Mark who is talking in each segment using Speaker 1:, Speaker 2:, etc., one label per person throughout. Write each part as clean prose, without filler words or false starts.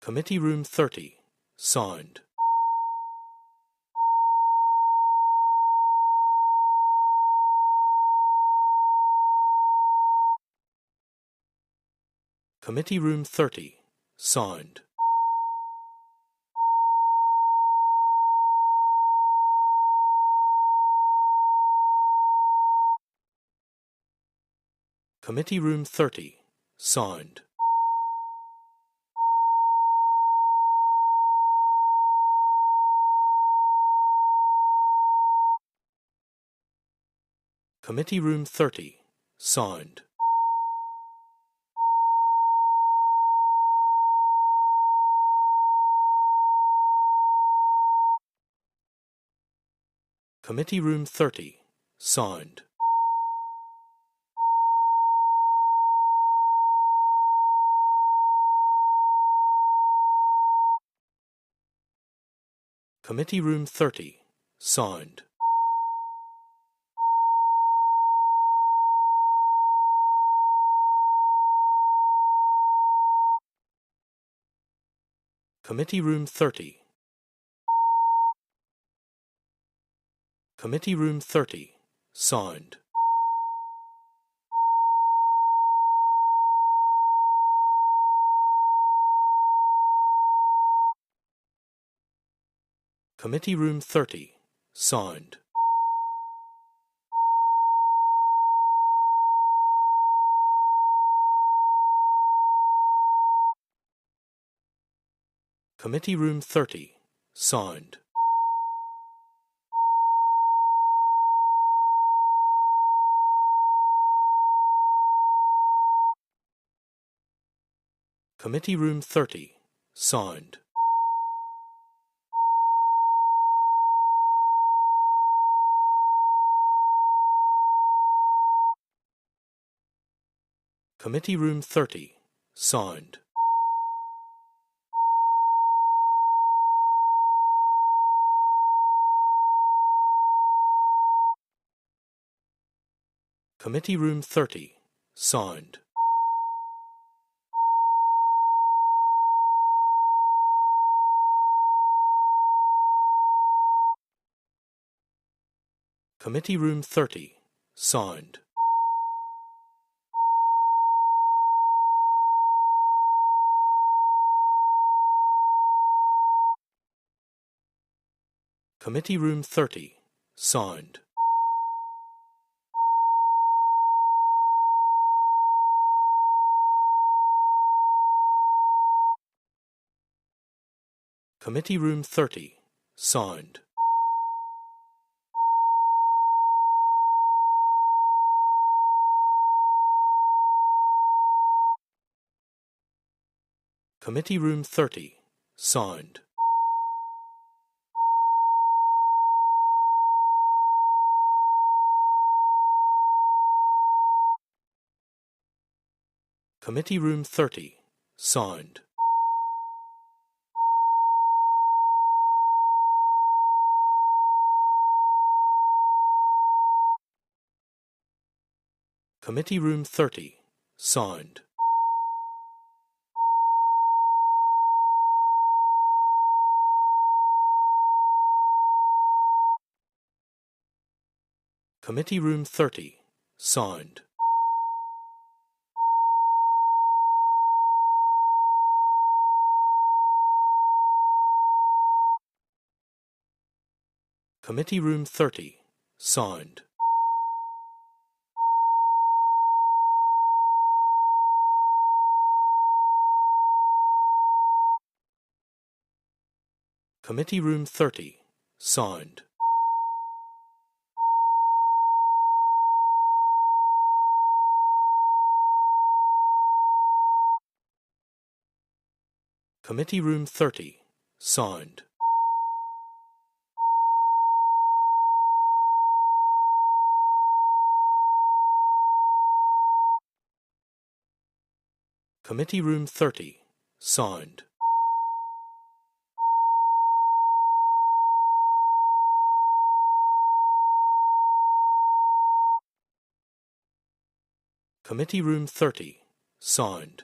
Speaker 1: Committee Room 30, signed. Committee Room 30, signed. Committee Room 30, signed. Committee Room 30, signed. Committee Room 30, signed. Committee Room 30, signed. Committee Room 30. Committee Room 30, signed. Committee Room 30, signed. Committee Room 30, signed. Committee Room 30, signed. Committee Room 30, signed. Committee Room 30, signed. Committee Room 30, signed. Committee Room 30, signed. Committee Room 30, signed. Committee Room 30, signed. Committee Room 30, signed. Committee Room 30, signed. Committee Room 30, signed. Committee Room 30, signed. Committee Room 30, signed. Committee Room 30, signed. Committee Room 30, signed. Committee Room 30, signed.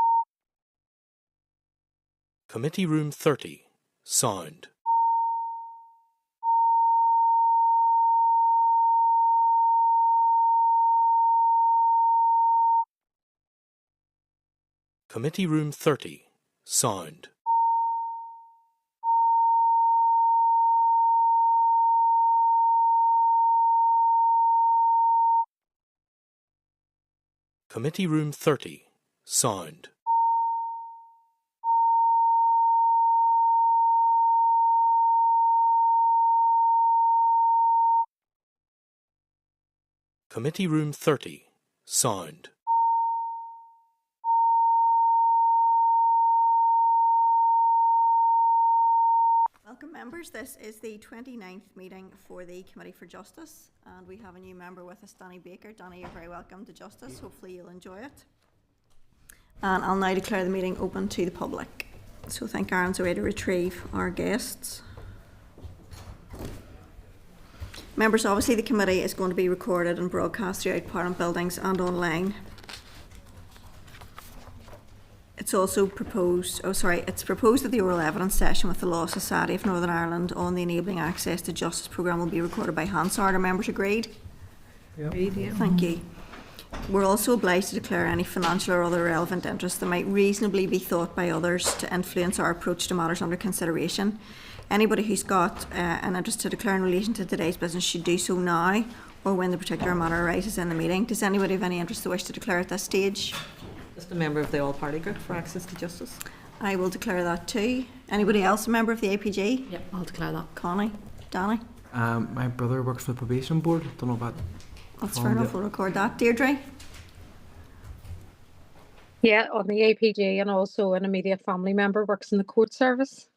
Speaker 1: Committee Room 30, Sound. Committee Room 30, Sound. Committee Room 30, Sound. Committee Room 30, Sound.
Speaker 2: Welcome members, this is the 29th meeting for the Committee for Justice, and we have a new member with us, Danny Baker. Danny, you're very welcome to Justice. Hopefully you'll enjoy it. And I'll now declare the meeting open to the public. So I think Aaron's away to retrieve our guests. Members, obviously the committee is going to be recorded and broadcast throughout Parliament buildings and online. It's also proposed, it's proposed that the oral evidence session with the Law Society of Northern Ireland on the Enabling Access to Justice programme will be recorded by Hansard. Are members agreed?
Speaker 3: Yep.
Speaker 2: Yeah. Thank you. We're also obliged to declare any financial or other relevant interests that might reasonably be thought by others to influence our approach to matters under consideration. Anybody who's got an interest to declare in relation to today's business should do so now or when the particular matter arises in the meeting. Does anybody have any interest to wish to declare at this stage?
Speaker 3: Just a member of the All-Party Group for Access to Justice.
Speaker 2: I will declare that too. Anybody else a member of the APG?
Speaker 4: Yep, I'll declare that.
Speaker 2: Connie? Danny?
Speaker 5: My brother works for the probation board. Don't know about.
Speaker 2: That's fair enough, we'll record that. Deirdre?
Speaker 4: Yeah, on the APG, and also an immediate family member works in the court service.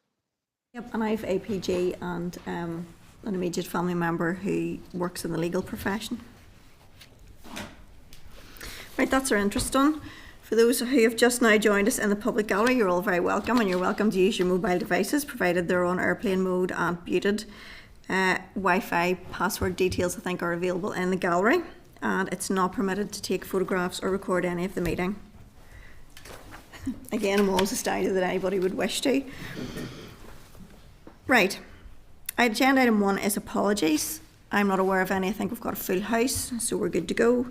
Speaker 2: Yep, and I have APG and an immediate family member who works in the legal profession. Right, that's our interest done. For those who have just now joined us in the public gallery, you're all very welcome, and you're welcome to use your mobile devices, provided they're on airplane mode and muted. Wi-Fi password details, I think, are available in the gallery, and it's not permitted to take photographs or record any of the meeting. Again, I'm always astounded that anybody would wish to. Right, agenda item 1 is apologies. I'm not aware of any. I think we've got a full house, so we're good to go.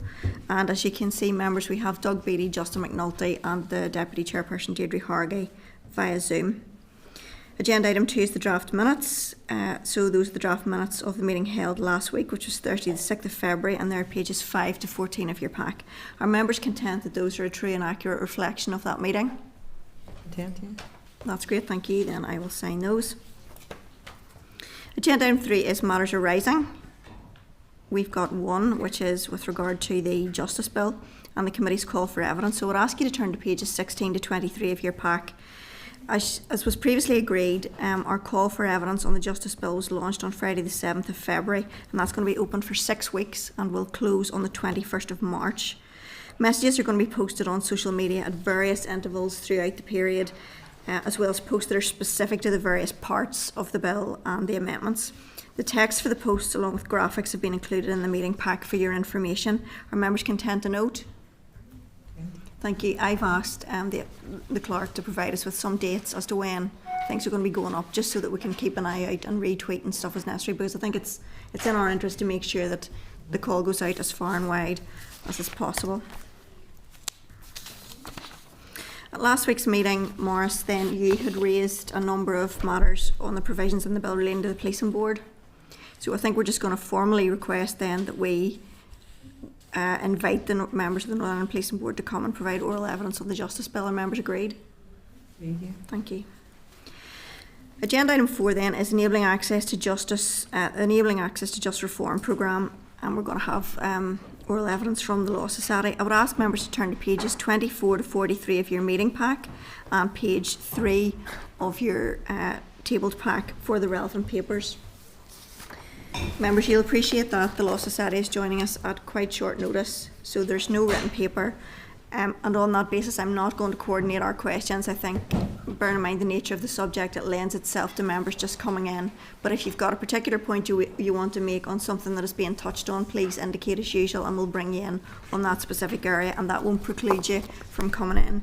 Speaker 2: And as you can see, members, we have Doug Beattie, Justin McNulty and the Deputy Chairperson Deirdre Hargey via Zoom. Agenda item 2 is the draft minutes. So those are the draft minutes of the meeting held last week, which was Thursday the 6th of February, and they're pages 5 to 14 of your pack. Are members content that those are a true and accurate reflection of that meeting?
Speaker 3: Content, yeah.
Speaker 2: That's great, thank you. Then I will sign those. Agenda item 3 is matters arising. We've got one, which is with regard to the Justice Bill and the committee's call for evidence. So I would ask you to turn to pages 16 to 23 of your pack. As was previously agreed, our call for evidence on the Justice Bill was launched on Friday the 7th of February, and that's going to be open for 6 weeks and will close on the 21st of March. Messages are going to be posted on social media at various intervals throughout the period, as well as posts that are specific to the various parts of the bill and the amendments. The text for the posts along with graphics have been included in the meeting pack for your information. Are members content to note? Thank you. I've asked the clerk to provide us with some dates as to when things are going to be going up, just so that we can keep an eye out and retweet and stuff as necessary, because I think it's in our interest to make sure that the call goes out as far and wide as is possible. At last week's meeting, Maurice, then you had raised a number of matters on the provisions in the bill relating to the policing board. So I think we're just going to formally request then that we invite the members of the Northern Ireland Policing Board to come and provide oral evidence on the Justice Bill. And members agreed?
Speaker 3: Yeah.
Speaker 2: Thank you. Agenda item 4 then is enabling access to justice reform programme, and we're going to have oral evidence from the Law Society. I would ask members to turn to pages 24 to 43 of your meeting pack and page 3 of your tabled pack for the relevant papers. Members, you'll appreciate that the Law Society is joining us at quite short notice, so there's no written paper, and on that basis I'm not going to coordinate our questions. I think bearing in mind the nature of the subject, it lends itself to members just coming in. But if you've got a particular point you want to make on something that is being touched on, please indicate as usual, and we'll bring you in on that specific area, and that won't preclude you from coming in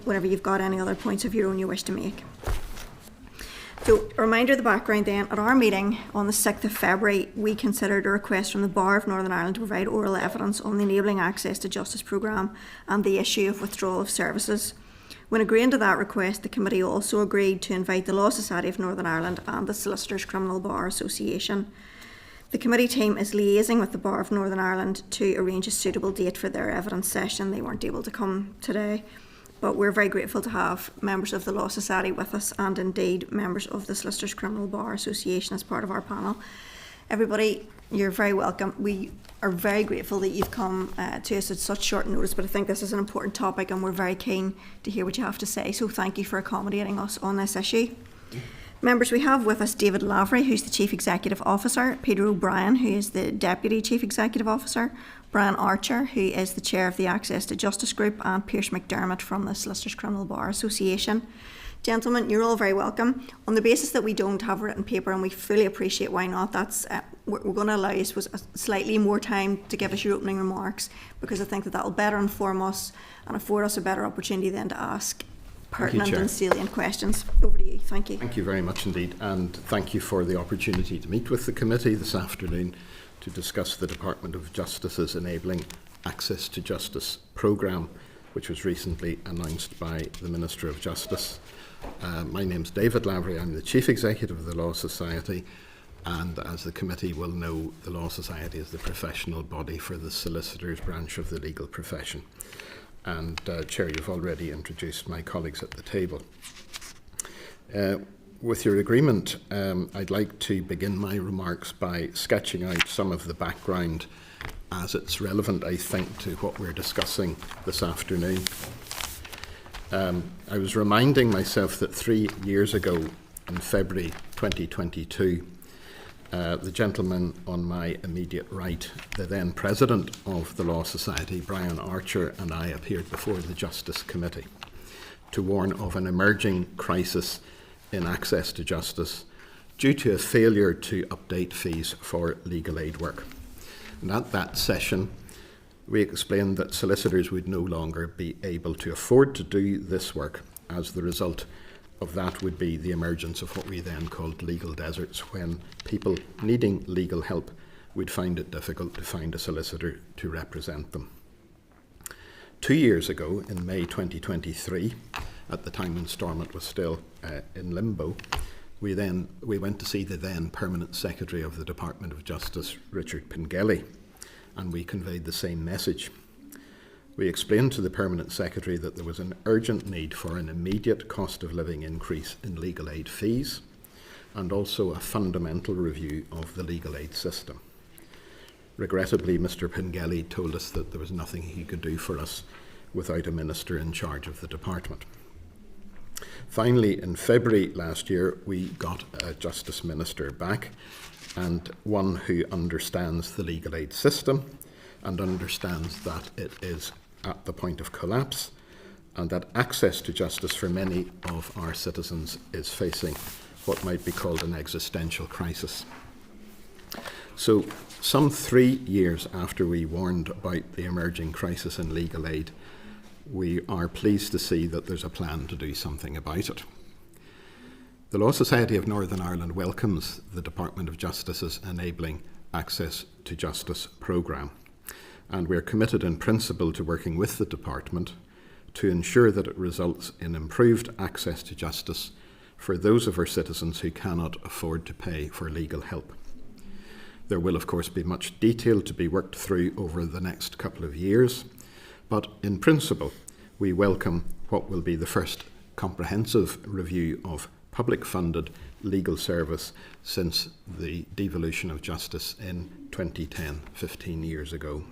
Speaker 2: whenever you've got any other points of your own you wish to make. So, a reminder of the background then. At our meeting on the 6th of February, we considered a request from the Bar of Northern Ireland to provide oral evidence on the Enabling Access to Justice programme and the issue of withdrawal of services. When agreeing to that request, the committee also agreed to invite the Law Society of Northern Ireland and the Solicitors Criminal Bar Association. The committee team is liaising with the Bar of Northern Ireland to arrange a suitable date for their evidence session. They weren't able to come today, but we're very grateful to have members of the Law Society with us, and indeed members of the Solicitors Criminal Bar Association as part of our panel. Everybody, you're very welcome. We are very grateful that you've come to us at such short notice, but I think this is an important topic and we're very keen to hear what you have to say, so thank you for accommodating us on this issue. Members, we have with us David Lavery, who's the Chief Executive Officer, Peter O'Brien, who is the Deputy Chief Executive Officer, Brian Archer, who is the Chair of the Access to Justice Group, and Pierce McDermott from the Solicitors Criminal Bar Association. Gentlemen, you're all very welcome. On the basis that we don't have written paper, and we fully appreciate why not, that's we're going to allow you slightly more time to give us your opening remarks, because I think that will better inform us and afford us a better opportunity then to ask pertinent and salient questions. Over to you. Thank you.
Speaker 6: Thank you very much indeed, and thank you for the opportunity to meet with the committee this afternoon to discuss the Department of Justice's Enabling Access to Justice programme, which was recently announced by the Minister of Justice. My name's David Lavery. I'm the Chief Executive of the Law Society, and as the committee will know, the Law Society is the professional body for the solicitors branch of the legal profession. And Chair, you've already introduced my colleagues at the table. With your agreement, I'd like to begin my remarks by sketching out some of the background as it's relevant, I think, to what we're discussing this afternoon. I was reminding myself that 3 years ago, in February 2022, the gentleman on my immediate right, the then President of the Law Society, Brian Archer, and I appeared before the Justice Committee to warn of an emerging crisis in access to justice due to a failure to update fees for legal aid work. And at that session, we explained that solicitors would no longer be able to afford to do this work, as the result of that would be the emergence of what we then called legal deserts, when people needing legal help would find it difficult to find a solicitor to represent them. 2 years ago, in May 2023, at the time when Stormont was still in limbo, we went to see the then Permanent Secretary of the Department of Justice, Richard Pengelly, and we conveyed the same message. We explained to the Permanent Secretary that there was an urgent need for an immediate cost of living increase in legal aid fees, and also a fundamental review of the legal aid system. Regrettably, Mr. Pengelly told us that there was nothing he could do for us without a minister in charge of the department. Finally, in February last year, we got a Justice Minister back, and one who understands the legal aid system and understands that it is at the point of collapse, and that access to justice for many of our citizens is facing what might be called an existential crisis. So, some 3 years after we warned about the emerging crisis in legal aid, we are pleased to see that there's a plan to do something about it. The Law Society of Northern Ireland welcomes the Department of Justice's Enabling Access to Justice programme, and we're committed in principle to working with the department to ensure that it results in improved access to justice for those of our citizens who cannot afford to pay for legal help. There will, of course, be much detail to be worked through over the next couple of years, but in principle, we welcome what will be the first comprehensive review of public-funded legal service since the devolution of justice in 2010, 15 years ago.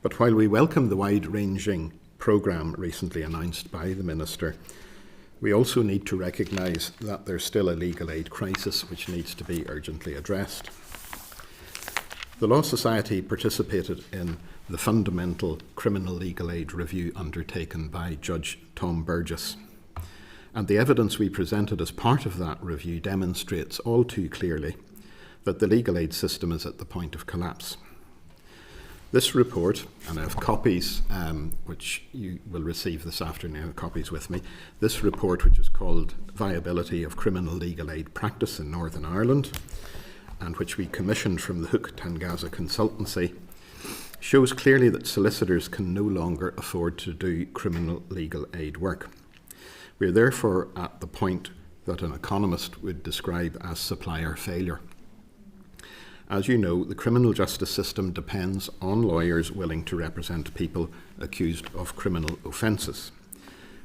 Speaker 6: But while we welcome the wide-ranging programme recently announced by the Minister, we also need to recognise that there's still a legal aid crisis which needs to be urgently addressed. The Law Society participated in the fundamental criminal legal aid review undertaken by Judge Tom Burgess. And the evidence we presented as part of that review demonstrates all too clearly that the legal aid system is at the point of collapse. This report, and I have copies which you will receive this afternoon, copies with me, this report, which is called Viability of Criminal Legal Aid Practice in Northern Ireland, and which we commissioned from the Hook Tangaza Consultancy, shows clearly that solicitors can no longer afford to do criminal legal aid work. We are therefore at the point that an economist would describe as supplier failure. As you know, the criminal justice system depends on lawyers willing to represent people accused of criminal offences.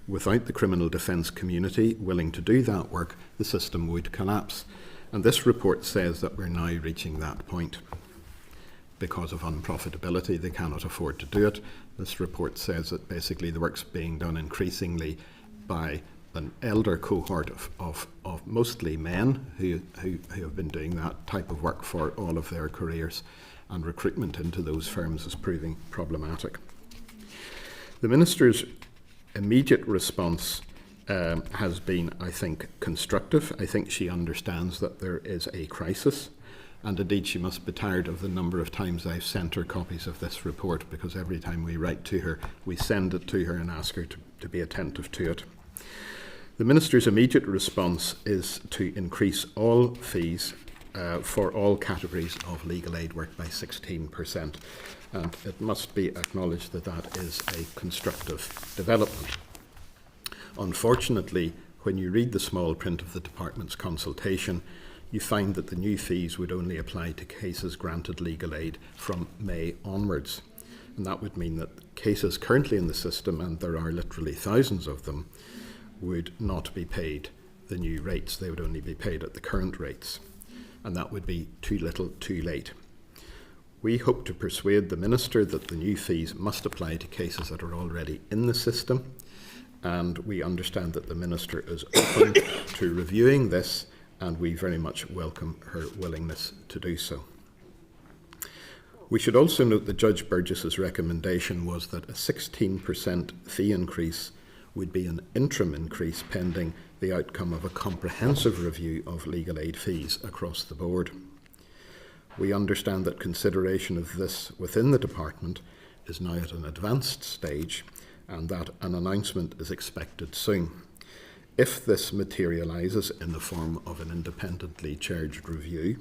Speaker 6: Without the criminal defence community willing to do that work, the system would collapse. And this report says that we're now reaching that point. Because of unprofitability, they cannot afford to do it. This report says that basically the work's being done increasingly by an elder cohort of mostly men who have been doing that type of work for all of their careers, and recruitment into those firms is proving problematic. The Minister's immediate response has been, I think, constructive. I think she understands that there is a crisis, and indeed she must be tired of the number of times I've sent her copies of this report, because every time we write to her, we send it to her and ask her to be attentive to it. The Minister's immediate response is to increase all fees for all categories of legal aid work by 16%. And it must be acknowledged that that is a constructive development. Unfortunately, when you read the small print of the Department's consultation, you find that the new fees would only apply to cases granted legal aid from May onwards. And that would mean that cases currently in the system, and there are literally thousands of them, would not be paid the new rates. They would only be paid at the current rates. And that would be too little, too late. We hope to persuade the Minister that the new fees must apply to cases that are already in the system. And we understand that the Minister is open to reviewing this, and we very much welcome her willingness to do so. We should also note that Judge Burgess's recommendation was that a 16% fee increase would be an interim increase pending the outcome of a comprehensive review of legal aid fees across the board. We understand that consideration of this within the Department is now at an advanced stage, and that an announcement is expected soon. If this materialises in the form of an independently chaired review,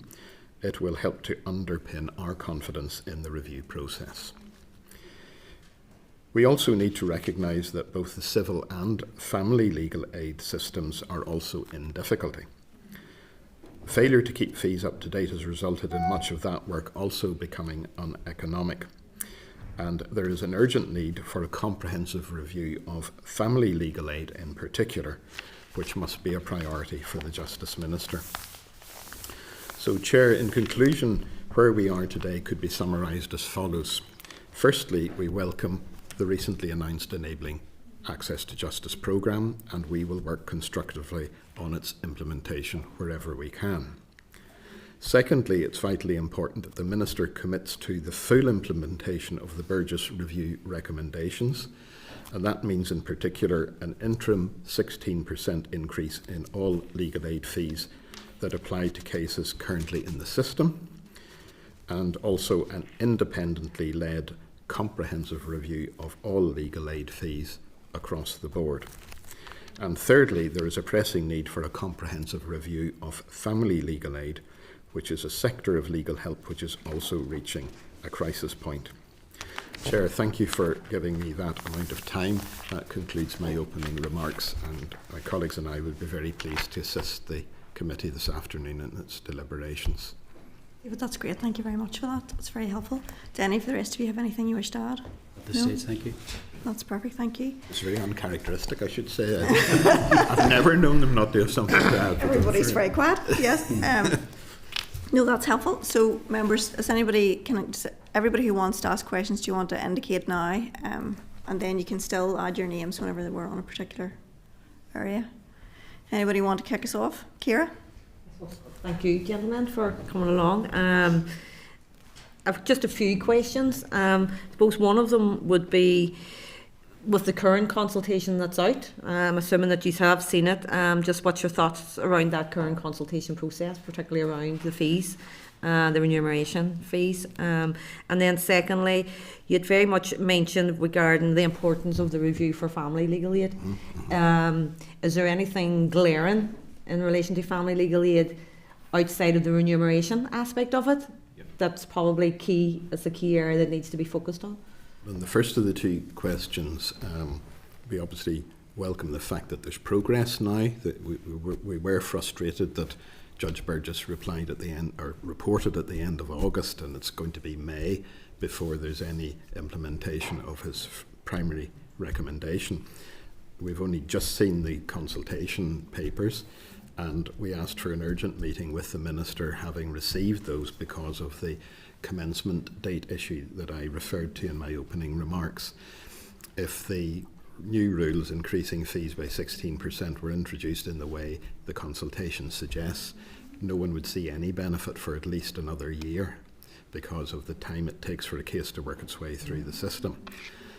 Speaker 6: it will help to underpin our confidence in the review process. We also need to recognise that both the civil and family legal aid systems are also in difficulty. Failure to keep fees up to date has resulted in much of that work also becoming uneconomic. And there is an urgent need for a comprehensive review of family legal aid in particular, which must be a priority for the Justice Minister. So, Chair, in conclusion, where we are today could be summarised as follows. Firstly, we welcome the recently announced Enabling Access to Justice programme, and we will work constructively on its implementation wherever we can. Secondly, it's vitally important that the Minister commits to the full implementation of the Burgess Review recommendations, and that means in particular an interim 16% increase in all legal aid fees that apply to cases currently in the system, and also an independently led comprehensive review of all legal aid fees across the board. And thirdly, there is a pressing need for a comprehensive review of family legal aid, which is a sector of legal help which is also reaching a crisis point. Chair, thank you for giving me that amount of time. That concludes my opening remarks, and my colleagues and I would be very pleased to assist the committee this afternoon in its deliberations.
Speaker 2: But that's great. Thank you very much for that. That's very helpful. Do any of the rest of you have anything you wish to add?
Speaker 7: At this stage, thank you.
Speaker 2: That's perfect. Thank you.
Speaker 6: It's very uncharacteristic, I should say. I've never known them not to have something to add.
Speaker 2: Everybody's very quiet. Yes. No, that's helpful. So, members, is everybody who wants to ask questions, do you want to indicate now? And then you can still add your names whenever we're on a particular area. Anybody want to kick us off? Ciara?
Speaker 3: Thank you, gentlemen, for coming along. I've just a few questions. I suppose one of them would be, with the current consultation that's out, I'm assuming that you have seen it, just what's your thoughts around that current consultation process, particularly around the fees, the remuneration fees? And then secondly, you'd very much mentioned regarding the importance of the review for family legal aid. Is there anything glaring in relation to family legal aid outside of the remuneration aspect of it? That's probably key, as a key area that needs to be focused on.
Speaker 6: On the first of the two questions, we obviously welcome the fact that there's progress now. That we were frustrated that Judge Burgess replied at the end, or reported at the end of August, and it's going to be May before there's any implementation of his primary recommendation. We've only just seen the consultation papers, and we asked for an urgent meeting with the Minister, having received those because of the commencement date issue that I referred to in my opening remarks. If the new rules increasing fees by 16% were introduced in the way the consultation suggests, no one would see any benefit for at least another year because of the time it takes for a case to work its way through the system.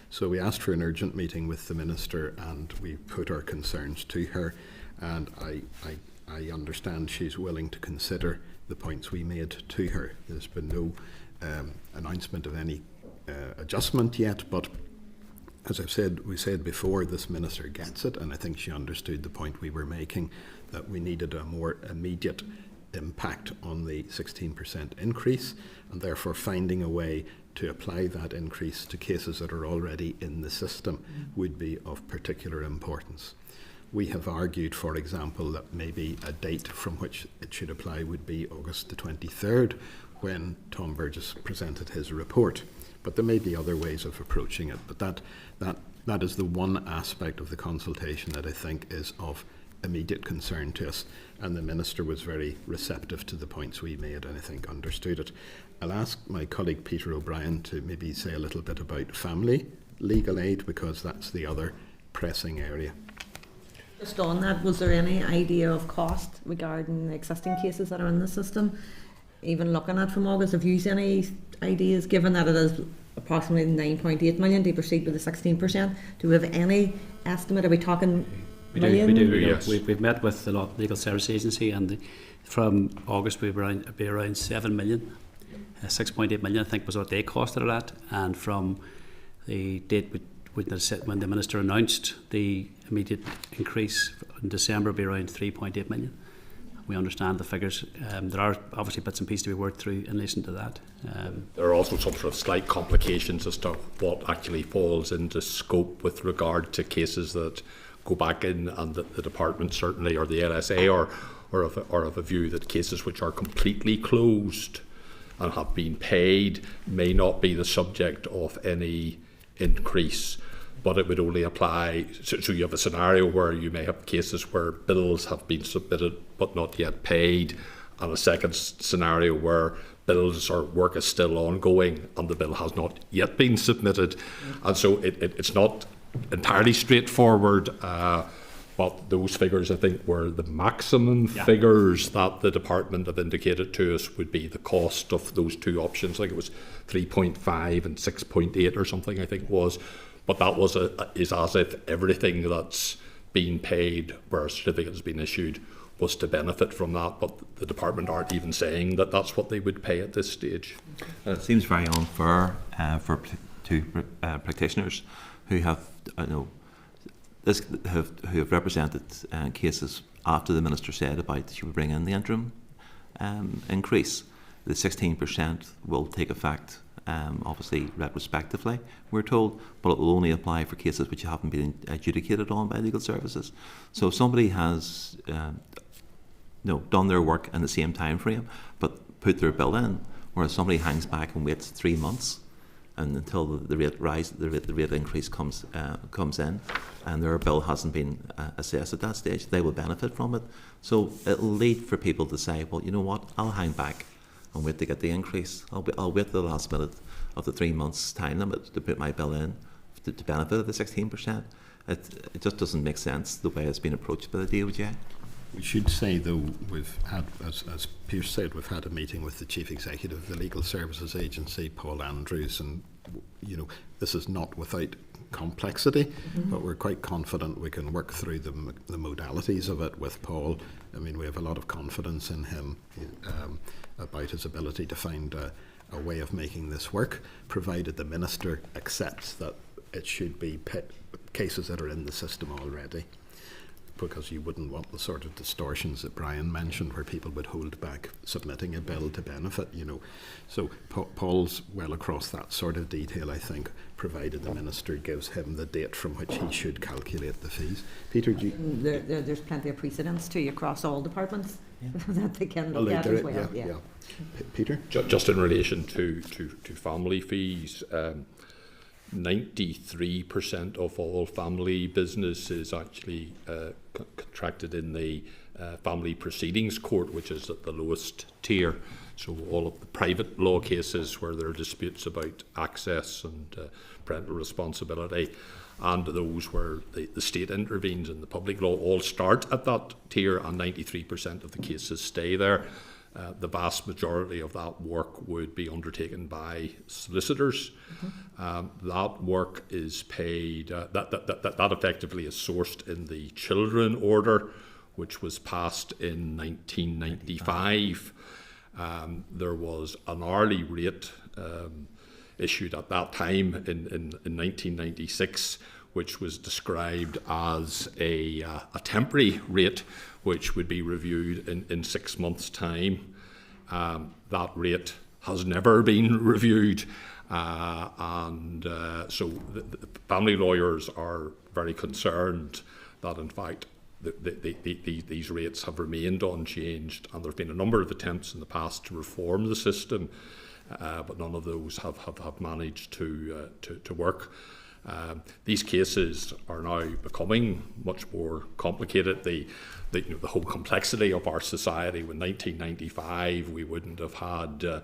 Speaker 6: So we asked for an urgent meeting with the Minister, and we put our concerns to her, and I understand she's willing to consider the points we made to her. There's been no announcement of any adjustment yet, but as we said before, this Minister gets it, and I think she understood the point we were making, that we needed a more immediate impact on the 16% increase, and therefore finding a way to apply that increase to cases that are already in the system would be of particular importance. We have argued, for example, that maybe a date from which it should apply would be August the 23rd, when Tom Burgess presented his report. But there may be other ways of approaching it. But that is the one aspect of the consultation that I think is of immediate concern to us. And the Minister was very receptive to the points we made, and I think understood it. I'll ask my colleague Peter O'Brien to maybe say a little bit about family legal aid, because that's the other pressing area.
Speaker 3: Just on that, was there any idea of cost regarding the existing cases that are in the system? Even looking at from August, have you used any ideas, given that it is approximately 9.8 million to proceed with the 16%? Do we have any estimate? Are we talking million?
Speaker 7: We do.
Speaker 6: Yes.
Speaker 7: We've met with the Legal Service Agency, and from August we'll be around 7 million. 6.8 million I think was what they costed it at, and from the date when the Minister announced the immediate increase in December will be around 3.8 million. We understand the figures. There are obviously bits and pieces to be worked through in relation to that.
Speaker 8: There are also some sort of slight complications as to what actually falls into scope with regard to cases that go back in, and the department certainly, or the LSA, or of a view that cases which are completely closed and have been paid may not be the subject of any increase, but it would only apply. So you have a scenario where you may have cases where bills have been submitted but not yet paid, and a second scenario where bills or work is still ongoing and the bill has not yet been submitted. And so it's not entirely straightforward, but those figures I think were the maximum figures that the department have indicated to us would be the cost of those two options. I think it was 3.5 and 6.8 or something I think was. But that is as if everything that's been paid where a certificate has been issued was to benefit from that. But the department aren't even saying that that's what they would pay at this stage.
Speaker 9: It seems very unfair to practitioners who have who have represented cases after the Minister said about she would bring in the interim increase. The 16% will take effect obviously retrospectively, we're told, but it will only apply for cases which haven't been adjudicated on by legal services. So if somebody has done their work in the same time frame but put their bill in, whereas somebody hangs back and waits 3 months and until the rate increase comes in, and their bill hasn't been assessed at that stage, they will benefit from it. So it'll lead for people to say, well, you know what, I'll hang back and wait to get the increase. I'll wait the last minute of the 3 months time limit to put my bill in to benefit of the 16%. It just doesn't make sense the way it's been approached by the DOJ.
Speaker 6: We should say, though, we've had, as Pierce said, we've had a meeting with the Chief Executive of the Legal Services Agency, Paul Andrews, and this is not without complexity, but we're quite confident we can work through the modalities of it with Paul. I mean, we have a lot of confidence in him about his ability to find a way of making this work, provided the Minister accepts that it should be cases that are in the system already, because you wouldn't want the sort of distortions that Brian mentioned where people would hold back submitting a bill to benefit, you know. So Paul's well across that sort of detail, I think, provided the Minister gives him the date from which he should calculate the fees. Peter, do you...
Speaker 3: There's plenty of precedents too across all departments that they can look at as well. Yeah.
Speaker 6: Peter?
Speaker 8: Just in relation to family fees, 93% of all family business is actually contracted in the family proceedings court, which is at the lowest tier. So all of the private law cases where there are disputes about access and parental responsibility, and those where the state intervenes in the public law, all start at that tier, and 93% of the cases stay there. The vast majority of that work would be undertaken by solicitors. That work is paid, that effectively is sourced in the Children Order, which was passed in 1995. There was an hourly rate issued at that time in 1996, which was described as a temporary rate, which would be reviewed in 6 months' time. That rate has never been reviewed, so the family lawyers are very concerned that, in fact, these rates have remained unchanged, and there have been a number of attempts in the past to reform the system, but none of those have managed to work. These cases are now becoming much more complicated. The whole complexity of our society. In 1995, we wouldn't have had the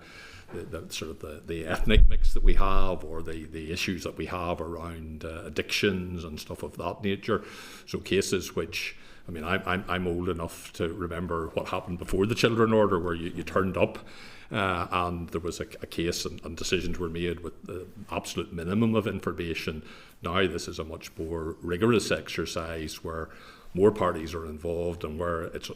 Speaker 8: ethnic mix that we have, or the issues that we have around addictions and stuff of that nature. So cases which, I mean, I'm old enough to remember what happened before the Children Order, where you turned up and there was a case and decisions were made with the absolute minimum of information. Now this is a much more rigorous exercise where more parties are involved, and where it's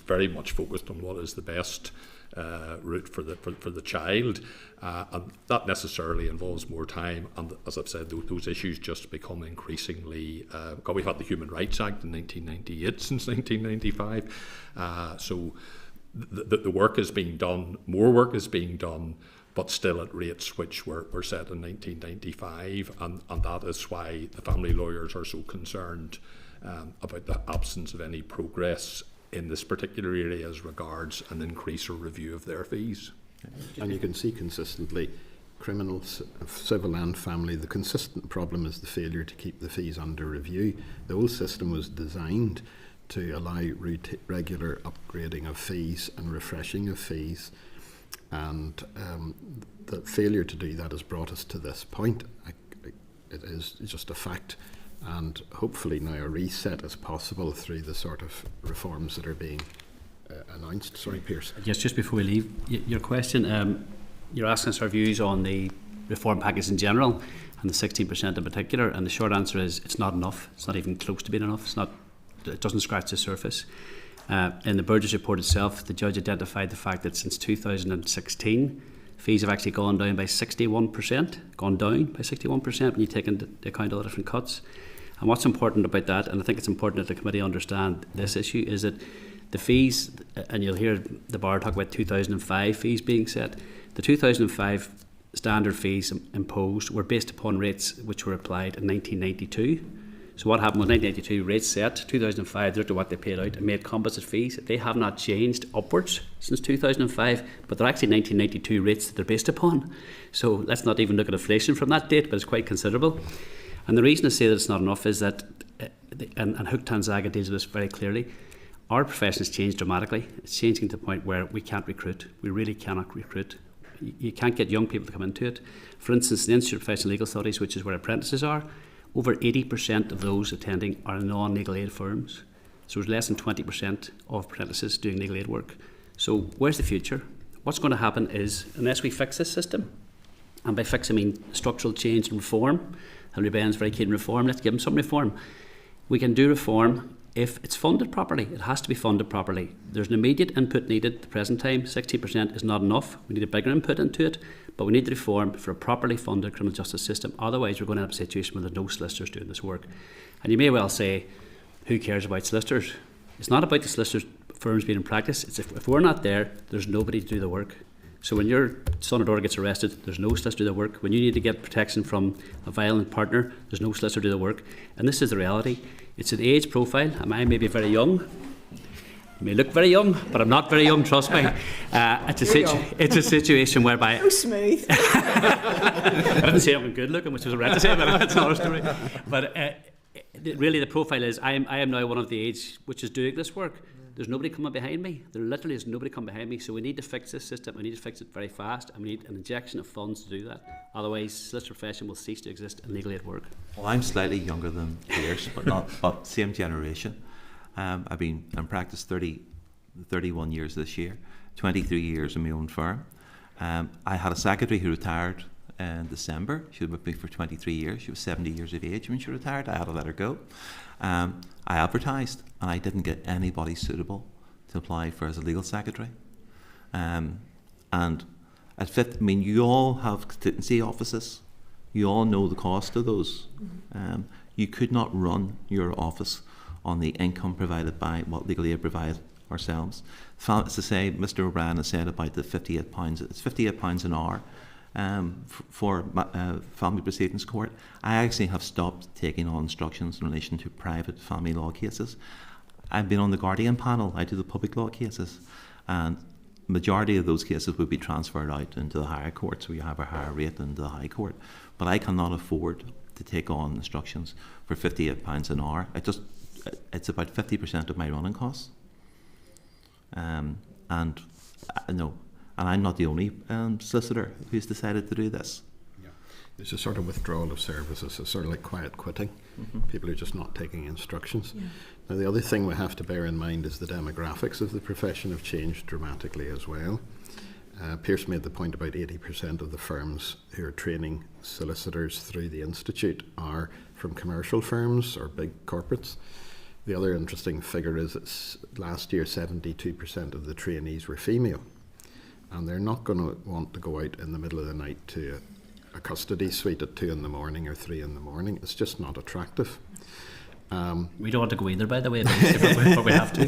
Speaker 8: very much focused on what is the best route for the child, and that necessarily involves more time. And as I've said, those issues just become increasingly. We've had the Human Rights Act in 1998 since 1995, so the work is being done. More work is being done, but still at rates which were set in 1995, and that is why the family lawyers are so concerned about the absence of any progress in this particular area as regards an increase or review of their fees.
Speaker 6: And you can see consistently, criminal, civil and family, the consistent problem is the failure to keep the fees under review. The old system was designed to allow regular upgrading of fees and refreshing of fees, and the failure to do that has brought us to this point. It is just a fact, and hopefully now a reset is possible through the sort of reforms that are being announced. Sorry, Pierce.
Speaker 7: Yes, just before we leave, your question, you're asking us our views on the reform package in general and the 16% in particular, and the short answer is it's not enough. It's not even close to being enough. It doesn't scratch the surface. In the Burgess report itself, the judge identified the fact that since 2016, fees have actually gone down by 61% when you take into account all the different cuts. And what's important about that, and I think it's important that the committee understand this issue, is that the fees, and you'll hear the bar talk about 2005 fees being set, the 2005 standard fees imposed were based upon rates which were applied in 1992. So what happened was 1992 rates set, 2005 they looked at what they paid out and made composite fees. They have not changed upwards since 2005, but they're actually 1992 rates that they're based upon. So let's not even look at inflation from that date, but it's quite considerable. And the reason I say that it's not enough is that, and Hook Tanzaga deals with this very clearly, our profession has changed dramatically. It's changing to the point where we can't recruit. We really cannot recruit. You can't get young people to come into it. For instance, the Institute of Professional Legal Studies, which is where apprentices are, over 80% of those attending are non-legal aid firms. So there's less than 20% of apprentices doing legal aid work. So where's the future? What's going to happen is, unless we fix this system, And by fix, I mean structural change and reform. Henry Ben's very keen on reform. Let's give him some reform. We can do reform if it's funded properly. It has to be funded properly. There's an immediate input needed at the present time. 60% is not enough. We need a bigger input into it, but we need the reform for a properly funded criminal justice system. Otherwise, we're going to have a situation where there's no solicitors doing this work. And you may well say, who cares about solicitors? It's not about the solicitors firms being in practice. It's if we're not there, there's nobody to do the work. So when your son or daughter gets arrested, there's no solicitor to do the work. When you need to get protection from a violent partner, there's no solicitor to do the work. And this is the reality. It's an age profile. I may be very young. I may look very young, but I'm not very young, trust me. It's a situation whereby...
Speaker 2: So smooth.
Speaker 7: I didn't say I'm good looking, which was right to say, but that's another story. But really the profile is I am now one of the age which is doing this work. There's nobody coming behind me. There literally is nobody coming behind me. So we need to fix this system. We need to fix it very fast, and we need an injection of funds to do that. Otherwise, the solicitor profession will cease to exist and legally at work.
Speaker 9: Well, I'm slightly younger than Pierce, but same generation. I've been in practice 31 years this year, 23 years in my own firm. I had a secretary who retired in December. She was with me for 23 years. She was 70 years of age when she retired. I had to let her go. I advertised and I didn't get anybody suitable to apply for as a legal secretary. And at fifth, I mean, you all have constituency offices. You all know the cost of those. You could not run your office on the income provided by what Legal Aid provide ourselves. As to say, Mr. O'Brien has said about the £58. It's £58 an hour for family proceedings court. I actually have stopped taking on instructions in relation to private family law cases. I've been on the Guardian panel. I do the public law cases, and the majority of those cases would be transferred out into the higher courts, where you have a higher rate into the High Court. But I cannot afford to take on instructions for £58 an hour. It's about 50% of my running costs. And I'm not the only solicitor who's decided to do this.
Speaker 6: Yeah. There's a sort of withdrawal of services. It's sort of like quiet quitting. People are just not taking instructions. Yeah. Now, the other thing we have to bear in mind is the demographics of the profession have changed dramatically as well. Pierce made the point about 80% of the firms who are training solicitors through the Institute are from commercial firms or big corporates. The other interesting figure is that last year 72% of the trainees were female. And they're not going to want to go out in the middle of the night to a custody suite at 2 in the morning or 3 in the morning. It's just not attractive.
Speaker 7: We don't want to go either, by the way, but we have to.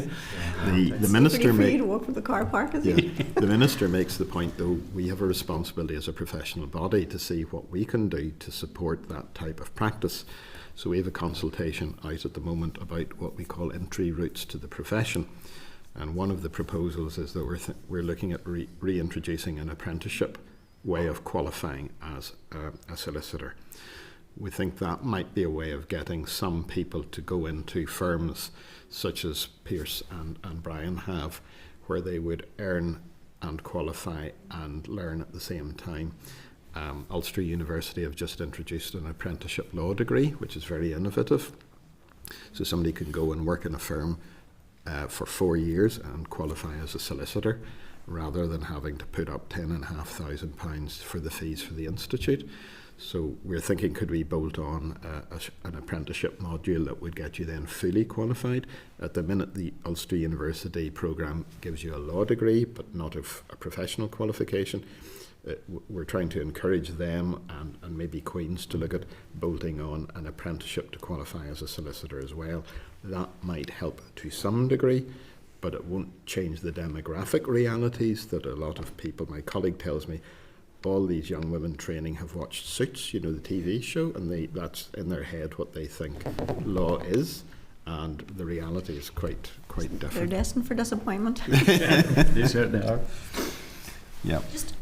Speaker 6: The minister
Speaker 2: for you to walk from the car park, is it?
Speaker 6: The minister makes the point, though, we have a responsibility as a professional body to see what we can do to support that type of practice. So we have a consultation out at the moment about what we call entry routes to the profession. And one of the proposals is that we're looking at reintroducing an apprenticeship way of qualifying as a solicitor. We think that might be a way of getting some people to go into firms such as Pierce and Brian have, where they would earn and qualify and learn at the same time. Ulster University have just introduced an apprenticeship law degree, which is very innovative. So somebody can go and work in a firm for 4 years and qualify as a solicitor, rather than having to put up £10,500 for the fees for the Institute. So we're thinking, could we bolt on an apprenticeship module that would get you then fully qualified? At the minute, the Ulster University programme gives you a law degree, but not a professional qualification. We're trying to encourage them and maybe Queen's to look at bolting on an apprenticeship to qualify as a solicitor as well. That might help to some degree, but it won't change the demographic realities that a lot of people, my colleague tells me, all these young women training have watched Suits, the TV show, and that's in their head what they think law is, and the reality is quite different.
Speaker 2: They're destined for disappointment.
Speaker 7: They certainly are.
Speaker 6: Yeah.
Speaker 2: Just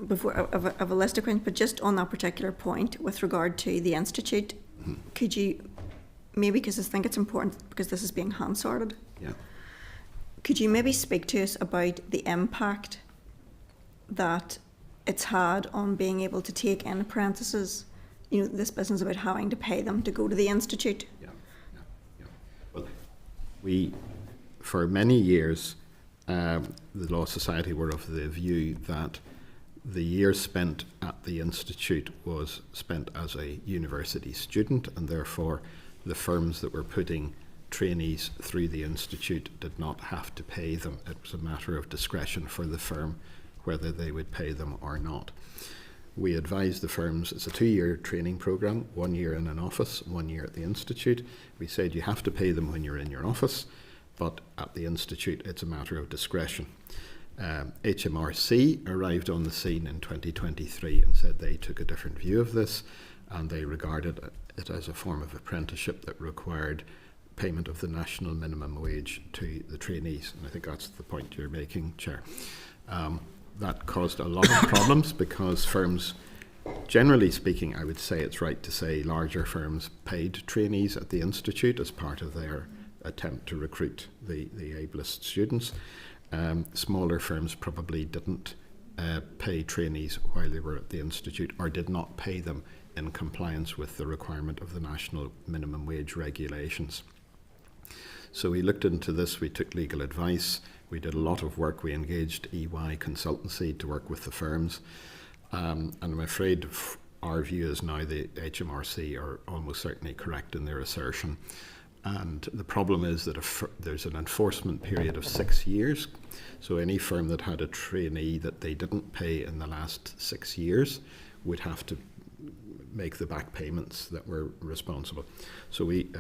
Speaker 2: before of a list of questions, but just on that particular point with regard to the Institute, could you maybe, because I think it's important because this is being hand-sorted, could you maybe speak to us about the impact that it's had on being able to take in apprentices, this business about having to pay them to go to the Institute?
Speaker 6: Yeah. Well, we, for many years, the Law Society were of the view that The year spent at the institute was spent as a university student, and therefore the firms that were putting trainees through the institute did not have to pay them. It was a matter of discretion for the firm whether they would pay them or not. We advised the firms, it's a 2-year training programme, 1 year in an office, 1 year at the institute. We said you have to pay them when you're in your office, but at the institute it's a matter of discretion. HMRC arrived on the scene in 2023 and said they took a different view of this, and they regarded it as a form of apprenticeship that required payment of the national minimum wage to the trainees. And I think that's the point you're making, Chair. That caused a lot of problems because firms, generally speaking, I would say it's right to say larger firms paid trainees at the institute as part of their attempt to recruit the ablest students. Smaller firms probably didn't pay trainees while they were at the institute, or did not pay them in compliance with the requirement of the national minimum wage regulations. So we looked into this, we took legal advice, we did a lot of work, we engaged EY consultancy to work with the firms, and I'm afraid our view is now the HMRC are almost certainly correct in their assertion. And the problem is that there's an enforcement period of 6 years. So any firm that had a trainee that they didn't pay in the last 6 years would have to make the back payments that were responsible. So we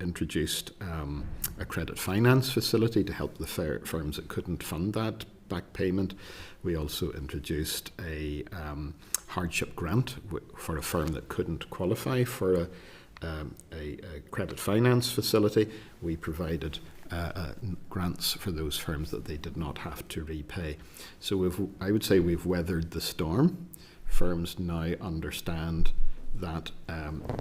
Speaker 6: introduced a credit finance facility to help the firms that couldn't fund that back payment. We also introduced a hardship grant for a firm that couldn't qualify for a credit finance facility. We provided grants for those firms that they did not have to repay. So I would say we've weathered the storm. Firms now understand that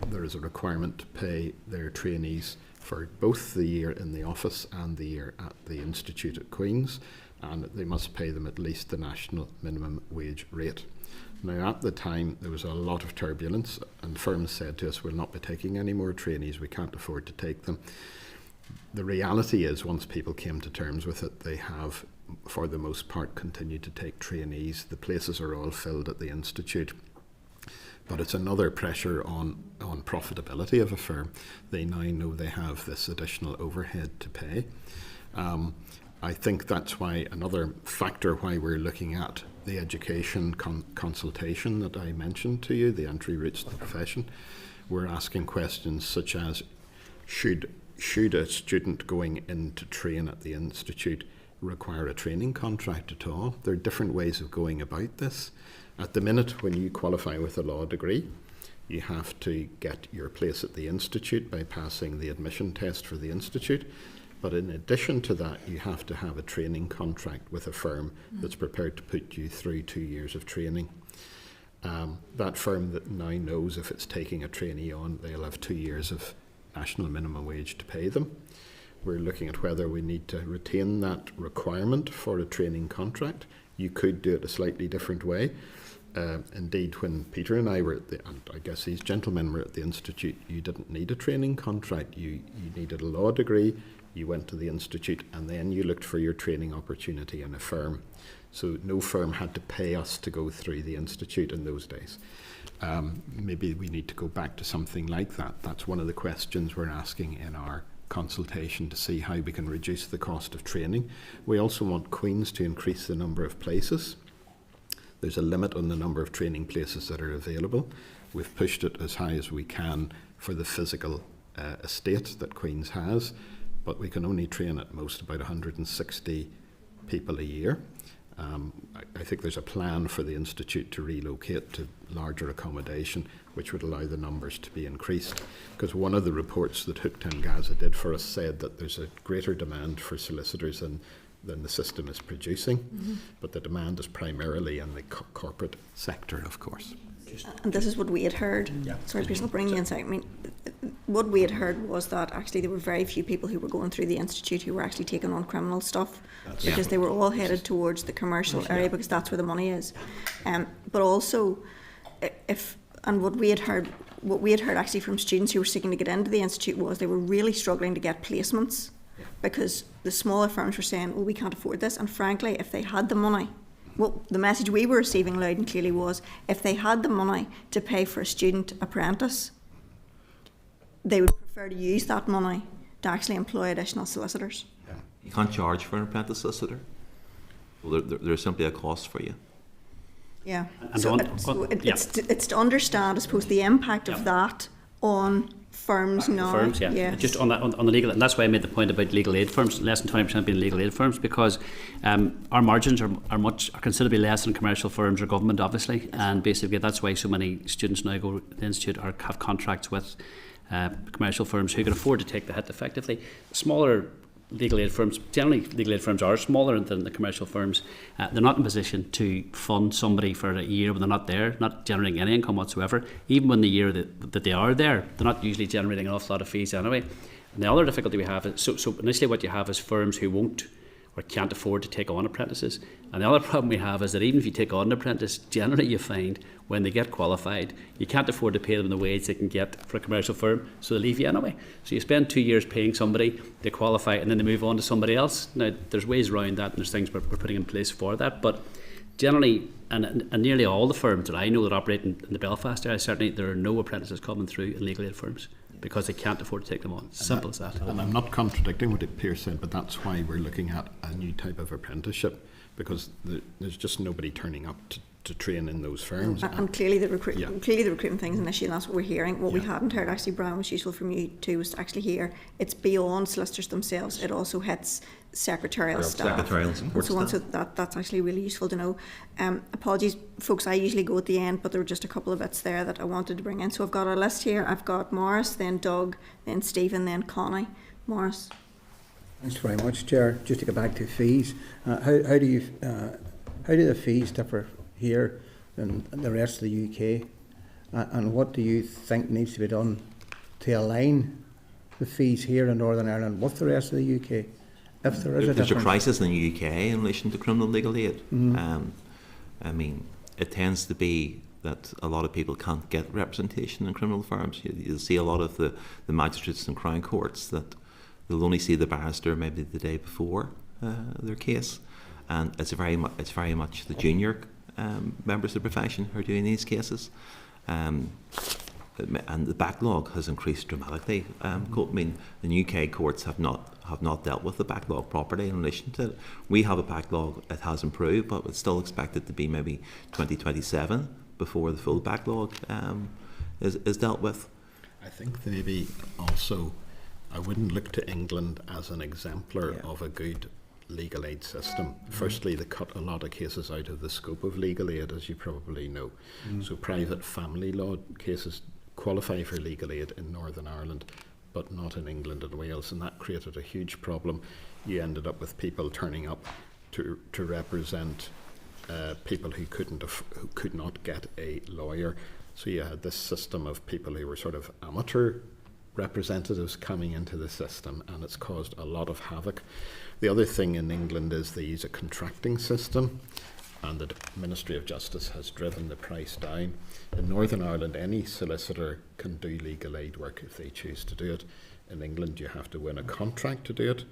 Speaker 6: there is a requirement to pay their trainees for both the year in the office and the year at the Institute at Queen's, and they must pay them at least the national minimum wage rate. Now, at the time, there was a lot of turbulence, and firms said to us, we'll not be taking any more trainees, we can't afford to take them. The reality is, once people came to terms with it, they have, for the most part, continued to take trainees. The places are all filled at the Institute. But it's another pressure on profitability of a firm. They now know they have this additional overhead to pay. I think that's why another factor why we're looking at the education consultation that I mentioned to you, the entry routes to the profession. We're asking questions such as, should a student going in to train at the institute require a training contract at all? There are different ways of going about this. At the minute, when you qualify with a law degree, you have to get your place at the institute by passing the admission test for the institute. But in addition to that, you have to have a training contract with a firm that's prepared to put you through 2 years of training. That firm that now knows if it's taking a trainee on, they'll have 2 years of national minimum wage to pay them. We're looking at whether we need to retain that requirement for a training contract. You could do it a slightly different way. Indeed, when Peter and I were and I guess these gentlemen were at the institute, you didn't need a training contract. You needed a law degree. You went to the institute and then you looked for your training opportunity in a firm. So no firm had to pay us to go through the institute in those days. Maybe we need to go back to something like that. That's one of the questions we're asking in our consultation to see how we can reduce the cost of training. We also want Queen's to increase the number of places. There's a limit on the number of training places that are available. We've pushed it as high as we can for the physical estate that Queen's has, but we can only train at most about 160 people a year. I think there's a plan for the Institute to relocate to larger accommodation, which would allow the numbers to be increased. Because one of the reports that Hooked and Gaza did for us said that there's a greater demand for solicitors than the system is producing, but the demand is primarily in the corporate sector, of course.
Speaker 2: And this is what we had heard. Sorry, please, I'll bring you inside. I mean, what we had heard was that actually there were very few people who were going through the institute who were actually taking on criminal stuff, because they were all headed towards the commercial area because that's where the money is. But also, what we had heard actually from students who were seeking to get into the institute was they were really struggling to get placements because the smaller firms were saying, "Oh, we can't afford this," and frankly, if they had the money, Well, the message we were receiving loud and clearly was if they had the money to pay for a student apprentice, they would prefer to use that money to actually employ additional solicitors.
Speaker 9: You can't charge for an apprentice solicitor. Well, there's simply a cost for you.
Speaker 2: Yeah.
Speaker 7: And
Speaker 2: So
Speaker 7: on-
Speaker 2: it's to understand, I suppose, the impact of that on firms now.
Speaker 7: Firms, yeah.
Speaker 2: Yes.
Speaker 7: Just on that, on the legal, and that's why I made the point about legal aid firms, less than 20% being legal aid firms, because our margins are considerably less than commercial firms or government, obviously, and basically that's why so many students now go to the institute or have contracts with commercial firms who can afford to take the hit effectively. Smaller legal aid firms, generally legal aid firms are smaller than the commercial firms. They're not in a position to fund somebody for a year when they're not there, not generating any income whatsoever. Even when the year that they are there, they're not usually generating an awful lot of fees anyway. And the other difficulty we have is, so initially what you have is firms who won't or can't afford to take on apprentices. And the other problem we have is that even if you take on an apprentice, generally you find when they get qualified, you can't afford to pay them the wage they can get for a commercial firm, so they leave you anyway. So you spend 2 years paying somebody, they qualify, and then they move on to somebody else. Now, there's ways around that, and there's things we're putting in place for that, but generally, and nearly all the firms that I know that operate in the Belfast area, certainly there are no apprentices coming through in legal aid firms, because they can't afford to take them on. Simple as that.
Speaker 6: And I'm not contradicting what Pierce said, but that's why we're looking at a new type of apprenticeship, because there's just nobody turning up to train in those firms.
Speaker 2: And clearly the recruitment thing is an issue, and that's what we're hearing. What we hadn't heard, actually, Brian, was useful from you too, was to actually hear it's beyond solicitors themselves. It also hits secretarial staff.
Speaker 9: Secretarial support
Speaker 2: and so on.
Speaker 9: staff.
Speaker 2: So that's actually really useful to know. Apologies, folks, I usually go at the end, but there were just a couple of bits there that I wanted to bring in. So I've got a list here. I've got Morris, then Doug, then Stephen, then Connie. Morris.
Speaker 10: Thanks very much, Chair. Just to get back to fees, how do the fees differ here than the rest of the UK, and what do you think needs to be done to align the fees here in Northern Ireland with the rest of the UK, if there is a difference?
Speaker 9: There's a crisis in the UK in relation to criminal legal aid. I mean, it tends to be that a lot of people can't get representation in criminal firms. You'll see a lot of the magistrates and crown courts that they'll only see the barrister maybe the day before their case, and it's very much the junior members of the profession who are doing these cases, and the backlog has increased dramatically. I mean, the UK courts have not dealt with the backlog properly in relation to it. We have a backlog; it has improved, but it's still expected to be maybe 2027 before the full backlog is dealt with.
Speaker 6: I think maybe also I wouldn't look to England as an exemplar of a good legal aid system. Firstly, they cut a lot of cases out of the scope of legal aid, as you probably know. So private family law cases qualify for legal aid in Northern Ireland, but not in England and Wales, and that created a huge problem. You ended up with people turning up to represent people who could not get a lawyer. So you had this system of people who were sort of amateur representatives coming into the system, and it's caused a lot of havoc. The other thing in England is they use a contracting system, and the Ministry of Justice has driven the price down. In Northern Ireland, any solicitor can do legal aid work if they choose to do it. In England, you have to win a contract to do it,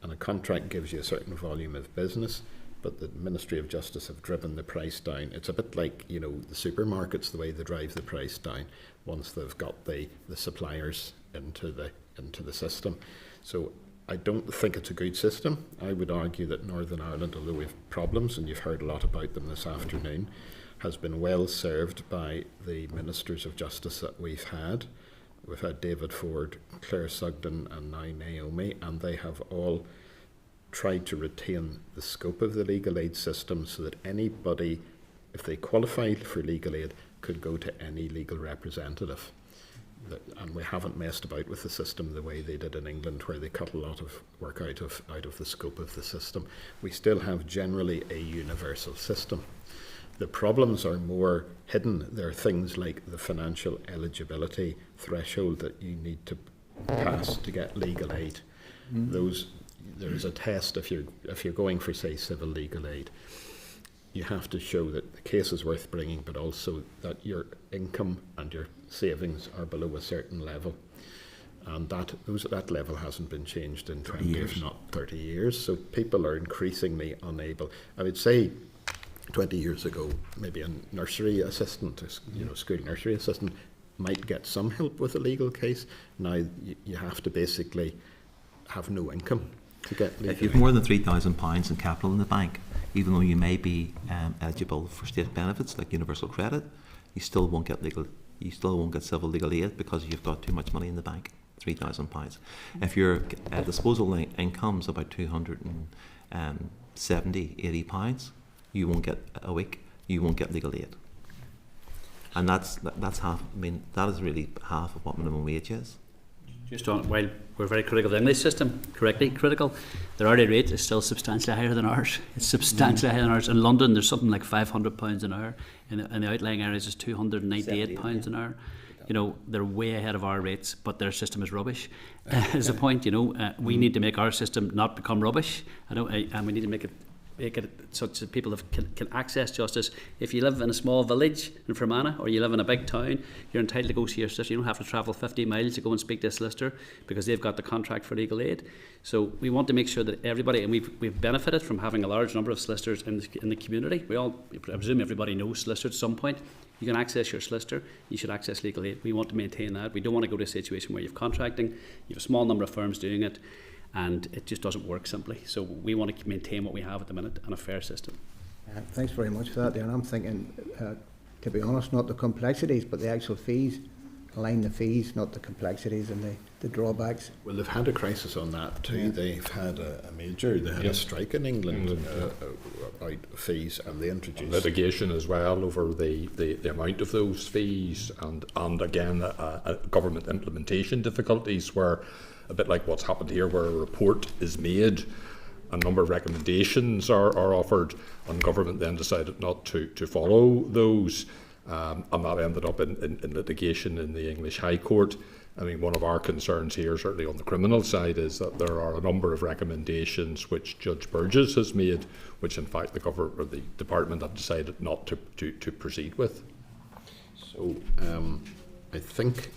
Speaker 6: and a contract gives you a certain volume of business, but the Ministry of Justice have driven the price down. It's a bit like, the supermarkets, the way they drive the price down once they've got the suppliers into the system. So I don't think it's a good system. I would argue that Northern Ireland, although we have problems, and you've heard a lot about them this afternoon, has been well served by the Ministers of Justice that we've had. We've had David Ford, Claire Sugden, and now Naomi, and they have all tried to retain the scope of the legal aid system so that anybody, if they qualified for legal aid, could go to any legal representative. And we haven't messed about with the system the way they did in England, where they cut a lot of work out of the scope of the system. We still have generally a universal system. The problems are more hidden. There are things like the financial eligibility threshold that you need to pass to get legal aid. There's a test if you're going for, say, civil legal aid. You have to show that the case is worth bringing, but also that your income and your savings are below a certain level. And that level hasn't been changed in 20 if not 30 years. So people are increasingly unable. I would say 20 years ago, maybe a nursery assistant, school nursery assistant, might get some help with a legal case. Now you have to basically have no income to get legal.
Speaker 9: If you have more than £3,000 in capital in the bank, even though you may be eligible for state benefits like universal credit, you still won't get civil legal aid because you've got too much money in the bank, £3,000. If your disposable income's about £270–80, you won't get a week. You won't get legal aid, and that's half. I mean, that is really half of what minimum wage is.
Speaker 7: Just on, while we're very critical of the English system, correctly critical, their hourly rate is still substantially higher than ours. It's substantially higher than ours. In London, there's something like £500 an hour. In the outlying areas, it's £298 an hour. They're way ahead of our rates, but their system is rubbish. Is the point? We need to make our system not become rubbish. And we need to make it such that people can access justice. If you live in a small village in Fermanagh, or you live in a big town, you're entitled to go see your solicitor. You don't have to travel 50 miles to go and speak to a solicitor because they've got the contract for legal aid. So we want to make sure that everybody, and we've benefited from having a large number of solicitors in the community. I presume everybody knows solicitors at some point. You can access your solicitor, you should access legal aid. We want to maintain that. We don't want to go to a situation where you've contracting, you have a small number of firms doing it, and it just doesn't work simply. So we want to maintain what we have at the minute and a fair system.
Speaker 10: Thanks very much for that, Darren. I'm thinking, to be honest, not the complexities, but the actual fees. Align the fees, not the complexities and the drawbacks.
Speaker 6: Well, they've had a crisis on that too. Yeah. They've had a strike in England about fees, and they introduced
Speaker 8: litigation as well over the amount of those fees, and again government implementation difficulties, where a bit like what's happened here, where a report is made, a number of recommendations are offered, and government then decided not to follow those. And that ended up in litigation in the English High Court. I mean, one of our concerns here, certainly on the criminal side, is that there are a number of recommendations which Judge Burgess has made, which in fact the government or the department have decided not to proceed with.
Speaker 6: So I think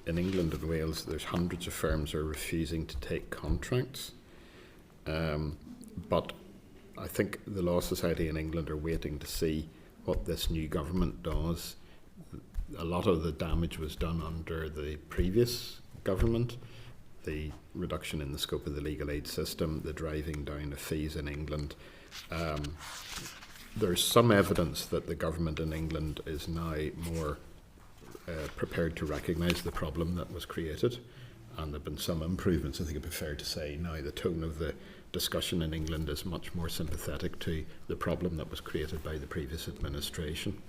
Speaker 6: in England and Wales, there's hundreds of firms are refusing to take contracts. But I think the Law Society in England are waiting to see what this new government does. A lot of the damage was done under the previous government, the reduction in the scope of the legal aid system, the driving down of fees in England. There's some evidence that the government in England is now more prepared to recognise the problem that was created, and there have been some improvements. I think it'd be fair to say now the tone of the discussion in England is much more sympathetic to the problem that was created by the previous administration.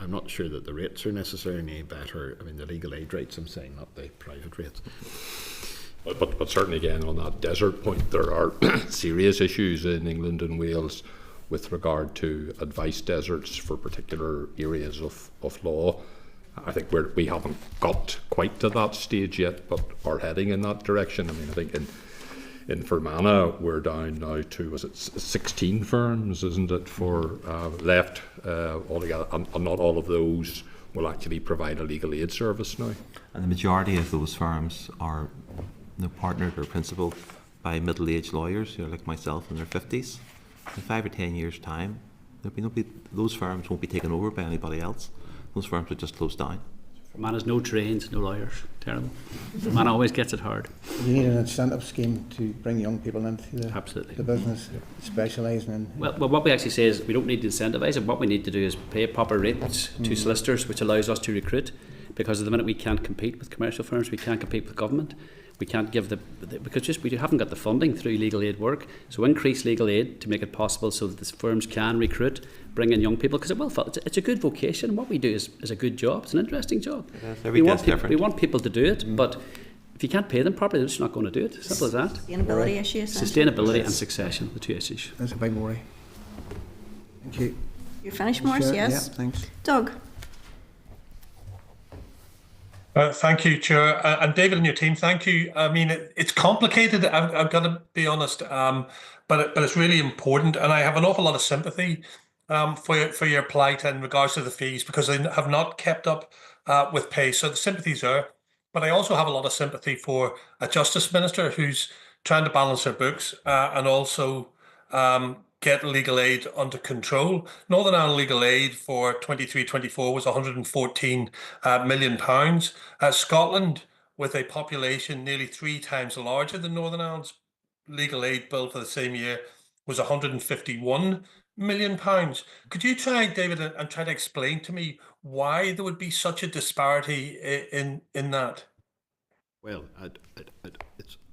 Speaker 6: I'm not sure that the rates are necessarily any better. I mean, the legal aid rates, I'm saying, not the private rates.
Speaker 8: But certainly, again, on that desert point, there are serious issues in England and Wales with regard to advice deserts for particular areas of law. I think we haven't got quite to that stage yet, but are heading in that direction. I mean, I think in Fermanagh, we're down now to, 16 firms, isn't it, for left altogether, and not all of those will actually provide a legal aid service now.
Speaker 9: And the majority of those firms are partnered or principalled by middle-aged lawyers who are like myself in their 50s. In 5 or 10 years' time, those firms won't be taken over by anybody else. Those firms will just close down.
Speaker 7: Fermanagh has no trains, no lawyers. Terrible. Fermanagh always gets it hard.
Speaker 10: You need an incentive scheme to bring young people into the business, specialising in...
Speaker 7: Well, what we actually say is we don't need to incentivise it. What we need to do is pay proper rates to solicitors, which allows us to recruit, because at the minute we can't compete with commercial firms, we can't compete with government. We can't give because we haven't got the funding through legal aid work. So increase legal aid to make it possible so that the firms can recruit, bring in young people, because it's a good vocation. What we do is a good job. It's an interesting job. We want people to do it, but if you can't pay them properly, they're just not going to do it. Simple as that.
Speaker 2: Sustainability issues.
Speaker 7: Sustainability and succession, the two issues.
Speaker 10: That's a big worry. Thank you.
Speaker 2: You're finished, Maurice?
Speaker 10: Sure.
Speaker 2: Yes.
Speaker 10: Yeah, thanks.
Speaker 2: Doug.
Speaker 11: Thank you, Chair. And David and your team, thank you. I mean, it's complicated, I've got to be honest, but it's really important. And I have an awful lot of sympathy for your plight in regards to the fees, because they have not kept up with pace. So the sympathy's there. But I also have a lot of sympathy for a Justice Minister who's trying to balance her books and also get legal aid under control. Northern Ireland legal aid for 23-24 was £114 million. Scotland, with a population nearly 3 times larger than Northern Ireland's, legal aid bill for the same year was £151 million. Could you try, David, and try to explain to me why there would be such a disparity in that?
Speaker 6: Well,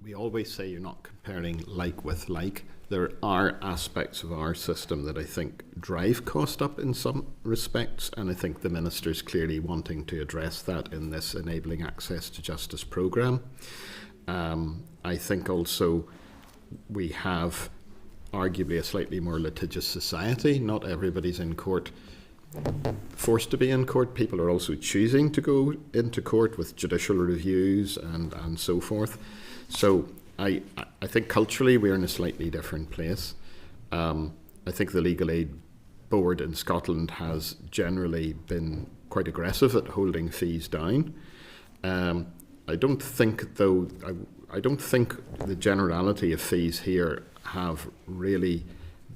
Speaker 6: we always say you're not comparing like with like. There are aspects of our system that I think drive cost up in some respects, and I think the Minister's clearly wanting to address that in this Enabling Access to Justice programme. I think also we have arguably a slightly more litigious society. Not everybody's in court forced to be in court. People are also choosing to go into court with judicial reviews and so forth. So I think culturally we're in a slightly different place. I think the Legal Aid Board in Scotland has generally been quite aggressive at holding fees down. I don't think, though, I don't think the generality of fees here have really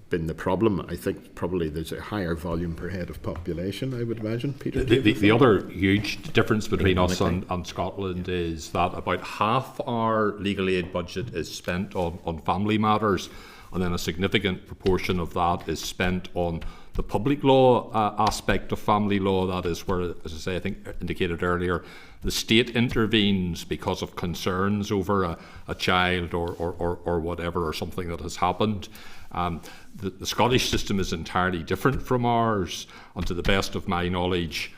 Speaker 6: been the problem. I think probably there's a higher volume per head of population, I would imagine. Peter?
Speaker 8: The other huge difference between us and Scotland is that about half our legal aid budget is spent on family matters, and then a significant proportion of that is spent on the public law aspect of family law. That is where, as I say, I think indicated earlier, the state intervenes because of concerns over a child or whatever, or something that has happened. The Scottish system is entirely different from ours, and to the best of my knowledge,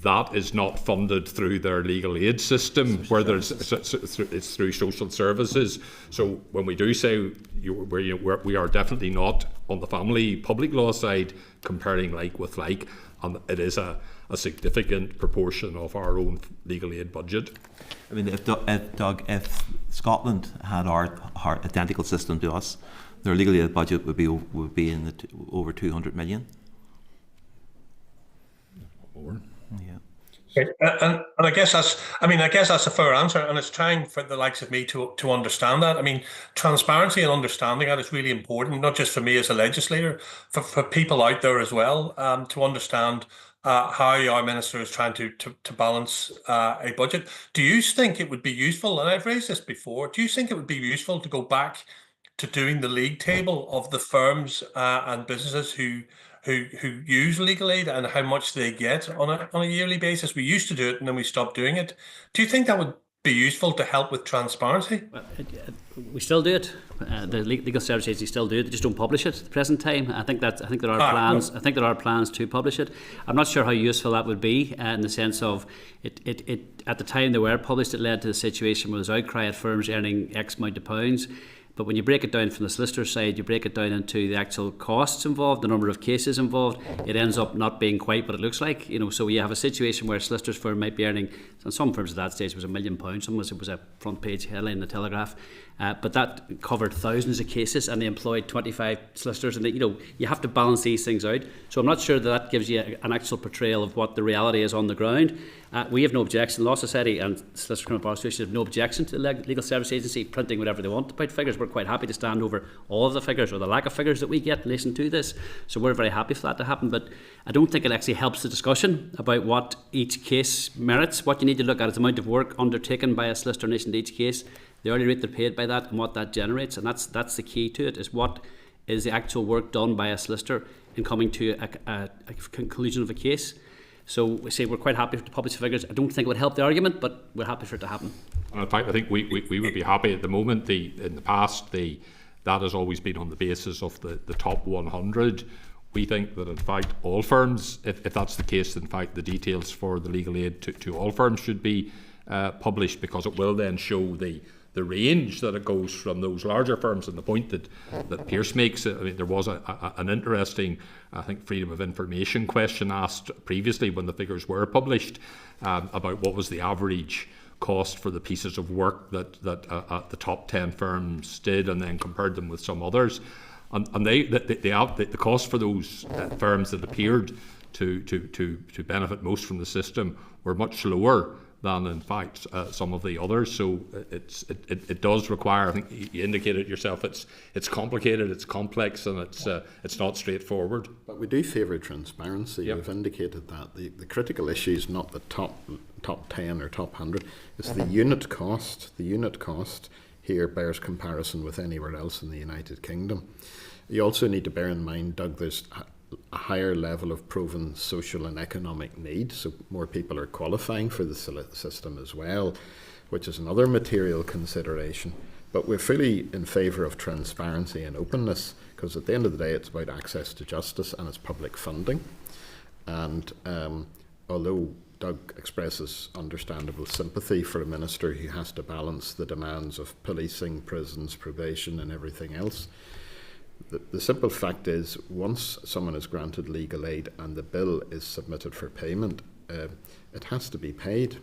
Speaker 8: that is not funded through their legal aid system, where it's through social services. So when we do say we are definitely not on the family public law side comparing like with like, and it is a significant proportion of our own legal aid budget.
Speaker 9: I mean, if Scotland had our identical system to us, their legal aid budget would be in over 200 million.
Speaker 8: More.
Speaker 9: Yeah.
Speaker 11: And I guess that's a fair answer, and it's trying for the likes of me to understand that. I mean, transparency and understanding that is really important, not just for me as a legislator, for people out there as well, to understand how our minister is trying to balance a budget. Do you think it would be useful, and I've raised this before, do you think it would be useful to go back to doing the league table of the firms and businesses who use legal aid and how much they get on a yearly basis? We used to do it and then we stopped doing it. Do you think that would be useful to help with transparency?
Speaker 7: Well, we still do it. The legal service agency still do it. They just don't publish it at the present time. I think there are plans. I think there are plans to publish it. I'm not sure how useful that would be in the sense of it. At the time they were published, it led to the situation where there's outcry at firms earning X amount of pounds. But when you break it down from the solicitor's side, you break it down into the actual costs involved, the number of cases involved, it ends up not being quite what it looks like. So you have a situation where a solicitor's firm might be earning, and some firms at that stage was £1 million, some it was a front page headline in the Telegraph, but that covered thousands of cases, and they employed 25 solicitors, and you have to balance these things out. So I'm not sure that gives you an actual portrayal of what the reality is on the ground. We have no objection. Law Society and Solicitor Criminal Bar Association have no objection to the Legal Service Agency printing whatever they want about figures. We're quite happy to stand over all of the figures or the lack of figures that we get in relation to this. So we're very happy for that to happen. But I don't think it actually helps the discussion about what each case merits. What you need to look at is the amount of work undertaken by a solicitor in relation to each case, the hourly rate they're paid by that, and what that generates. And that's the key to it, is what is the actual work done by a solicitor in coming to a conclusion of a case. So we say we're quite happy to publish the figures. I don't think it would help the argument, but we're happy for it to happen.
Speaker 8: And in fact, I think we would be happy at the moment. In the past, that has always been on the basis of the top 100. We think that in fact all firms, if that's the case, in fact the details for the legal aid to all firms should be published, because it will then show the range that it goes from those larger firms. And the point that Pierce makes, I mean, there was an interesting, I think, freedom of information question asked previously when the figures were published about what was the average cost for the pieces of work that the top 10 firms did, and then compared them with some others. And the cost for those firms that appeared to benefit most from the system were much lower than in fact some of the others. So it does require, I think you indicated yourself, it's complicated, it's complex, and it's not straightforward.
Speaker 6: But we do favour transparency.
Speaker 8: Yep.
Speaker 6: We've indicated that. The critical issue is not the top 10 or top 100, it's the unit cost. The unit cost here bears comparison with anywhere else in the United Kingdom. You also need to bear in mind, Doug, there's a higher level of proven social and economic need, so more people are qualifying for the system as well, which is another material consideration. But we're fully in favour of transparency and openness, because at the end of the day it's about access to justice and it's public funding. And although Doug expresses understandable sympathy for a minister who has to balance the demands of policing, prisons, probation and everything else, the simple fact is, once someone is granted legal aid and the bill is submitted for payment, it has to be paid.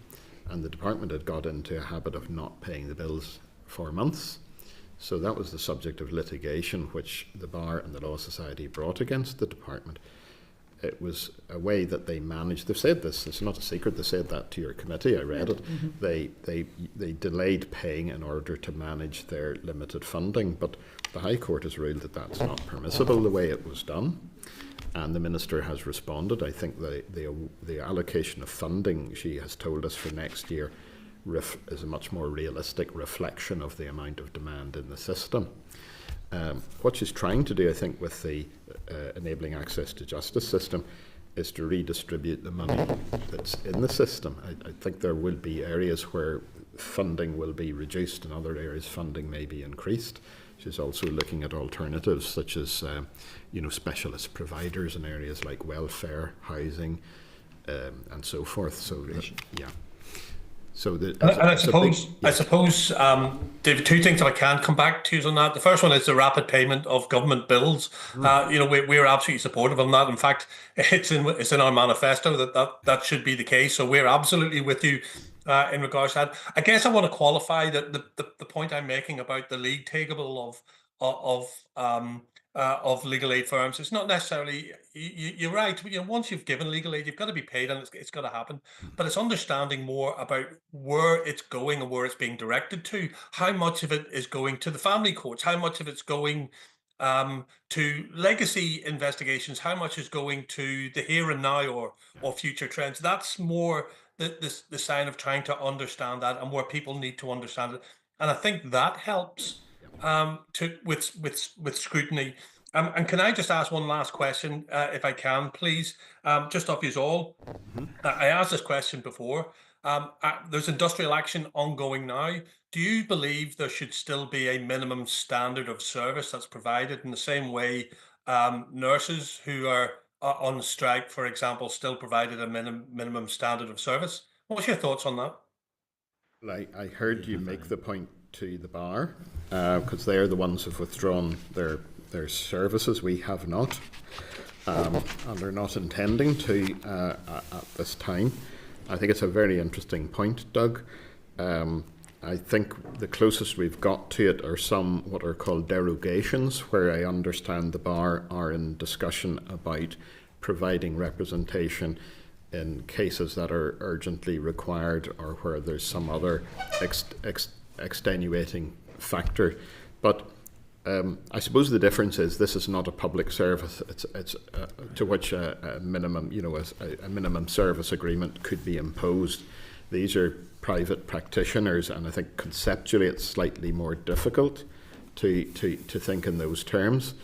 Speaker 6: And the department had got into a habit of not paying the bills for months. So that was the subject of litigation which the Bar and the Law Society brought against the department. It was a way that they managed. They've said this, it's not a secret, they said that to your committee, I read it. Mm-hmm. They delayed paying in order to manage their limited funding, but the High Court has ruled that that's not permissible the way it was done, and the Minister has responded. I think the allocation of funding, she has told us, for next year is a much more realistic reflection of the amount of demand in the system. What she's trying to do, I think, with the enabling access to justice system is to redistribute the money that's in the system. I think there will be areas where funding will be reduced and other areas funding may be increased. She's also looking at alternatives such as specialist providers in areas like welfare, housing, and so forth. So yeah. So
Speaker 11: I suppose, David, two things that I can come back to on that. The first one is the rapid payment of government bills. We're absolutely supportive of that. In fact, it's in our manifesto that should be the case. So we're absolutely with you in regards to that. I guess I want to qualify that the point I'm making about the league table of legal aid firms. It's not necessarily, you're right, once you've given legal aid, you've got to be paid, and it's got to happen. But it's understanding more about where it's going and where it's being directed to. How much of it is going to the family courts? How much of it's going to legacy investigations? How much is going to the here and now or future trends? That's more the sign of trying to understand that and where people need to understand it. And I think that helps with scrutiny. And can I just ask one last question, if I can, please? Just of you all. Mm-hmm. I asked this question before. There's industrial action ongoing now. Do you believe there should still be a minimum standard of service that's provided in the same way nurses who are on strike, for example, still provided a minimum standard of service? What's your thoughts on that?
Speaker 6: I heard you make the point to the Bar, because they're the ones who've withdrawn their services. We have not, and they're not intending to at this time. I think it's a very interesting point, Doug. I think the closest we've got to it are some what are called derogations, where I understand the Bar are in discussion about providing representation in cases that are urgently required or where there's some other extenuating factor. But I suppose the difference is this is not a public service. It's to which a minimum, a minimum service agreement could be imposed. These are private practitioners, and I think conceptually it's slightly more difficult to think in those terms.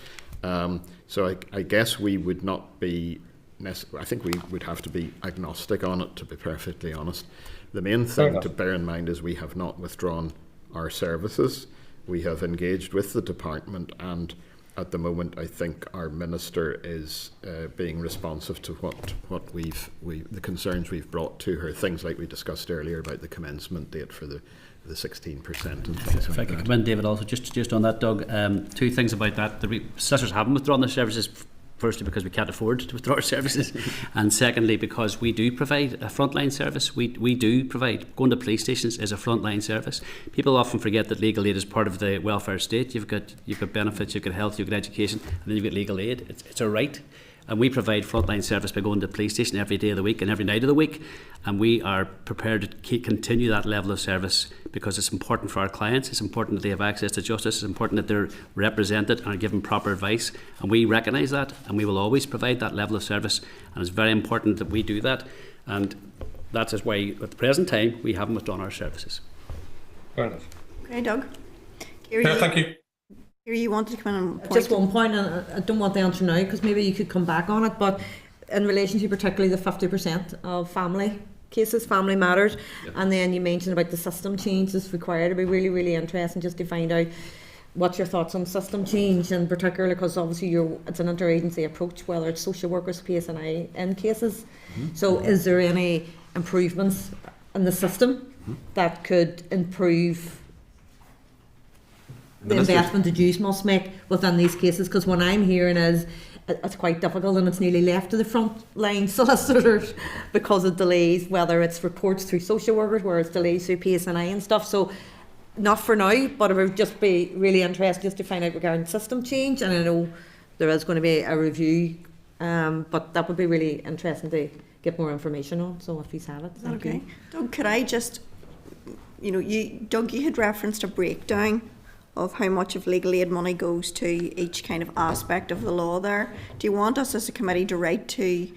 Speaker 6: So I guess we would not be. I think we would have to be agnostic on it, to be perfectly honest. The main thing to bear in mind is we have not withdrawn our services. We have engaged with the department, and at the moment I think our minister is being responsive to what the concerns we've brought to her. Things like we discussed earlier about the commencement date for the 16% and things
Speaker 7: if I could come in, David, also just on that, Doug, two things about that. The solicitors haven't withdrawn their services. Firstly, because we can't afford to withdraw our services, and secondly, because we do provide a frontline service. We do provide. Going to police stations is a frontline service. People often forget that legal aid is part of the welfare state. You've got benefits, you've got health, you've got education, and then you've got legal aid. It's a right. And we provide frontline service by going to the police station every day of the week and every night of the week. And we are prepared to continue that level of service because it's important for our clients. It's important that they have access to justice. It's important that they're represented and are given proper advice. And we recognise that, and we will always provide that level of service. And it's very important that we do that. And that is why, at the present time, we haven't withdrawn our services.
Speaker 11: Fair enough.
Speaker 2: Okay, Doug.
Speaker 11: Thank you.
Speaker 2: Here you wanted to come in and point.
Speaker 3: Just one point, and I don't want the answer now because maybe you could come back on it, but in relation to particularly the 50% of family cases, family matters, and then you mentioned about the system change that's required. It'd be really, really interesting just to find out what's your thoughts on system change, and particularly because obviously it's an interagency approach, whether it's social workers, PSNI in cases. So is there any improvements in the system that could improve the investment the Jews must make within these cases? Because what I'm hearing is it's quite difficult, and it's nearly left to the front line solicitors because of delays, whether it's reports through social workers, where it's delays through PSNI and stuff. So not for now, but it would just be really interesting just to find out regarding system change. And I know there is going to be a review, but that would be really interesting to get more information on. So if he's have it, thank you.
Speaker 2: Doug, could I just, Doug, you had referenced a breakdown of how much of legal aid money goes to each kind of aspect of the law there. Do you want us as a committee to write to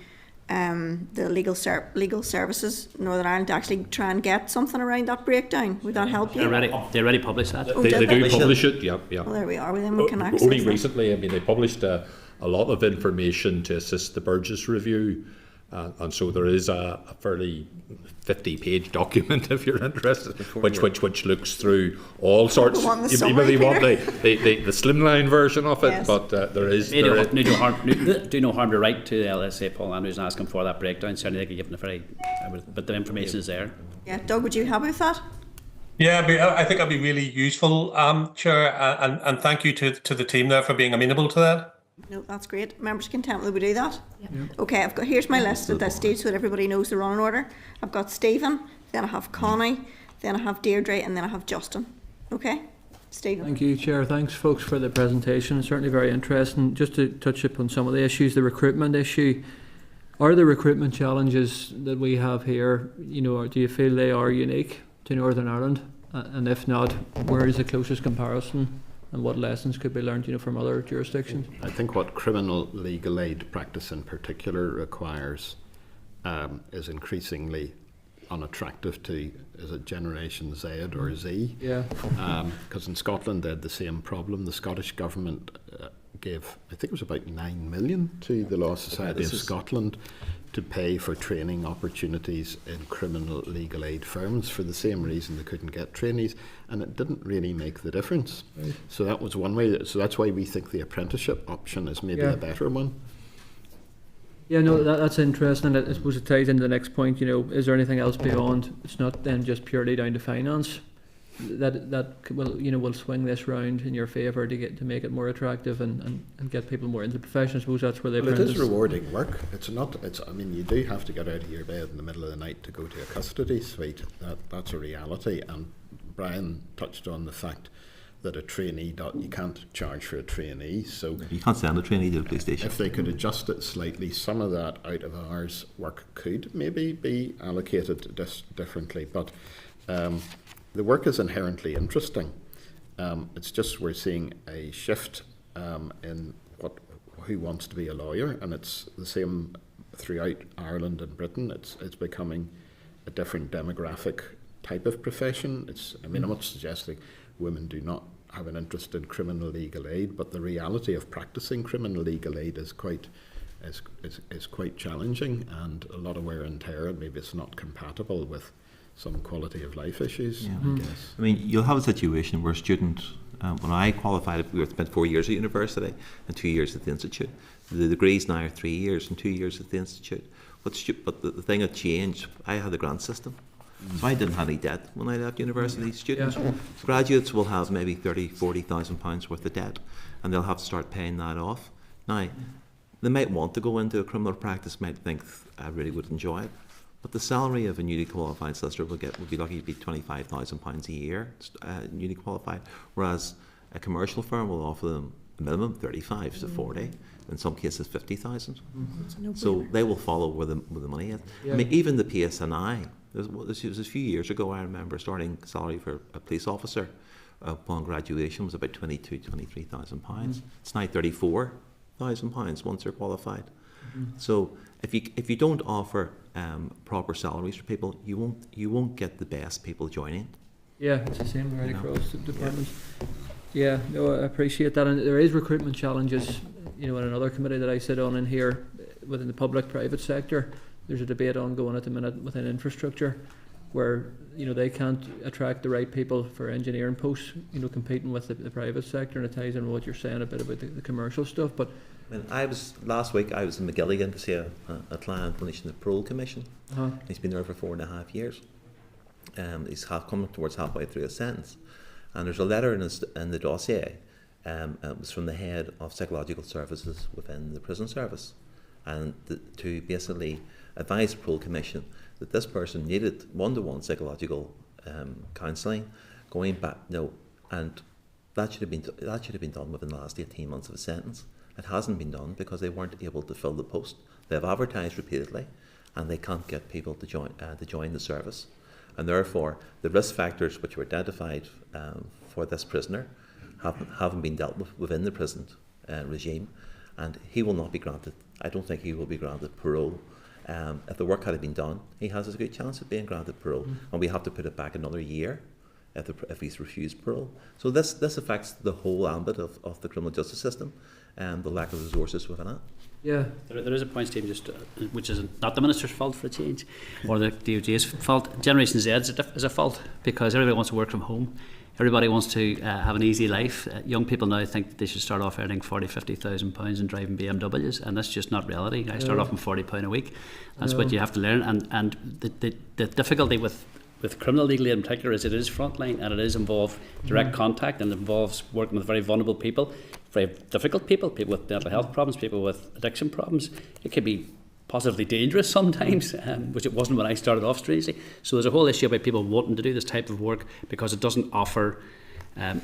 Speaker 2: the legal services Northern Ireland to actually try and get something around that breakdown? Would that help you?
Speaker 7: They already published that.
Speaker 8: They do publish it, yeah.
Speaker 2: Well, there we are. Well, then we can access
Speaker 8: Only
Speaker 2: that.
Speaker 8: recently, I mean, they published a lot of information to assist the Burgess review. And so there is a fairly 50-page document, if you're interested, which looks through all sorts. You maybe want the slimline version of it, yes. But there is. Do
Speaker 7: no harm to write to the LSA, Paul Andrews, and ask him for that breakdown. Certainly, they could give them but the information is there.
Speaker 2: Yeah, Doug, would you happy with that?
Speaker 11: Yeah, I think that'd be really useful, Chair, and thank you to the team there for being amenable to that.
Speaker 2: No, that's great. Members content that we do that? Yeah. Okay, here's my list at this stage so that everybody knows the running order. I've got Stephen, then I have Connie, then I have Deirdre, and then I have Justin. Okay? Stephen.
Speaker 12: Thank you, Chair. Thanks, folks, for the presentation. It's certainly very interesting. Just to touch upon some of the issues, the recruitment issue. Are the recruitment challenges that we have here, do you feel they are unique to Northern Ireland? And if not, where is the closest comparison? And what lessons could be learned, from other jurisdictions?
Speaker 6: I think what criminal legal aid practice in particular requires is increasingly unattractive to, is it Generation Z or Z?
Speaker 12: Yeah.
Speaker 6: Because in Scotland they had the same problem. The Scottish government gave, I think it was about 9 million to the Law Society of Scotland to pay for training opportunities in criminal legal aid firms for the same reason they couldn't get trainees, and it didn't really make the difference. Right. So that was one way. So that's why we think the apprenticeship option is maybe a better one.
Speaker 12: Yeah, no, that's interesting, and I suppose it ties into the next point. Is there anything else beyond? It's not then just purely down to finance. That will swing this round in your favour to make it more attractive and get people more into the profession. I suppose that's where they.
Speaker 6: Well, it is rewarding work. You do have to get out of your bed in the middle of the night to go to a custody suite. That's a reality. And Brian touched on the fact that a trainee, you can't charge for a trainee. So
Speaker 9: you can't send a trainee to the police station.
Speaker 6: If they could adjust it slightly, some of that out of hours work could maybe be allocated differently. But the work is inherently interesting. It's just we're seeing a shift in who wants to be a lawyer, and it's the same throughout Ireland and Britain. It's becoming a different demographic type of profession. I'm not suggesting women do not have an interest in criminal legal aid, but the reality of practicing criminal legal aid is quite challenging, and a lot of wear and tear, and maybe it's not compatible with some quality of life issues, I guess.
Speaker 9: I mean, you'll have a situation where students, when I qualified, we spent 4 years at university and 2 years at the institute. The degrees now are 3 years and 2 years at the institute. But the thing that changed, I had the grant system. So I didn't have any debt when I left university. Students, graduates will have maybe 30,000, 40,000 pounds worth of debt, and they'll have to start paying that off. Now, they might want to go into a criminal practice, might think, I really would enjoy it. But the salary of a newly qualified solicitor would be lucky to be £25,000 a year, newly qualified, whereas a commercial firm will offer them minimum 35 to 40, in some cases 50,000. So they will follow where the money is.
Speaker 12: Yeah.
Speaker 9: I mean, even the PSNI, it was a few years ago, I remember starting salary for a police officer upon graduation was about £23,000. It's now £34,000 once they're qualified. So if you don't offer proper salaries for people, you won't get the best people joining.
Speaker 12: Yeah, it's the same right across the departments. Yeah, no, I appreciate that. And there is recruitment challenges, in another committee that I sit on in here within the public-private sector. There's a debate ongoing at the minute within infrastructure where, they can't attract the right people for engineering posts, competing with the private sector, and it ties in with what you're saying a bit about the commercial stuff. But
Speaker 9: Last week I was in McGilligan to see a client relation to the Parole Commission. He's been there for 4.5 years. He's coming towards halfway through his sentence, and there's a letter in the dossier. It was from the head of psychological services within the prison service, and to basically advise the Parole Commission that this person needed one-to-one psychological counselling, going back. And that should have been done within the last 18 months of a sentence. It hasn't been done because they weren't able to fill the post. They've advertised repeatedly, and they can't get people to join the service. And therefore, the risk factors which were identified for this prisoner haven't been dealt with within the prison regime, and he will not be granted. I don't think he will be granted parole. If the work had been done, he has a good chance of being granted parole, and we have to put it back another year if he's refused parole. So this affects the whole ambit of the criminal justice system, and the lack of resources within it.
Speaker 12: Yeah,
Speaker 7: there is a point, Steve, which is not the Minister's fault for a change, or the DOJ's fault. Generation Z is a fault because everybody wants to work from home. Everybody wants to have an easy life. Young people now think that they should start off earning £40,000-50,000 and driving BMWs, and that's just not reality. I start off on £40 a week. That's what you have to learn. And the difficulty with criminal legal aid in particular is it is frontline, and it is involve direct contact, and it involves working with very vulnerable people, very difficult people with mental health problems, people with addiction problems. It can be positively dangerous sometimes, which it wasn't when I started off, strangely. So there's a whole issue about people wanting to do this type of work because it doesn't offer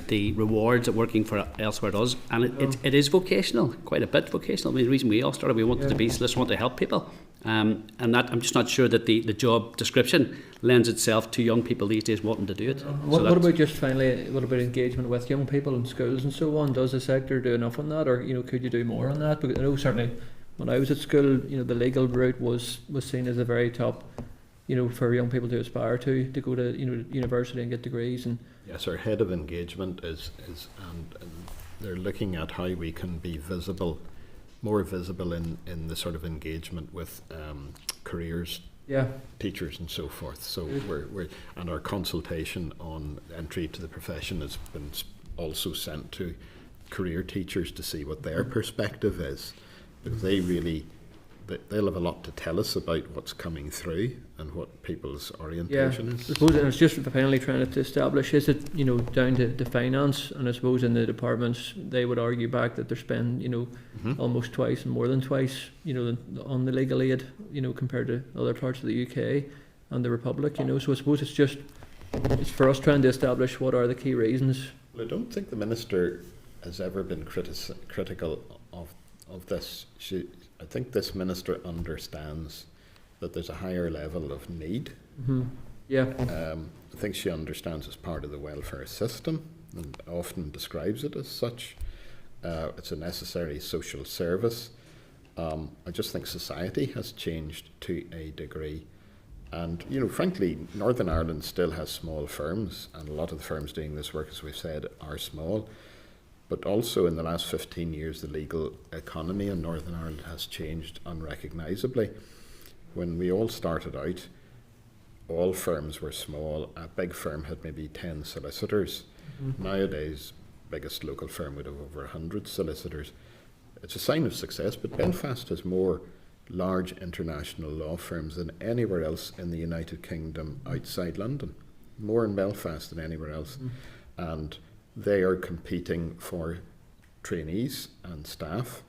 Speaker 7: the rewards that working for elsewhere does, and it is vocational, quite a bit vocational. I mean, the reason we all started, we wanted to be solicitors, want to help people, and that I'm just not sure that the job description lends itself to young people these days wanting to do it.
Speaker 12: What about just finally, what about engagement with young people in schools and so on? Does the sector do enough on that, or could you do more on that? Because I know certainly when I was at school, the legal route was seen as a very top, for young people to aspire to go to university and get degrees. And
Speaker 6: yes, our head of engagement is and they're looking at how we can be more visible in the sort of engagement with careers, teachers and so forth. So we're and our consultation on entry to the profession has been also sent to career teachers to see what their perspective is, because they'll have a lot to tell us about what's coming through and what people's orientation is.
Speaker 12: I suppose it's just finally trying to establish, is it down to finance? And I suppose in the departments they would argue back that they're spending almost twice and more than twice on the legal aid compared to other parts of the UK and the Republic. So I suppose it's for us trying to establish what are the key reasons.
Speaker 6: Well, I don't think the Minister has ever been critical of this. I think this Minister understands that there's a higher level of need. I think she understands it's part of the welfare system and often describes it as such. It's a necessary social service. I just think society has changed to a degree. And, frankly, Northern Ireland still has small firms, and a lot of the firms doing this work, as we've said, are small. But also in the last 15 years, the legal economy in Northern Ireland has changed unrecognisably. When we all started out, all firms were small. A big firm had maybe 10 solicitors. Nowadays, biggest local firm would have over 100 solicitors. It's a sign of success, but Belfast has more large international law firms than anywhere else in the United Kingdom outside London. More in Belfast than anywhere else. And they are competing for trainees and staff,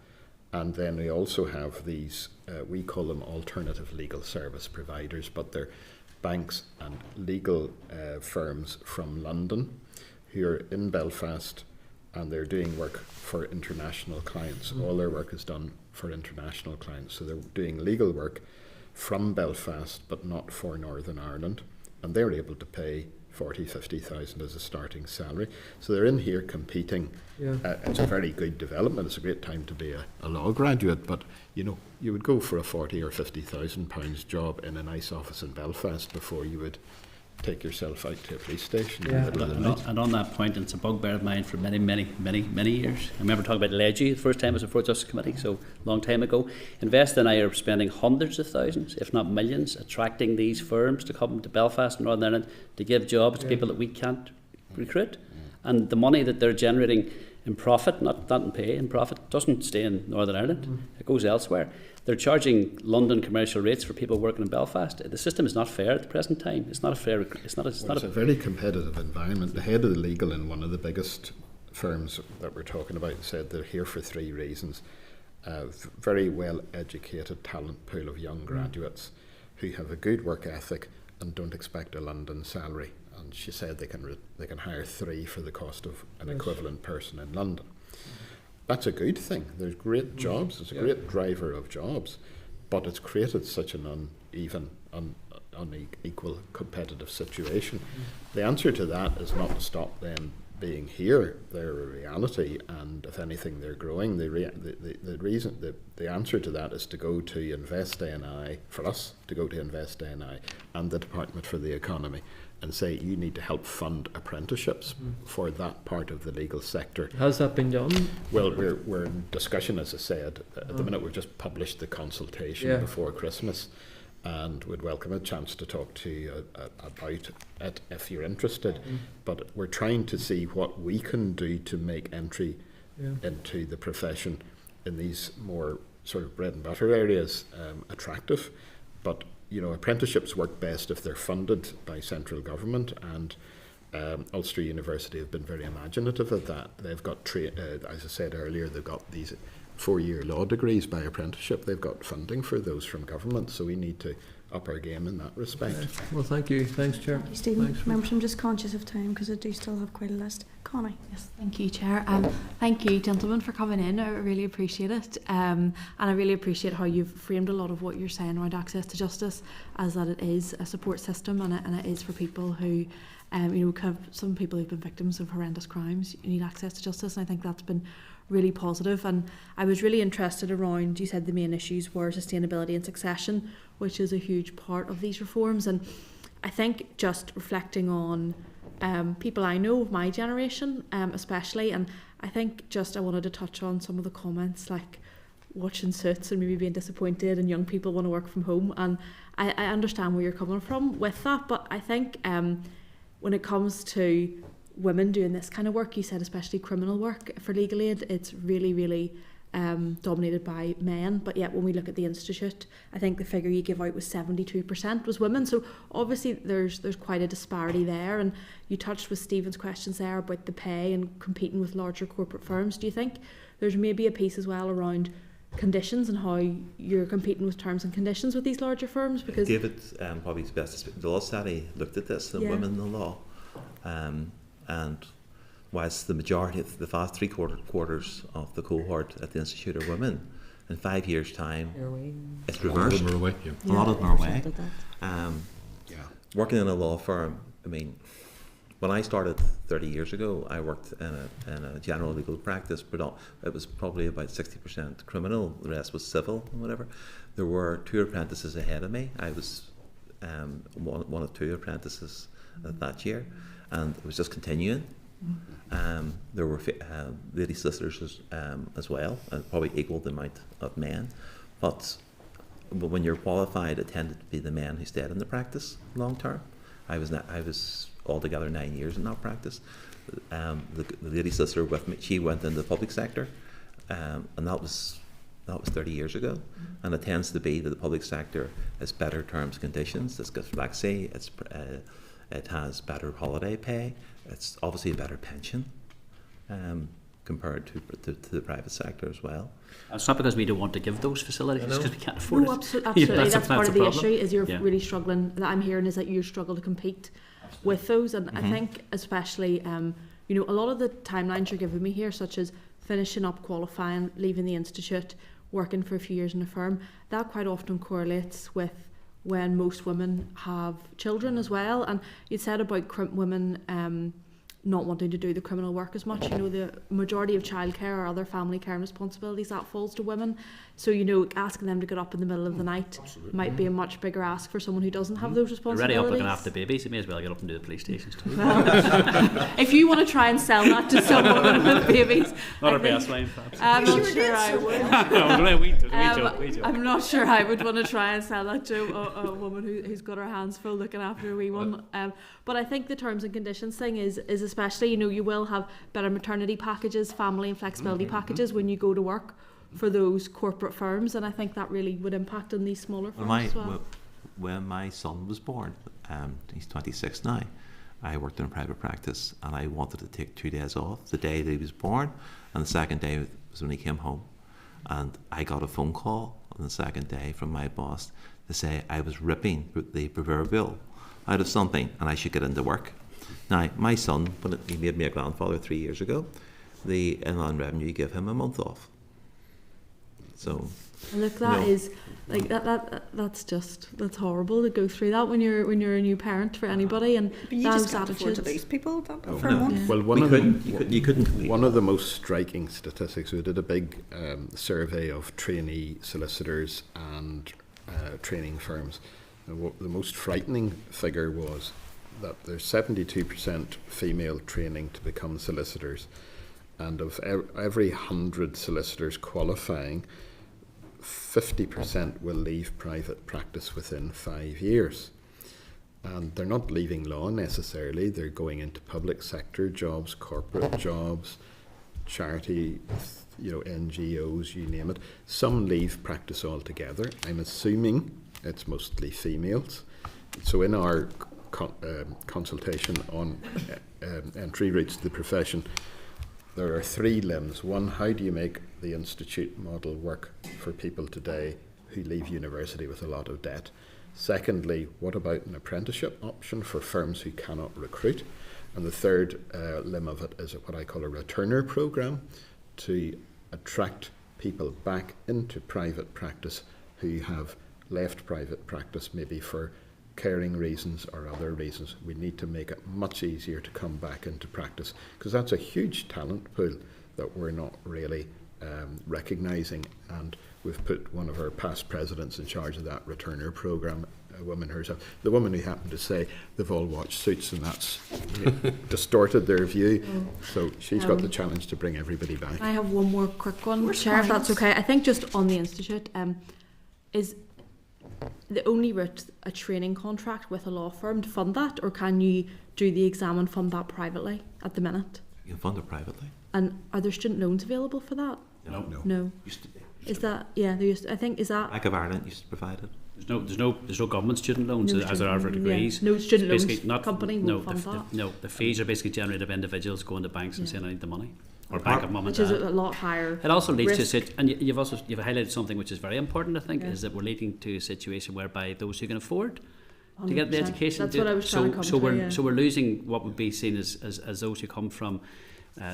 Speaker 6: and then we also have these, we call them alternative legal service providers, but they're banks and legal firms from London who are in Belfast and they're doing work for international clients. All their work is done for international clients. So they're doing legal work from Belfast, but not for Northern Ireland. And they're able to pay 40, 50,000 as a starting salary. So they're in here competing.
Speaker 12: Yeah.
Speaker 6: It's a very good development. It's a great time to be a law graduate, but you would go for a 40 or 50,000 pounds job in a nice office in Belfast before you would take yourself out to a police station in the middle of the night.
Speaker 7: And on that point, it's a bugbear of mine for many, many, many, many years. I remember talking about Leggy the first time I was before the Justice Committee, so a long time ago. Invest and I are spending hundreds of thousands, if not millions, attracting these firms to come to Belfast and Northern Ireland to give jobs to people that we can't recruit. And the money that they're generating in profit, not in pay, in profit, doesn't stay in Northern Ireland. It goes elsewhere. They're charging London commercial rates for people working in Belfast. The system is not fair at the present time. It's not a fair. It's a
Speaker 6: very competitive environment. The head of the legal in one of the biggest firms that we're talking about said they're here for 3 reasons: very well educated talent pool of young graduates who have a good work ethic and don't expect a London salary. And she said they can hire 3 for the cost of an equivalent person in London. That's a good thing. There's great jobs. It's a great driver of jobs, but it's created such an uneven, unequal competitive situation. The answer to that is not to stop them being here. They're a reality, and if anything, they're growing. The answer to that is to go to Invest NI, for us to go to Invest NI and the Department for the Economy, and say you need to help fund apprenticeships for that part of the legal sector.
Speaker 12: Has that been done?
Speaker 6: Well, we're in discussion, as I said. At the minute, we've just published the consultation before Christmas, and would welcome a chance to talk to you about it if you're interested. But we're trying to see what we can do to make entry into the profession in these more sort of bread and butter areas attractive. But apprenticeships work best if they're funded by central government, and Ulster University have been very imaginative of that. They've got, as I said earlier, they've got these 4-year law degrees by apprenticeship. They've got funding for those from government, so we need to up our game in that respect.
Speaker 12: Well, thank you. Thanks, Chair.
Speaker 2: Thank you, Stephen. Members, I'm just conscious of time because I do still have quite a list. Connie.
Speaker 13: Yes, thank you, Chair. Thank you, gentlemen, for coming in. I really appreciate it. And I really appreciate how you've framed a lot of what you're saying around access to justice as that it is a support system, and it is for people who, some people who've been victims of horrendous crimes. You need access to justice, and I think that's been really positive. And I was really interested around, you said the main issues were sustainability and succession, which is a huge part of these reforms. And I think just reflecting on people I know of my generation especially, and I think just I wanted to touch on some of the comments like watching Suits and maybe being disappointed and young people want to work from home, and I understand where you're coming from with that, but I think when it comes to women doing this kind of work, you said especially criminal work for legal aid, it's really, really dominated by men. But yet when we look at the Institute, I think the figure you give out was 72% was women. So obviously there's quite a disparity there. And you touched with Stephen's questions there about the pay and competing with larger corporate firms. Do you think there's maybe a piece as well around conditions and how you're competing with terms and conditions with these larger firms? Because
Speaker 9: David probably is best to speak. The law study looked at this, and women in the law. And whilst the majority of the vast quarters of the cohort at the Institute are women, in 5 years' time, it's reversed. A lot of them are away. Working in a law firm, I mean, when I started 30 years ago, I worked in a general legal practice. It was probably about 60% criminal, the rest was civil and whatever. There were 2 apprentices ahead of me. I was one of 2 apprentices that year, and it was just continuing. There were lady solicitors as well, and probably equal the amount of men. But when you're qualified, it tended to be the men who stayed in the practice long term. I was altogether 9 years in that practice. The lady solicitor with me, she went into the public sector, and that was 30 years ago. And it tends to be that the public sector has better terms and conditions. It's got flexi. It has better holiday pay. It's obviously a better pension compared to the private sector as well.
Speaker 7: It's not because we don't want to give those facilities, it's because we can't afford it.
Speaker 13: Absolutely. That's part of the issue, is you're really struggling. That I'm hearing is that you struggle to compete with those. And I think especially you know, a lot of the timelines you're giving me here, such as finishing up qualifying, leaving the institute, working for a few years in a firm, that quite often correlates with when most women have children as well. And you said about women not wanting to do the criminal work as much. You know, the majority of childcare or other family care responsibilities, that falls to women. So, you know, asking them to get up in the middle of the night might be a much bigger ask for someone who doesn't have those responsibilities.
Speaker 7: Already up looking after babies, you may as well get up and do the police stations too.
Speaker 13: Well, if you want to try and sell that to someone with babies,
Speaker 7: not our best line, perhaps.
Speaker 13: I'm not sure I would. I'm not sure I would want to try and sell that to a woman who's got her hands full looking after a wee one. But I think the terms and conditions thing is especially, you know, you will have better maternity packages, family and flexibility packages when you go to work for those corporate firms, and I think that really would impact on these smaller firms as well.
Speaker 9: When my son was born, he's 26 now, I worked in a private practice and I wanted to take 2 days off, the day that he was born and the second day was when he came home, and I got a phone call on the second day from my boss to say I was ripping the proverbial out of something and I should get into work. Now, my son, when he made me a grandfather 3 years ago, the Inland Revenue gave him a month off. So,
Speaker 13: and look, that is like that's horrible to go through that when you're a new parent for anybody, and
Speaker 2: but you just can't afford to lose people that for a month.
Speaker 6: Well, one of the most striking statistics, we did a big survey of trainee solicitors and training firms. The most frightening figure was that there's 72% female training to become solicitors, and of every 100 solicitors qualifying, 50% will leave private practice within 5 years. And they're not leaving law necessarily, they're going into public sector jobs, corporate jobs, charity, you know, NGOs, you name it. Some leave practice altogether. I'm assuming it's mostly females. So in our consultation on entry routes to the profession, there are 3 limbs. One, how do you make the institute model work for people today who leave university with a lot of debt? Secondly, what about an apprenticeship option for firms who cannot recruit? And the third limb of it is what I call a returner program to attract people back into private practice who have left private practice maybe for caring reasons or other reasons. We need to make it much easier to come back into practice, because that's a huge talent pool that we're not really recognising, and we've put one of our past presidents in charge of that returner programme, a woman herself, the woman who happened to say they've all watched Suits and that's distorted their view, so she's got the challenge to bring everybody back.
Speaker 13: I have one more quick one, Chair, if that's okay. I think just on the institute, is the only route a training contract with a law firm to fund that, or can you do the exam and fund that privately at the minute?
Speaker 9: You can fund it privately.
Speaker 13: And are there student loans available for that? No.
Speaker 9: Used to be.
Speaker 13: Is that, yeah, there used to, I think, is that...
Speaker 9: Bank of Ireland used to provide it.
Speaker 7: There's no government student loans as there are for degrees.
Speaker 13: Yeah. No student loans company will fund that.
Speaker 7: The fees are basically generated by individuals going to banks and saying I need the money. Or bank of mum and dad.
Speaker 13: Which is a lot higher.
Speaker 7: It also leads to and you've highlighted something which is very important, I think, is that we're leading to a situation whereby those who can afford to get the education.
Speaker 13: That's what I was trying to come to.
Speaker 7: So we're losing what would be seen as those who come from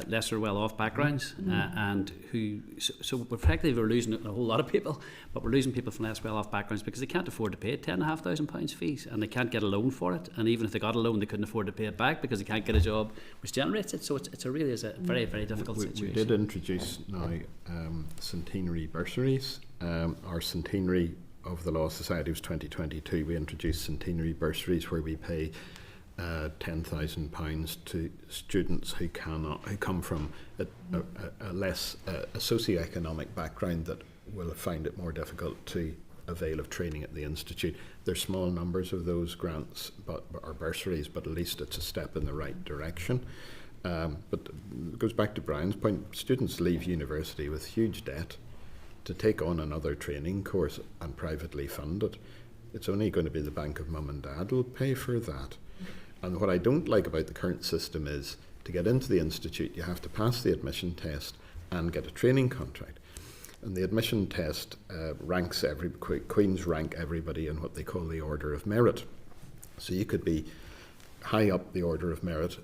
Speaker 7: lesser well-off backgrounds, and who so effectively we're losing a whole lot of people, but we're losing people from less well-off backgrounds because they can't afford to pay £10,500 fees, and they can't get a loan for it, and even if they got a loan they couldn't afford to pay it back because they can't get a job which generates it. So it's a really is a very, very difficult situation.
Speaker 6: We did introduce now centenary bursaries. Our centenary of the Law Society was 2022. We introduced centenary bursaries where we pay £10,000 to students who come from a less socioeconomic background that will find it more difficult to avail of training at the institute. There's small numbers of those grants or bursaries, but at least it's a step in the right direction. But it goes back to Brian's point. Students leave university with huge debt. To take on another training course and privately fund it, it's only going to be the bank of mum and dad will pay for that. And what I don't like about the current system is to get into the institute you have to pass the admission test and get a training contract. And the admission test Queen's rank everybody in what they call the Order of Merit. So you could be high up the Order of Merit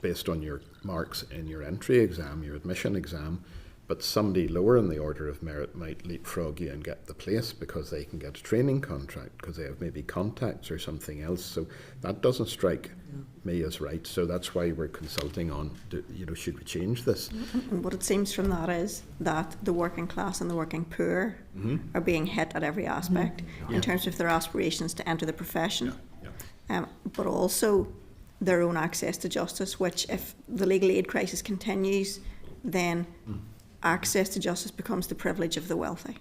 Speaker 6: based on your marks in your entry exam, your admission exam, but somebody lower in the order of merit might leapfrog you and get the place because they can get a training contract, because they have maybe contacts or something else. So that doesn't strike me as right. So that's why we're consulting on, should we change this?
Speaker 2: And what it seems from that is that the working class and the working poor are being hit at every aspect in terms of their aspirations to enter the profession, but also their own access to justice, which if the legal aid crisis continues, then access to justice becomes the privilege of the wealthy.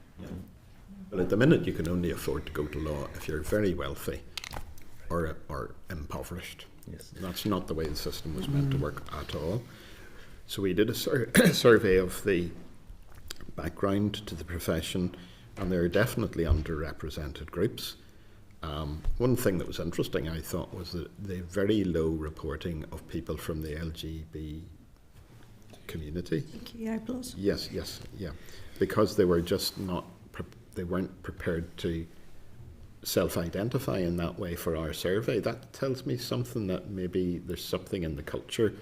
Speaker 6: Well, at the minute you can only afford to go to law if you're very wealthy or impoverished. Yes. That's not the way the system was meant to work at all. So we did a survey of the background to the profession, and there are definitely underrepresented groups. One thing that was interesting, I thought, was the very low reporting of people from the LGBT community. Yes, because they were just not. They weren't prepared to self-identify in that way for our survey. That tells me something, that maybe there's something in the culture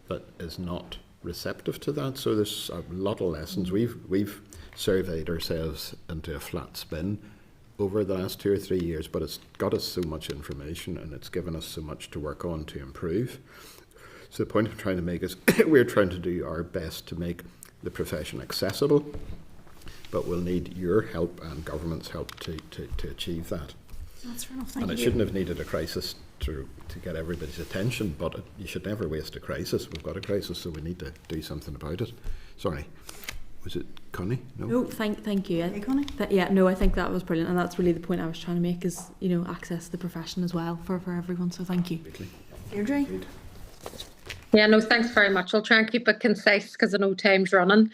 Speaker 6: that is not receptive to that. So there's a lot of lessons. We've surveyed ourselves into a flat spin over the last 2 or 3 years, but it's got us so much information and it's given us so much to work on to improve. So the point I'm trying to make is we're trying to do our best to make the profession accessible, but we'll need your help and government's help to achieve that.
Speaker 2: That's fair enough, thank you.
Speaker 6: And it shouldn't have needed a crisis to get everybody's attention, but you should never waste a crisis. We've got a crisis, so we need to do something about it. Sorry, was it Connie?
Speaker 13: No, thank you.
Speaker 2: Hey, Connie?
Speaker 13: I think that was brilliant, and that's really the point I was trying to make, is access to the profession as well for everyone. So thank you.
Speaker 2: Deirdre?
Speaker 4: Yeah, no, thanks very much. I'll try and keep it concise because I know time's running.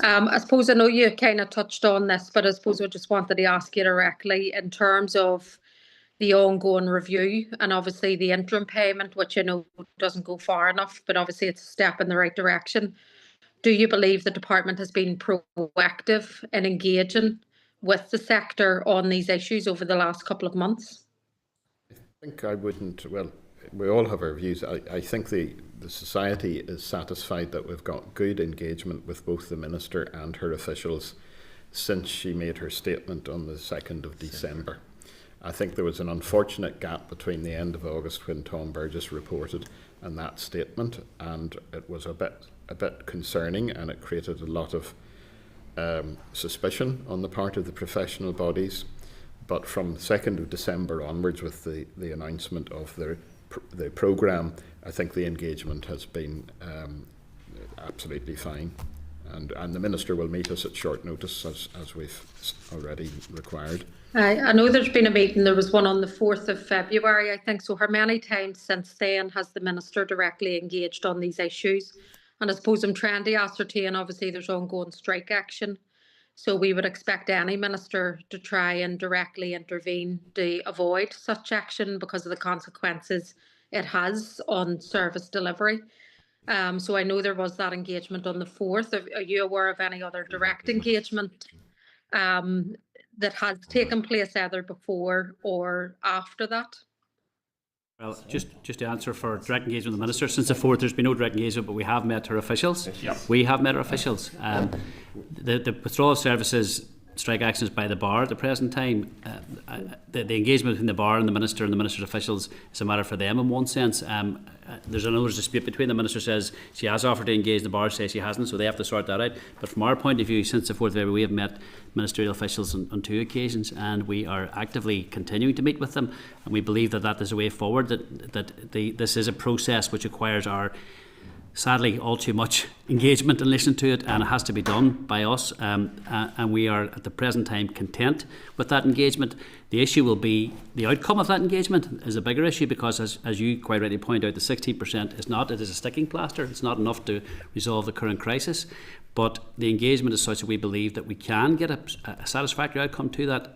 Speaker 4: I suppose I know you kind of touched on this, but I suppose I just wanted to ask you directly in terms of the ongoing review and obviously the interim payment, which I know doesn't go far enough, but obviously it's a step in the right direction. Do you believe the department has been proactive in engaging with the sector on these issues over the last couple of months?
Speaker 6: I think I wouldn't. Well, we all have our views. I think the society is satisfied that we've got good engagement with both the Minister and her officials since she made her statement on the 2nd of December. I think there was an unfortunate gap between the end of August, when Tom Burgess reported, and that statement, and it was a bit concerning, and it created a lot of suspicion on the part of the professional bodies. But from 2nd of December onwards, with the announcement of the programme, I think the engagement has been absolutely fine, and the Minister will meet us at short notice, as we've already required.
Speaker 4: I know there's been a meeting. There was one on the 4th of February, I think. So how many times since then has the Minister directly engaged on these issues? And I suppose I'm trying to ascertain, obviously there's ongoing strike action, so we would expect any minister to try and directly intervene to avoid such action because of the consequences it has on service delivery. So I know there was that engagement on the 4th. Are you aware of any other direct engagement that has taken place either before or after that?
Speaker 7: Well, just to answer for direct engagement with the Minister, since the 4th there's been no direct engagement, but we have met her officials. We have met her officials. The withdrawal of services strike actions by the bar at the present time, the engagement between the bar and the Minister's officials is a matter for them in one sense. There's another dispute between the Minister says she has offered to engage, the bar says she hasn't, so they have to sort that out. But from our point of view, since the 4th of February, we have met ministerial officials on 2 occasions, and we are actively continuing to meet with them, and we believe that is a way forward, this is a process which requires our, sadly, all too much engagement and listen to it, and it has to be done by us, and we are at the present time content with that engagement. The issue will be the outcome of that engagement is a bigger issue, because as you quite rightly point out, the 16% it is a sticking plaster. It's not enough to resolve the current crisis, but the engagement is such that we believe that we can get a satisfactory outcome to that.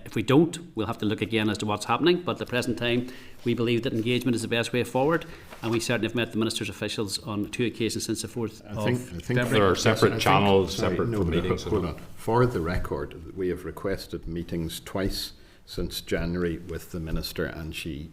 Speaker 7: If we don't, we'll have to look again as to what's happening, but at the present time we believe that engagement is the best way forward, and we certainly have met the Minister's officials on 2 occasions since the 4th
Speaker 6: I think
Speaker 8: there are separate channels, separate meetings.
Speaker 6: Hold on. For the record, we have requested meetings twice since January with the Minister, and she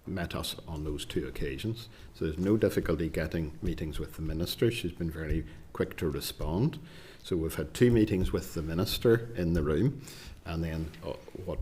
Speaker 6: met us on those 2 occasions. So there's no difficulty getting meetings with the Minister. She's been very quick to respond. So we've had 2 meetings with the Minister in the room, and then what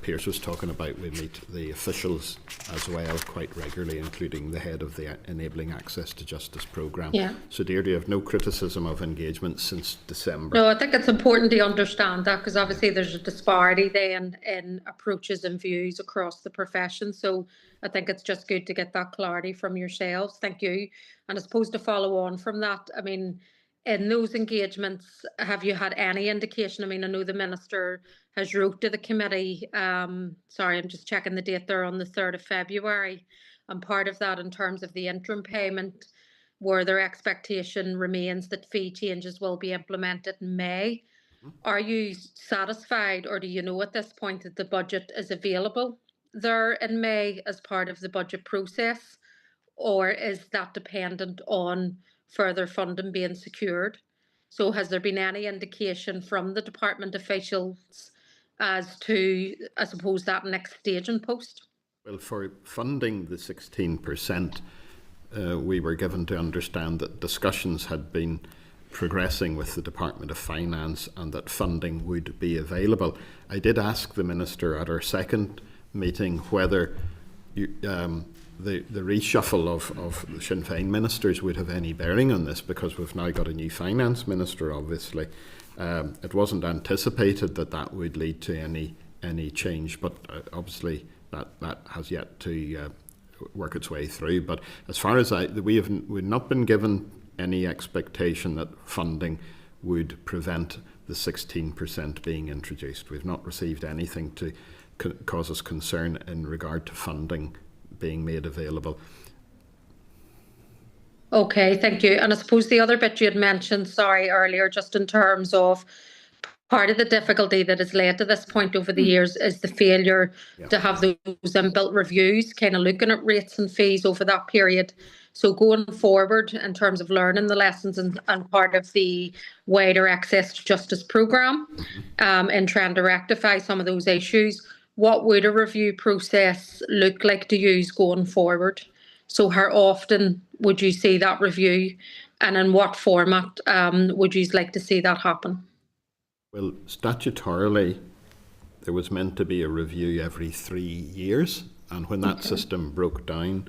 Speaker 6: Pierce was talking about, we meet the officials as well quite regularly, including the head of the Enabling Access to Justice programme.
Speaker 4: Yeah.
Speaker 6: So Deirdre, you have no criticism of engagement since December?
Speaker 4: No, I think it's important to understand that, because obviously there's a disparity then in approaches and views across the profession. So I think it's just good to get that clarity from yourselves. Thank you. And I suppose to follow on from that, I mean, in those engagements, have you had any indication? I mean, I know the Minister has wrote to the committee, sorry, I'm just checking the date there, on the 3rd of February, and part of that in terms of the interim payment, where their expectation remains that fee changes will be implemented in May. Are you satisfied, or do you know at this point that the budget is available there in May as part of the budget process, or is that dependent on further funding being secured? So has there been any indication from the department officials as to, I suppose, that next staging post?
Speaker 6: Well, for funding the 16%, we were given to understand that discussions had been progressing with the Department of Finance and that funding would be available. I did ask the Minister at our second meeting whether the reshuffle of the Sinn Féin ministers would have any bearing on this, because we've now got a new finance minister, obviously. It wasn't anticipated that would lead to any change, but obviously that has yet to work its way through. But as far as we've not been given any expectation that funding would prevent the 16% being introduced. We've not received anything to cause us concern in regard to funding being made available.
Speaker 4: Okay, thank you. And I suppose the other bit you had mentioned, sorry, earlier, just in terms of part of the difficulty that has led to this point over the years is the failure to have those inbuilt reviews, kind of looking at rates and fees over that period. So going forward in terms of learning the lessons and part of the wider access to justice programme, and trying to rectify some of those issues, what would a review process look like to use going forward? So how often would you see that review, and in what format would you like to see that happen?
Speaker 6: Well, statutorily, there was meant to be a review every 3 years, and when that system broke down,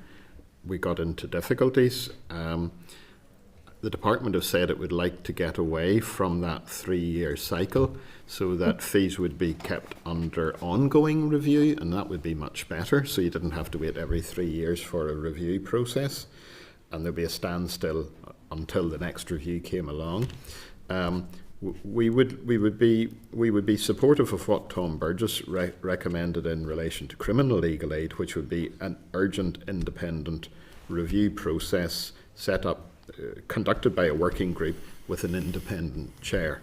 Speaker 6: we got into difficulties. The department have said it would like to get away from that 3-year cycle so that fees would be kept under ongoing review, and that would be much better, so you didn't have to wait every 3 years for a review process, and there'd be a standstill until the next review came along. We would be supportive of what Tom Burgess recommended in relation to criminal legal aid, which would be an urgent independent review process set up, conducted by a working group with an independent chair.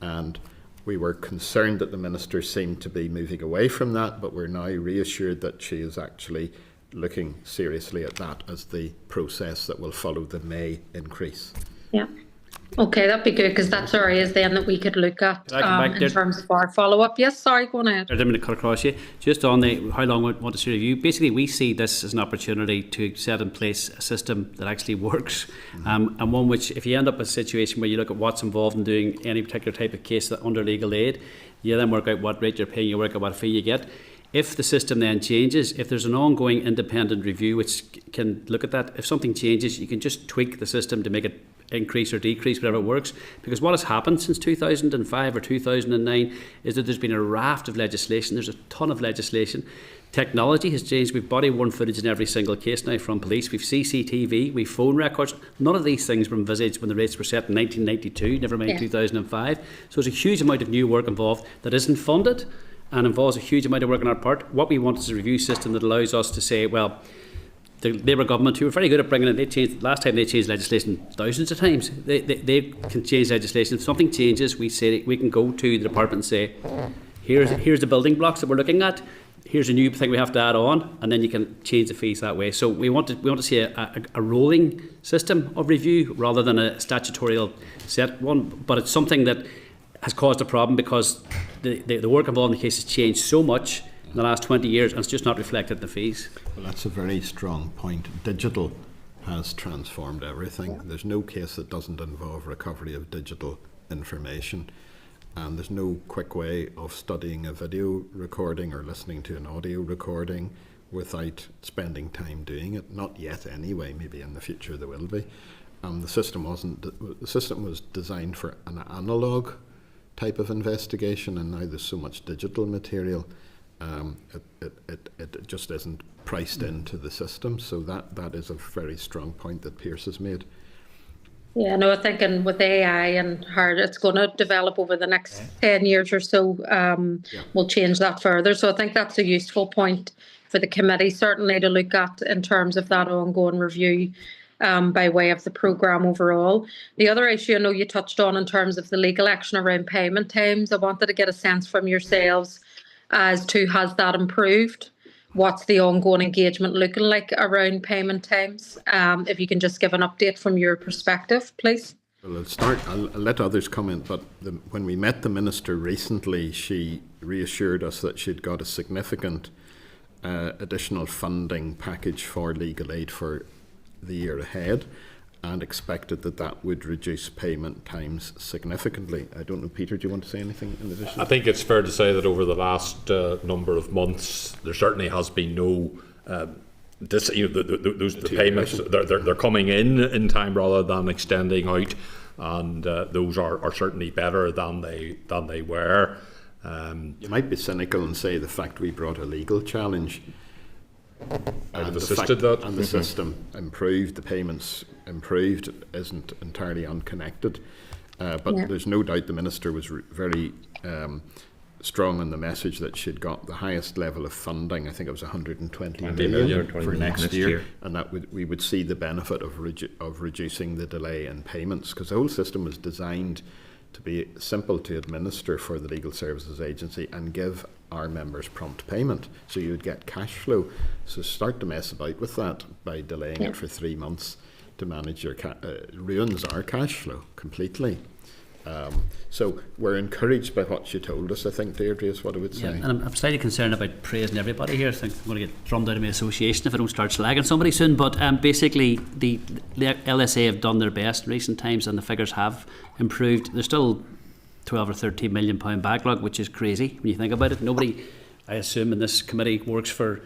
Speaker 6: And we were concerned that the Minister seemed to be moving away from that, but we're now reassured that she is actually looking seriously at that as the process that will follow the May increase.
Speaker 4: Yeah. Okay, that'd be good, because that's areas then that we could look at in terms of our follow-up. Yes, sorry, go on ahead.
Speaker 7: I didn't mean to cut across you. Just on the how long we want to see review, basically we see this as an opportunity to set in place a system that actually works, and one which, if you end up in a situation where you look at what's involved in doing any particular type of case under legal aid, you then work out what rate you're paying, you work out what fee you get. If the system then changes, if there's an ongoing independent review which can look at that, if something changes, you can just tweak the system to make it increase or decrease, whatever works. Because what has happened since 2005 or 2009 is that there's been a raft of legislation. There's a ton of legislation. Technology has changed. We've body-worn footage in every single case now from police. We've CCTV, we've phone records. None of these things were envisaged when the rates were set in 1992, never mind 2005. So there's a huge amount of new work involved that isn't funded and involves a huge amount of work on our part. What we want is a review system that allows us to say, well, the Labour government, who were very good at bringing in, last time they changed legislation thousands of times. They can change legislation. If something changes, we can go to the department and say, here's the building blocks that we're looking at. Here's a new thing we have to add on, and then you can change the fees that way. So we want to see a rolling system of review rather than a statutorial set one. But it's something that has caused a problem because the work involved in the case has changed so much. in the last 20 years, and it's just not reflected in the fees.
Speaker 6: Well, that's a very strong point. Digital has transformed everything. There's no case that doesn't involve recovery of digital information, and there's no quick way of studying a video recording or listening to an audio recording without spending time doing it. Not yet anyway, maybe in the future there will be. The system was designed for an analog type of investigation, and now there's so much digital material, it just isn't priced into the system. So that is a very strong point that Pierce has made.
Speaker 4: Yeah, no, I think with AI and how it's going to develop over the next 10 years or so, we'll change that further. So I think that's a useful point for the committee, certainly to look at in terms of that ongoing review by way of the programme overall. The other issue I know you touched on in terms of the legal action around payment times, I wanted to get a sense from yourselves as to, has that improved? What's the ongoing engagement looking like around payment times? If you can just give an update from your perspective, please.
Speaker 6: Well, I'll let others comment, but when we met the Minister recently, she reassured us that she'd got a significant additional funding package for legal aid for the year ahead, and expected that would reduce payment times significantly. I don't know, Peter, do you want to say anything in addition?
Speaker 8: I think it's fair to say that over the last number of months, there certainly has been no the payments, they're coming in time rather than extending out, and those are certainly better than they were.
Speaker 6: You might be cynical and say the fact we brought a legal challenge and the system improved, the payments improved, isn't entirely unconnected. But there's no doubt the Minister was very strong on the message that she'd got the highest level of funding. I think it was 120 million for next year, and that we would see the benefit of reducing the delay in payments, because the whole system was designed to be simple to administer for the Legal Services Agency and give our members prompt payment, so you would get cash flow. So start to mess about with that by delaying it for 3 months to manage your ruins our cash flow completely. So we're encouraged by what you told us, I think, Deirdre, is what I would say.
Speaker 7: Yeah, and I'm slightly concerned about praising everybody here. I think I'm going to get drummed out of my association if I don't start slagging somebody soon. But basically, the LSA have done their best in recent times, and the figures have improved. There's still 12 or 13 million pound backlog, which is crazy when you think about it. Nobody, I assume, in this committee works for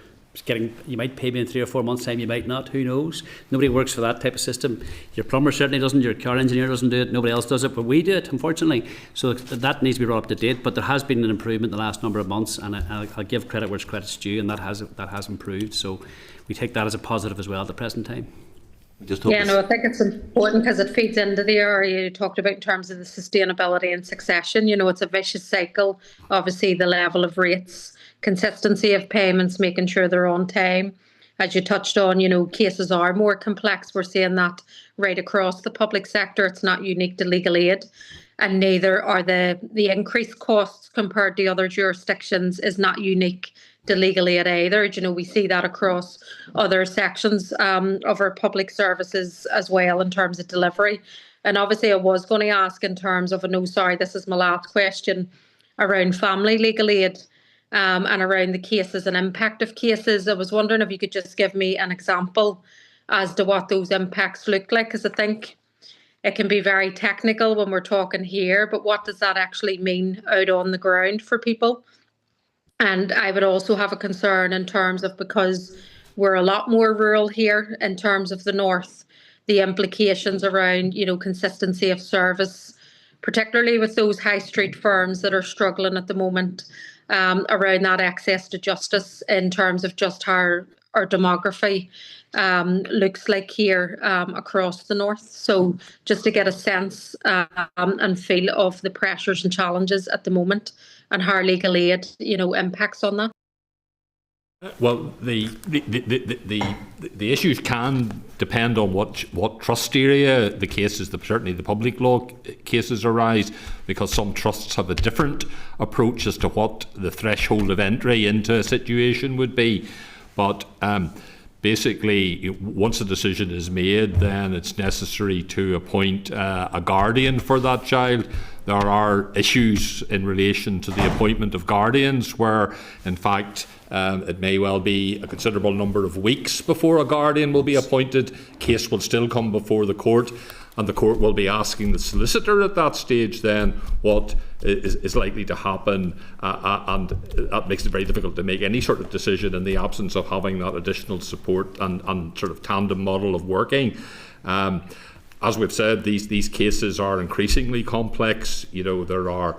Speaker 7: getting, you might pay me in 3 or 4 months' time, you might not, who knows. Nobody works for that type of system. Your plumber certainly doesn't, your car engineer doesn't do it, nobody else does it, but we do it, unfortunately. So that needs to be brought up to date, but there has been an improvement in the last number of months, and I'll give credit where credit's due, and that has improved. So we take that as a positive as well at the present time.
Speaker 4: I think it's important because it feeds into the area you talked about in terms of the sustainability and succession. You know, it's a vicious cycle. Obviously, the level of rates, consistency of payments, making sure they're on time. As you touched on, you know, cases are more complex. We're seeing that right across the public sector. It's not unique to legal aid, and neither are the increased costs compared to other jurisdictions is not unique to legal aid either. You know, we see that across other sections of our public services as well in terms of delivery. And obviously I was going to ask in terms of, this is my last question, around family legal aid and around the cases and impact of cases. I was wondering if you could just give me an example as to what those impacts look like, because I think it can be very technical when we're talking here, but what does that actually mean out on the ground for people? And I would also have a concern in terms of, because we're a lot more rural here in terms of the north, the implications around, you know, consistency of service, particularly with those high street firms that are struggling at the moment around that access to justice in terms of just how our demography looks like here across the north. So just to get a sense and feel of the pressures and challenges at the moment and how legal aid, you know, impacts on that.
Speaker 8: Well, the issues can depend on what trust area the cases, certainly the public law cases arise, because some trusts have a different approach as to what the threshold of entry into a situation would be. But basically, once a decision is made, then it's necessary to appoint a guardian for that child. there are issues in relation to the appointment of guardians where, in fact, it may well be a considerable number of weeks before a guardian will be appointed. Case will still come before the court, and the court will be asking the solicitor at that stage then what is likely to happen, and that makes it very difficult to make any sort of decision in the absence of having that additional support and sort of tandem model of working. As we've said, these cases are increasingly complex. You know, there are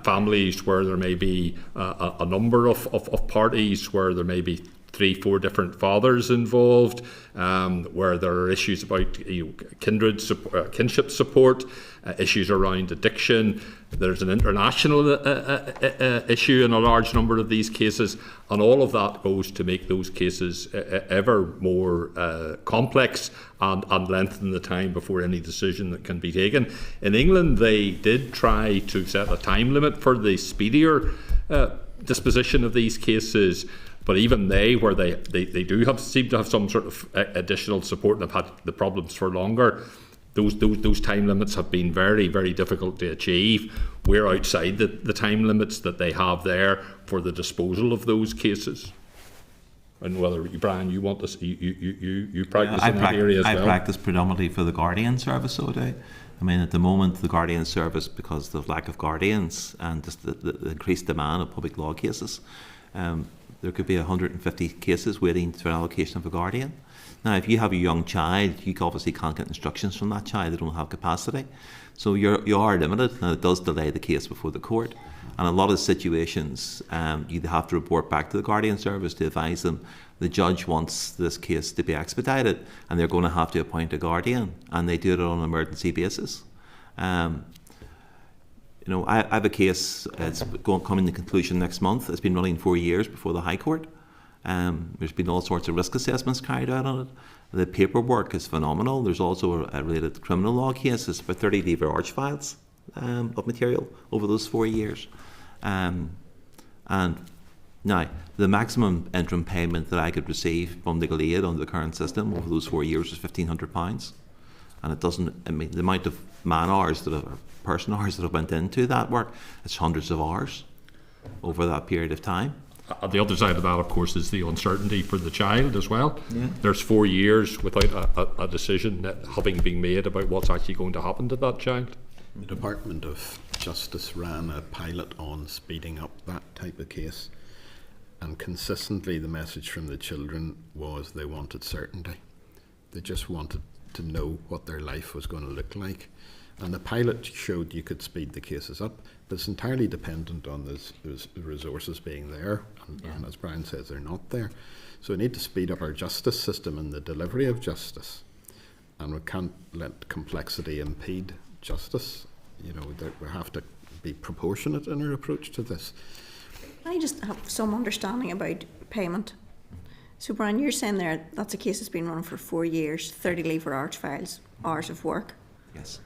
Speaker 8: families where there may be a number of parties, where there may be 3-4 different fathers involved, where there are issues about kinship support, issues around addiction. There's an international issue in a large number of these cases, and all of that goes to make those cases ever more complex and lengthen the time before any decision that can be taken. In England, they did try to set a time limit for the speedier disposition of these cases. But even they, where they do seem to have some sort of additional support and have had the problems for longer, those time limits have been very, very difficult to achieve. We're outside the time limits that they have there for the disposal of those cases. And whether, Brian, you want this, you practice in that area as well?
Speaker 9: I practice predominantly for the Guardian Service, so do I. I mean, at the moment, the Guardian Service, because of the lack of guardians and just the increased demand of public law cases, there could be 150 cases waiting for an allocation of a guardian. Now, if you have a young child, you obviously can't get instructions from that child. They don't have capacity. So you are limited, and it does delay the case before the court. And a lot of situations, you have to report back to the Guardian Service to advise them the judge wants this case to be expedited, and they're going to have to appoint a guardian, and they do it on an emergency basis. You know, I have a case, it's coming to conclusion next month. It's been running 4 years before the High Court. There's been all sorts of risk assessments carried out on it. The paperwork is phenomenal. There's also a related criminal law cases, about 30 lever arch files of material over those 4 years. And now, the maximum interim payment that I could receive from legal aid under the current system over those 4 years was £1,500. And it doesn't, I mean, the amount of man hours person hours that have went into that work, it's hundreds of hours over that period of time.
Speaker 8: The other side of that, of course, is the uncertainty for the child as well.
Speaker 9: Yeah.
Speaker 8: There's 4 years without a decision having been made about what's actually going to happen to that child.
Speaker 6: The Department of Justice ran a pilot on speeding up that type of case, and consistently the message from the children was they wanted certainty. They just wanted to know what their life was going to look like. And the pilot showed you could speed the cases up, but it's entirely dependent on those resources being there, and as Brian says, they're not there. So we need to speed up our justice system and the delivery of justice, and we can't let complexity impede justice. You know, we have to be proportionate in our approach to this.
Speaker 2: I just have some understanding about payment. So Brian, you're saying there that's a case that's been running for 4 years, 30 lever arch files, hours of work.
Speaker 9: Yes.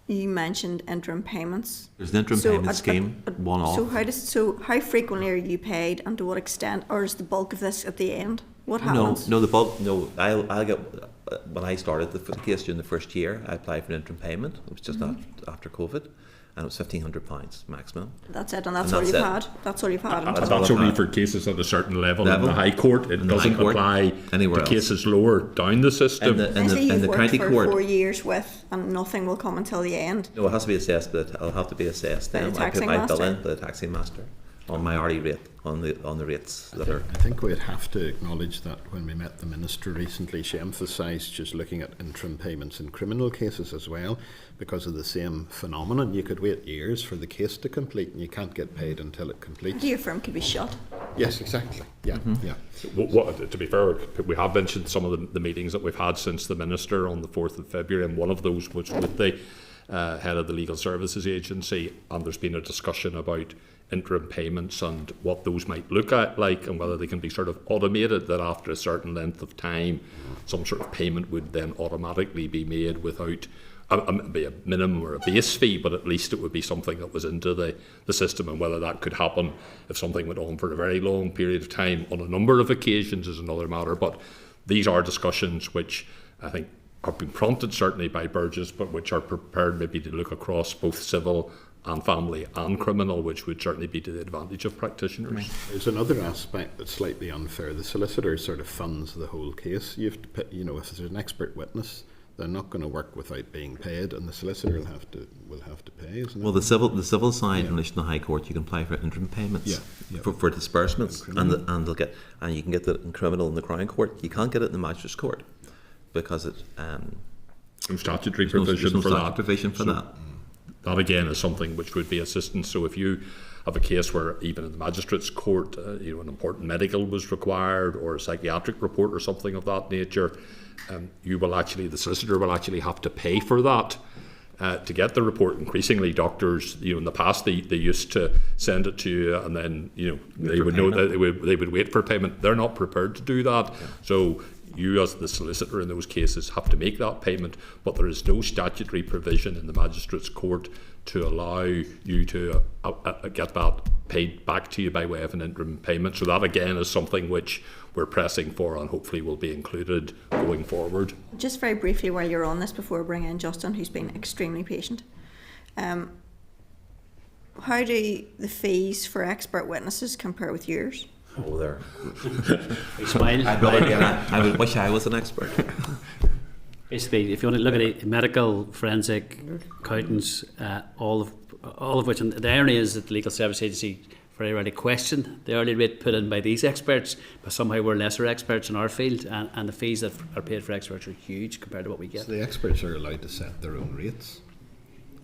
Speaker 2: You mentioned interim payments.
Speaker 9: There's an interim payment scheme, one off.
Speaker 2: So how frequently are you paid, and to what extent, or is the bulk of this at the end? What happens?
Speaker 9: No, the bulk. No, I'll get. When I started the case during the first year, I applied for an interim payment. It was just after COVID, and it was £1,500 maximum.
Speaker 2: That's it, and that's all you've had. That's all you've had.
Speaker 8: That's only for cases at a certain level in the High Court. It doesn't apply to cases lower down the system.
Speaker 9: In the county court,
Speaker 2: 4 years with, and nothing will come until the end.
Speaker 9: No, it has to be assessed, but it'll have to be assessed.
Speaker 2: By the taxing
Speaker 9: I put my bill
Speaker 2: master?
Speaker 9: in by the taxing master on my hourly rate, on the rates that are.
Speaker 6: I think we'd have to acknowledge that when we met the Minister recently, she emphasised just looking at interim payments in criminal cases as well, because of the same phenomenon. You could wait years for the case to complete, and you can't get paid until it completes.
Speaker 2: Your firm could be shut.
Speaker 6: Yes, exactly. Yeah, yeah.
Speaker 8: To be fair, we have mentioned some of the meetings that we've had since the Minister on the 4th of February, and one of those was with the head of the Legal Services Agency, and there's been a discussion about interim payments and what those might look like, and whether they can be sort of automated, that after a certain length of time some sort of payment would then automatically be made without be a minimum or a base fee, but at least it would be something that was into the system. And whether that could happen if something went on for a very long period of time on a number of occasions is another matter. But these are discussions which I think have been prompted certainly by Burgess, but which are prepared maybe to look across both civil and family and criminal, which would certainly be to the advantage of practitioners.
Speaker 6: There's another aspect that's slightly unfair. The solicitor sort of funds the whole case. You have to pay, if there's an expert witness, they're not going to work without being paid, and the solicitor will have to pay, isn't it?
Speaker 9: Well, the civil side in relation to the High Court, you can apply for interim payments for disbursements, and you can get that in criminal in the Crown Court. You can't get it in the Magistrates Court because it
Speaker 8: some statutory provision for that. That again is something which would be assistance. So if you have a case where even in the Magistrates Court, an important medical was required, or a psychiatric report or something of that nature, the solicitor will actually have to pay for that to get the report. Increasingly, doctors, in the past they used to send it to you, and then they would know that they would wait for payment. They're not prepared to do that, so you as the solicitor in those cases have to make that payment, but there is no statutory provision in the Magistrates Court to allow you to get that paid back to you by way of an interim payment. So that again is something which we're pressing for and hopefully will be included going forward.
Speaker 2: Just very briefly while you're on this, before we bring in Justin, who's been extremely patient, how do the fees for expert witnesses compare with yours?
Speaker 9: Oh, there.
Speaker 7: Smile.
Speaker 9: I wish I was an expert.
Speaker 7: Basically, if you want to look at it, medical, forensic, accountants, all of which, and the irony is that the Legal Service Agency very rarely question the early rate put in by these experts, but somehow we're lesser experts in our field, and the fees that are paid for experts are huge compared to what we get.
Speaker 6: So the experts are allowed to set their own rates?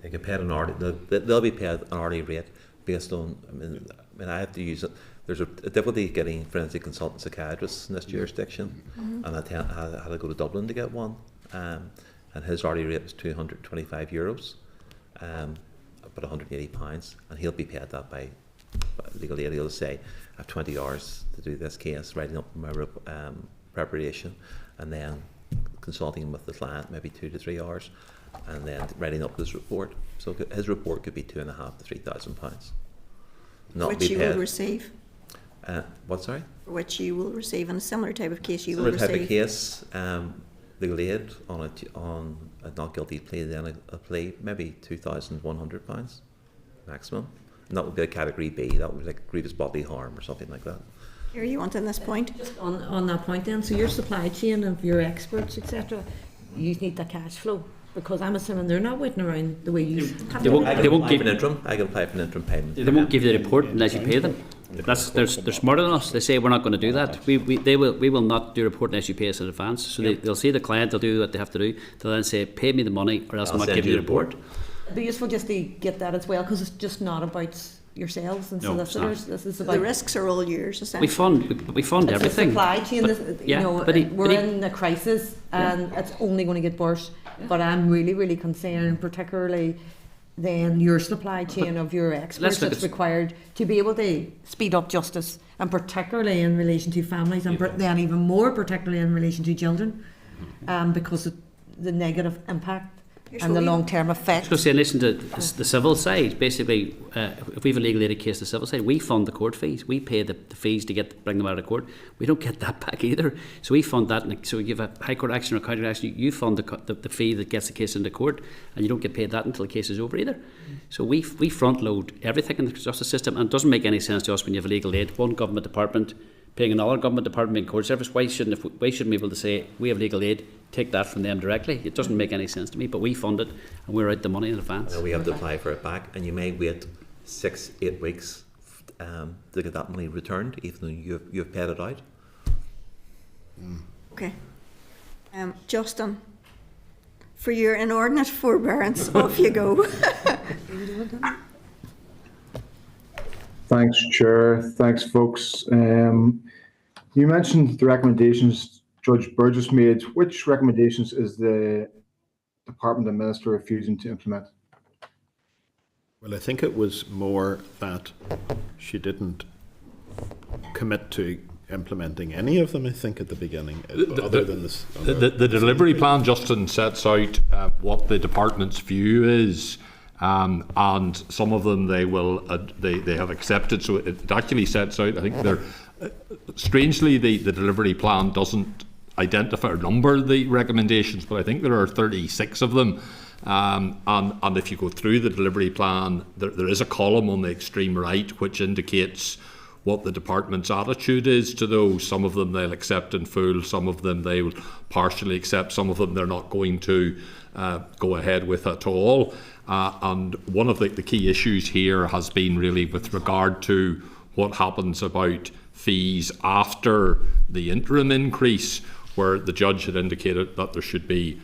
Speaker 9: They get paid an hourly. They'll be paid an hourly rate based on. I have to use it. There's a difficulty getting forensic consultant psychiatrists in this jurisdiction, and I had to go to Dublin to get one, and his hourly rate was €225, but £180, and he'll be paid that by legal aid. He'll say, I have 20 hours to do this case, writing up my preparation, and then consulting with the client maybe 2 to 3 hours, and then writing up his report. So his report could be £2,500 to £3,000.
Speaker 2: Which you will receive.
Speaker 9: What, sorry?
Speaker 2: Which you will receive in a similar type of case.
Speaker 9: Similar type of case, legal aid on a not guilty plea, then a plea maybe £2,100 maximum, and that would be a category B. That would be like grievous bodily harm or something like that.
Speaker 2: Here, you want in this point?
Speaker 3: Just on that point then, so your supply chain of your experts, etc., you need the cash flow, because I'm assuming they're not waiting around the way you.
Speaker 7: They won't give
Speaker 9: an interim. I can apply for an interim payment.
Speaker 7: They won't give you the report unless you pay them. They're smarter than us. They say we're not going to do that. We will not do a report unless you pay us in advance. So they'll see the client. They'll do what they have to do. They'll then say, pay me the money, or else I'll not give you the report.
Speaker 3: It'd be useful just to get that as well, because it's just not about yourselves and solicitors. This is about
Speaker 2: the risks are all yours. Essentially,
Speaker 7: we fund
Speaker 3: it's
Speaker 7: everything.
Speaker 3: The supply chain. We're in a crisis, and it's only going to get worse. Yeah. But I'm really concerned, particularly then your supply chain of your experts that's required to be able to speed up justice, and particularly in relation to families, and then even more particularly in relation to children, because of the negative impact and the long-term effect.
Speaker 7: So say, listen to the civil side. Basically, if we have a legal aid case, the civil side, we fund the court fees. We pay the fees to bring them out of court. We don't get that back either. So we fund that. And so you give a high court action or county action, you fund the fee that gets the case into court, and you don't get paid that until the case is over either. So we front load everything in the justice system, and it doesn't make any sense to us when you have a legal aid, one government department paying another government department in court service. Why shouldn't we be able to say we have legal aid, take that from them directly? It doesn't make any sense to me, but we fund it and we're out the money in advance.
Speaker 9: We have to apply for it back, and you may wait 6-8 weeks to get that money returned, even though you've paid it out.
Speaker 2: Okay. Justin, for your inordinate forbearance, off you go.
Speaker 14: Thanks, Chair. Thanks, folks. You mentioned the recommendations Judge Burgess made. Which recommendations is the Department and Minister refusing to implement?
Speaker 6: Well, I think it was more that she didn't commit to implementing any of them, I think, at the beginning, other than this.
Speaker 8: The delivery plan, Justin, sets out what the department's view is. And some of them they have accepted. So it actually sets out, I think they're strangely the delivery plan doesn't identify or number the recommendations, but I think there are 36 of them. And if you go through the delivery plan, there is a column on the extreme right which indicates what the department's attitude is to those. Some of them they'll accept in full, some of them they will partially accept, some of them they're not going to go ahead with at all. And one of the key issues here has been really with regard to what happens about fees after the interim increase, where the judge had indicated that there should be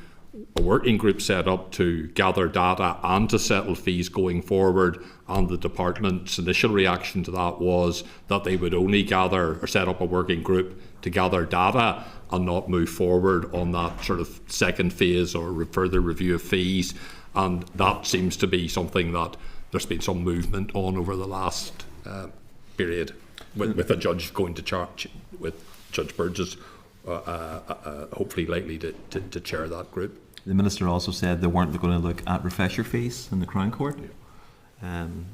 Speaker 8: a working group set up to gather data and to settle fees going forward, and the department's initial reaction to that was that they would only gather or set up a working group to gather data and not move forward on that sort of second phase or further review of fees. And that seems to be something that there's been some movement on over the last period, with a judge going to charge, with Judge Burgess hopefully likely to chair that group.
Speaker 9: The Minister also said they weren't going to look at refresher fees in the Crown Court. And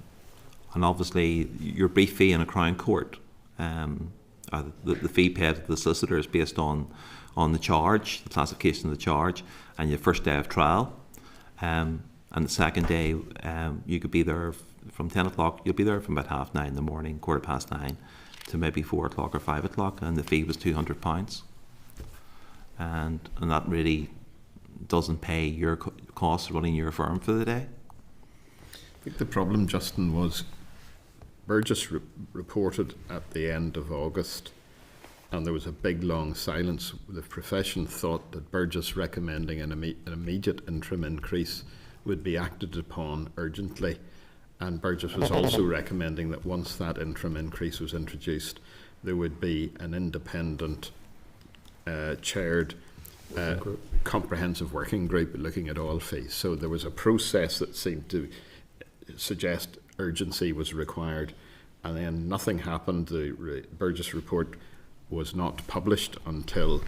Speaker 9: obviously your brief fee in a Crown Court, the fee paid to the solicitor is based on the charge, the classification of the charge, and your first day of trial. And the second day, you could be there from 10 o'clock, you'll be there from about 9:30 in the morning, 9:15, to maybe 4 o'clock or 5 o'clock, and the fee was £200. And that really doesn't pay your costs running your firm for the day.
Speaker 6: I think the problem, Justin, was Burgess reported at the end of August, and there was a big long silence. The profession thought that Burgess recommending an immediate interim increase would be acted upon urgently, and Burgess was also recommending that once that interim increase was introduced, there would be an independent chaired comprehensive working group looking at all fees. So there was a process that seemed to suggest urgency was required, and then nothing happened. The Burgess report was not published until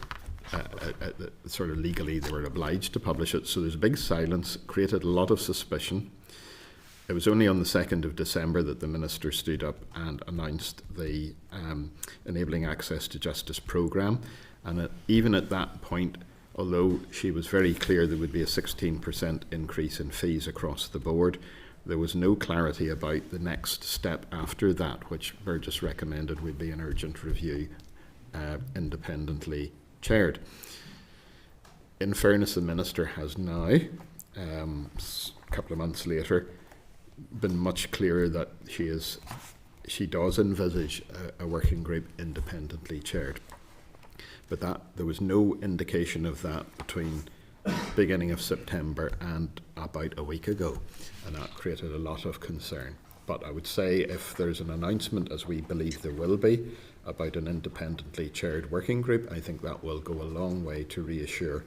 Speaker 6: sort of legally they were obliged to publish it. So there's a big silence, created a lot of suspicion. It was only on the 2nd of December that the Minister stood up and announced the Enabling Access to Justice programme. And even at that point, although she was very clear there would be a 16% increase in fees across the board, there was no clarity about the next step after that, which Burgess recommended would be an urgent review, independently chaired. In fairness, the Minister has now, a couple of months later, been much clearer that she does envisage a working group independently chaired. But there was no indication of that between beginning of September and about a week ago, and that created a lot of concern. But I would say if there's an announcement, as we believe there will be, about an independently chaired working group, I think that will go a long way to reassure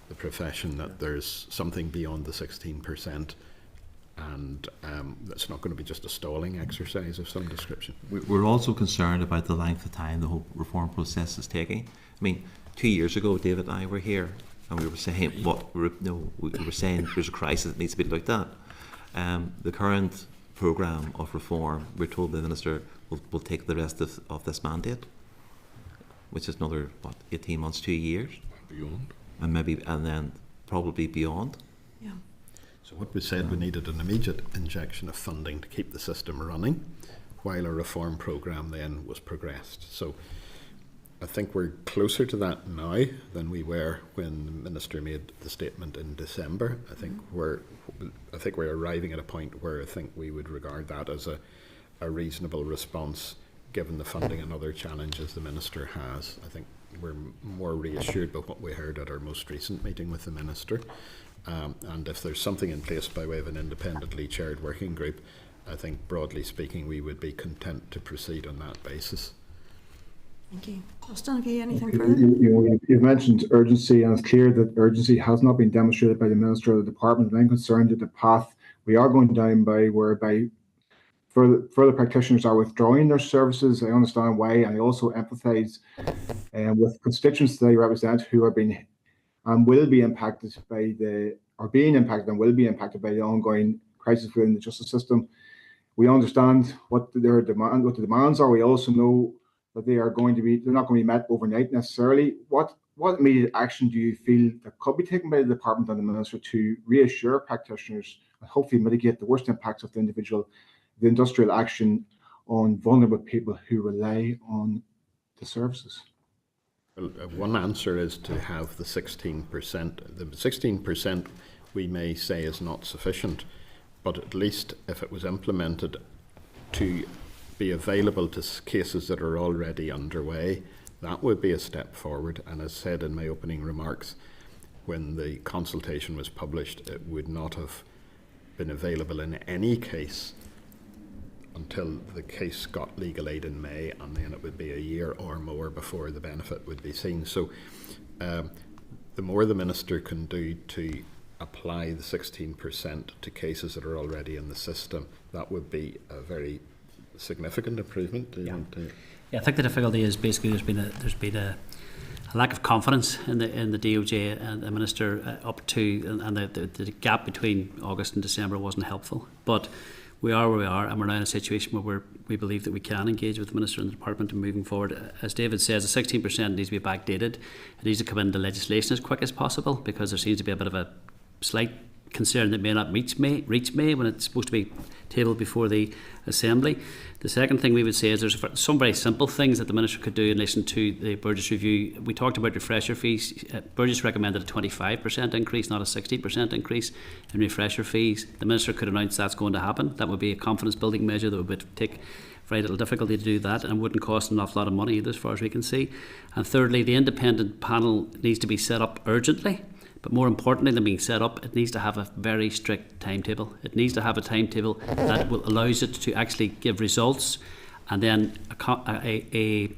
Speaker 6: the profession that there's something beyond the 16%, and that's not going to be just a stalling exercise of some description.
Speaker 9: We're also concerned about the length of time the whole reform process is taking. I mean, 2 years ago, David and I were here, and we were saying we were saying there's a crisis that needs to be looked at. The current programme of reform, we're told the Minister will take the rest of this mandate, which is another 18 months, 2 years,
Speaker 6: beyond,
Speaker 9: and then probably beyond.
Speaker 2: Yeah.
Speaker 6: So what we said, we needed an immediate injection of funding to keep the system running, while a reform programme then was progressed. So I think we're closer to that now than we were when the Minister made the statement in December. I think we're arriving at a point where I think we would regard that as a reasonable response, given the funding and other challenges the Minister has. I think we're more reassured by what we heard at our most recent meeting with the Minister. And if there's something in place by way of an independently chaired working group, I think broadly speaking we would be content to proceed on that basis.
Speaker 2: Thank you. Justin, have you anything further?
Speaker 14: You've mentioned urgency, and it's clear that urgency has not been demonstrated by the Minister or the Department. I'm concerned that the path we are going down whereby further practitioners are withdrawing their services. I understand why, and I also empathise with constituents that I represent who are being and will be impacted by the ongoing crisis within the justice system. We understand what the demands are. We also know that they're not going to be met overnight necessarily. What immediate action do you feel that could be taken by the department and the minister to reassure practitioners and hopefully mitigate the worst impacts of the industrial action on vulnerable people who rely on the services?
Speaker 6: Well, one answer is to have the 16%. The 16% we may say is not sufficient, but at least if it was implemented to be available to cases that are already underway, that would be a step forward. And as said in my opening remarks, when the consultation was published, it would not have been available in any case until the case got legal aid in May, and then it would be a year or more before the benefit would be seen. So the more the minister can do to apply the 16% to cases that are already in the system, that would be a very significant improvement.
Speaker 7: Yeah, I think the difficulty is basically there's been a lack of confidence in the DOJ and the minister up to, and the gap between August and December wasn't helpful. But we are where we are, and we're now in a situation where we believe that we can engage with the minister and the department and moving forward. As David says, the 16% needs to be backdated. It needs to come into legislation as quick as possible, because there seems to be a bit of a slight concern that may not reach May when it's supposed to be tabled before the Assembly. The second thing we would say is there's some very simple things that the minister could do in relation to the Burgess review. We talked about refresher fees. Burgess recommended a 25% increase, not a 60% increase in refresher fees. The minister could announce that's going to happen. That would be a confidence building measure that would take very little difficulty to do that, and wouldn't cost an awful lot of money either, as far as we can see. And thirdly, the independent panel needs to be set up urgently. But more importantly than being set up, it needs to have a very strict timetable. It needs to have a timetable that allows it to actually give results, and then a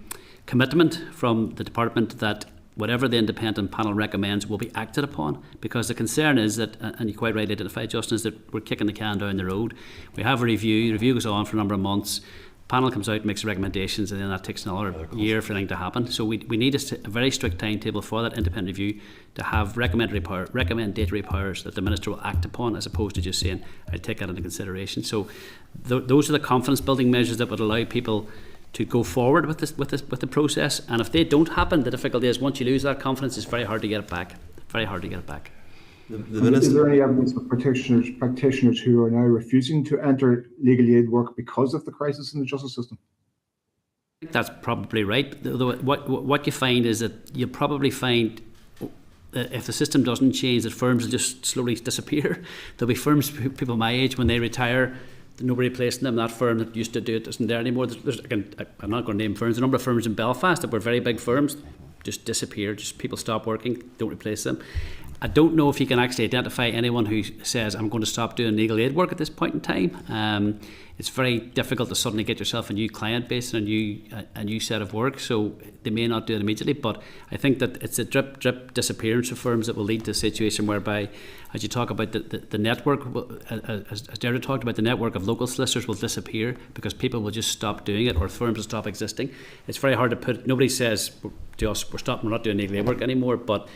Speaker 7: commitment from the department that whatever the independent panel recommends will be acted upon. Because the concern is that, and you quite rightly identified, Justin, is that we're kicking the can down the road. We have a review, the review goes on for a number of months, panel comes out, makes recommendations, and then that takes another year for anything to happen. So we need a very strict timetable for that independent review to have recommendatory powers that the minister will act upon, as opposed to just saying, I'll take that into consideration. So those are the confidence building measures that would allow people to go forward with the process. And if they don't happen, the difficulty is once you lose that confidence, it's very hard to get it back. Very hard to get it back.
Speaker 14: Is there any evidence of practitioners who are now refusing to enter legal aid work because of the crisis in the justice system?
Speaker 7: I think that's probably right. Though what you find is that you probably find that if the system doesn't change, that firms will just slowly disappear. There'll be firms, people my age, when they retire, nobody replacing them. That firm that used to do it isn't there anymore. I'm not going to name firms. A number of firms in Belfast that were very big firms just disappear. Just people stop working, don't replace them. I don't know if you can actually identify anyone who says, I'm going to stop doing legal aid work at this point in time. It's very difficult to suddenly get yourself a new client base and a new set of work, so they may not do it immediately. But I think that it's a drip disappearance of firms that will lead to a situation whereby, as you talk about the network, as Deirdre talked about, the network of local solicitors will disappear because people will just stop doing it, or firms will stop existing. It's very hard to put. Nobody says to us, we're not doing legal aid work anymore, but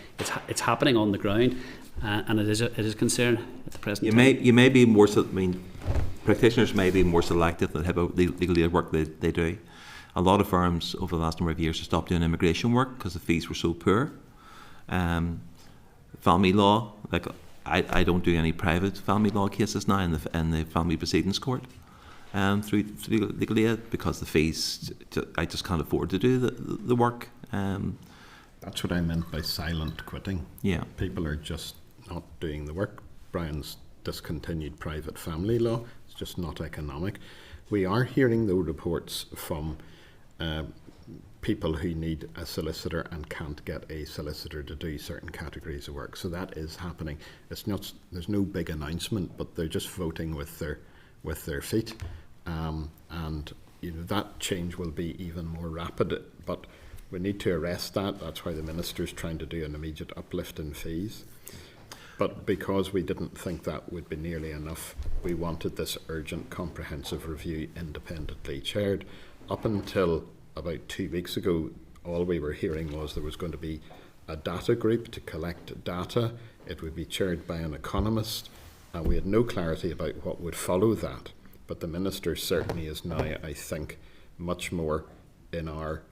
Speaker 7: it's happening on the ground, and it is a concern at the present time.
Speaker 9: You may be more. Practitioners may be more selective than about the legal aid work they do. A lot of firms over the last number of years have stopped doing immigration work because the fees were so poor. Family law, like I don't do any private family law cases now in the family proceedings court through legal aid because the fees, I just can't afford to do the work.
Speaker 6: That's what I meant by silent quitting.
Speaker 9: Yeah,
Speaker 6: people are just not doing the work. Brian's discontinued private family law. It's just not economic. We are hearing, though, reports from people who need a solicitor and can't get a solicitor to do certain categories of work. So that is happening. It's not. There's no big announcement, but they're just voting with their feet, and that change will be even more rapid. But we need to arrest that. That's why the minister's trying to do an immediate uplift in fees. But because we didn't think that would be nearly enough, we wanted this urgent comprehensive review independently chaired. Up until about 2 weeks ago, all we were hearing was there was going to be a data group to collect data. It would be chaired by an economist, and we had no clarity about what would follow that. But the minister certainly is now, I think, much more in our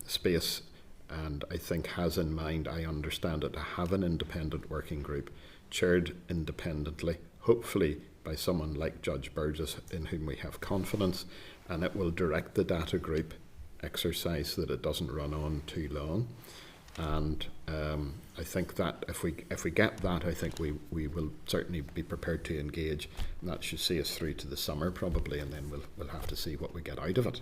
Speaker 6: space, and I think has in mind, I understand it, to have an independent working group chaired independently, hopefully by someone like Judge Burgess, in whom we have confidence, and it will direct the data group exercise so that it doesn't run on too long. And I think that if we get that, I think we will certainly be prepared to engage, and that should see us through to the summer probably, and then we'll have to see what we get out of it.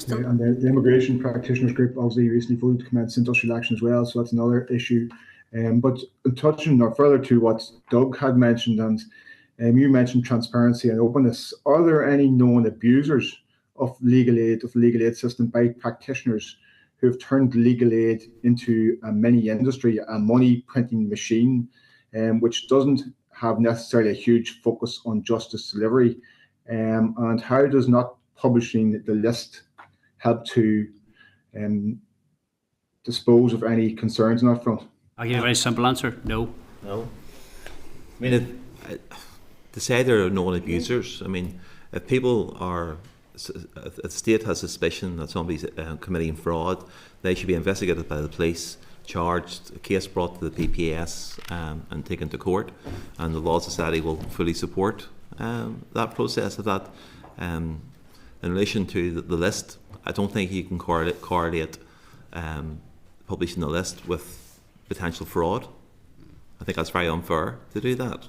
Speaker 14: Yeah, and the immigration practitioners group obviously recently voted to commence industrial action as well, so that's another issue. But touching further to what Doug had mentioned, and you mentioned transparency and openness, are there any known abusers of legal aid system by practitioners who have turned legal aid into a mini industry, a money printing machine, which doesn't have necessarily a huge focus on justice delivery? And how does not publishing the list help to dispose of any concerns on that front?
Speaker 7: I'll give you a very simple answer: no.
Speaker 9: No. I mean, to say there are known abusers, I mean, if people are, if the state has suspicion that somebody's committing fraud, they should be investigated by the police, charged, a case brought to the PPS and taken to court, and the Law Society will fully support that process of that. In relation to the list, I don't think you can correlate publishing the list with potential fraud. I think that's very unfair to do that.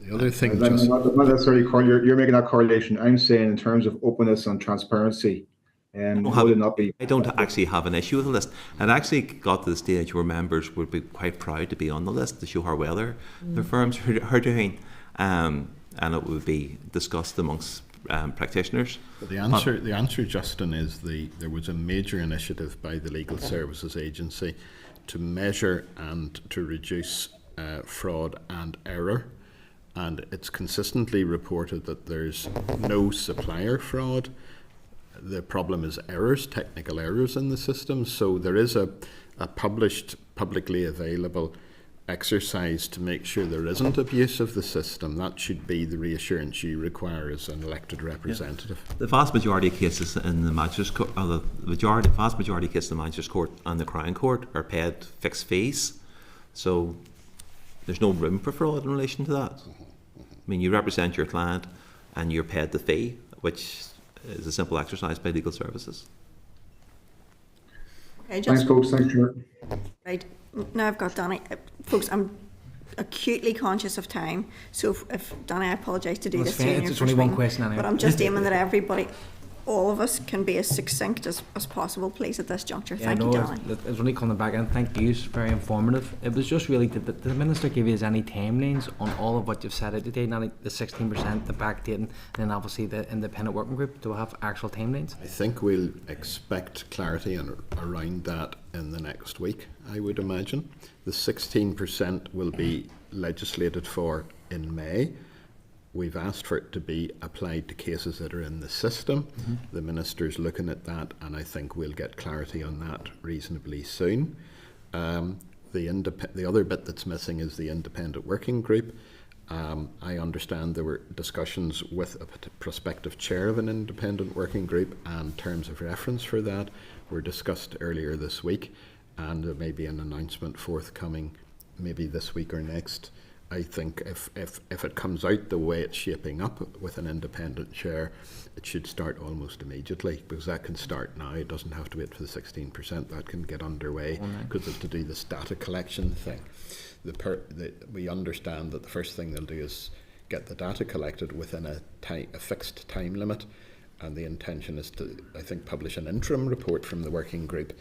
Speaker 6: The other thing,
Speaker 14: not necessarily you're making that correlation. I'm saying in terms of openness and transparency, I
Speaker 9: don't actually have an issue with the list. It actually got to the stage where members would be quite proud to be on the list to show how well their firms are doing, and it would be discussed amongst practitioners.
Speaker 6: But the answer, Justin, is there was a major initiative by the Legal Services Agency to measure and to reduce fraud and error, and it's consistently reported that there's no supplier fraud. The problem is errors, technical errors in the system. So there is a published, publicly available exercise to make sure there isn't abuse of the system. That should be the reassurance you require as an elected representative.
Speaker 9: Yeah. The vast majority of cases in the Magistrates Court, vast majority of cases in the Magistrates Court and the Crown Court are paid fixed fees. So there's no room for fraud in relation to that. I mean, you represent your client and you're paid the fee, which is a simple exercise by legal services.
Speaker 2: Okay,
Speaker 14: thanks, folks. Thanks, Chair.
Speaker 2: Right. Now I've got Danny. Folks, I'm acutely conscious of time, so if Danny, I apologise to do this.
Speaker 5: It's only one question anyway.
Speaker 2: But I'm just aiming that everybody, all of us, can be as succinct as possible, please, at this juncture. Thank you, Danny.
Speaker 5: It's only coming back in. Thank you. It's very informative. It was just really, did the Minister give you any timelines on all of what you've said out today? Now, the 16%, the backdating, and then obviously the independent working group. Do we have actual timelines?
Speaker 6: I think we'll expect clarity around that in the next week, I would imagine. The 16% will be legislated for in May. We've asked for it to be applied to cases that are in the system. Mm-hmm. The Minister's looking at that, and I think we'll get clarity on that reasonably soon. The other bit that's missing is the independent working group. I understand there were discussions with a prospective chair of an independent working group, and terms of reference for that were discussed earlier this week, and there may be an announcement forthcoming maybe this week or next. I think if it comes out the way it's shaping up with an independent chair, it should start almost immediately, because that can start now. It doesn't have to wait for the 16%. That can get underway because it's to do this data collection thing. We understand that the first thing they'll do is get the data collected within a fixed time limit, and the intention is to, I think, publish an interim report from the working group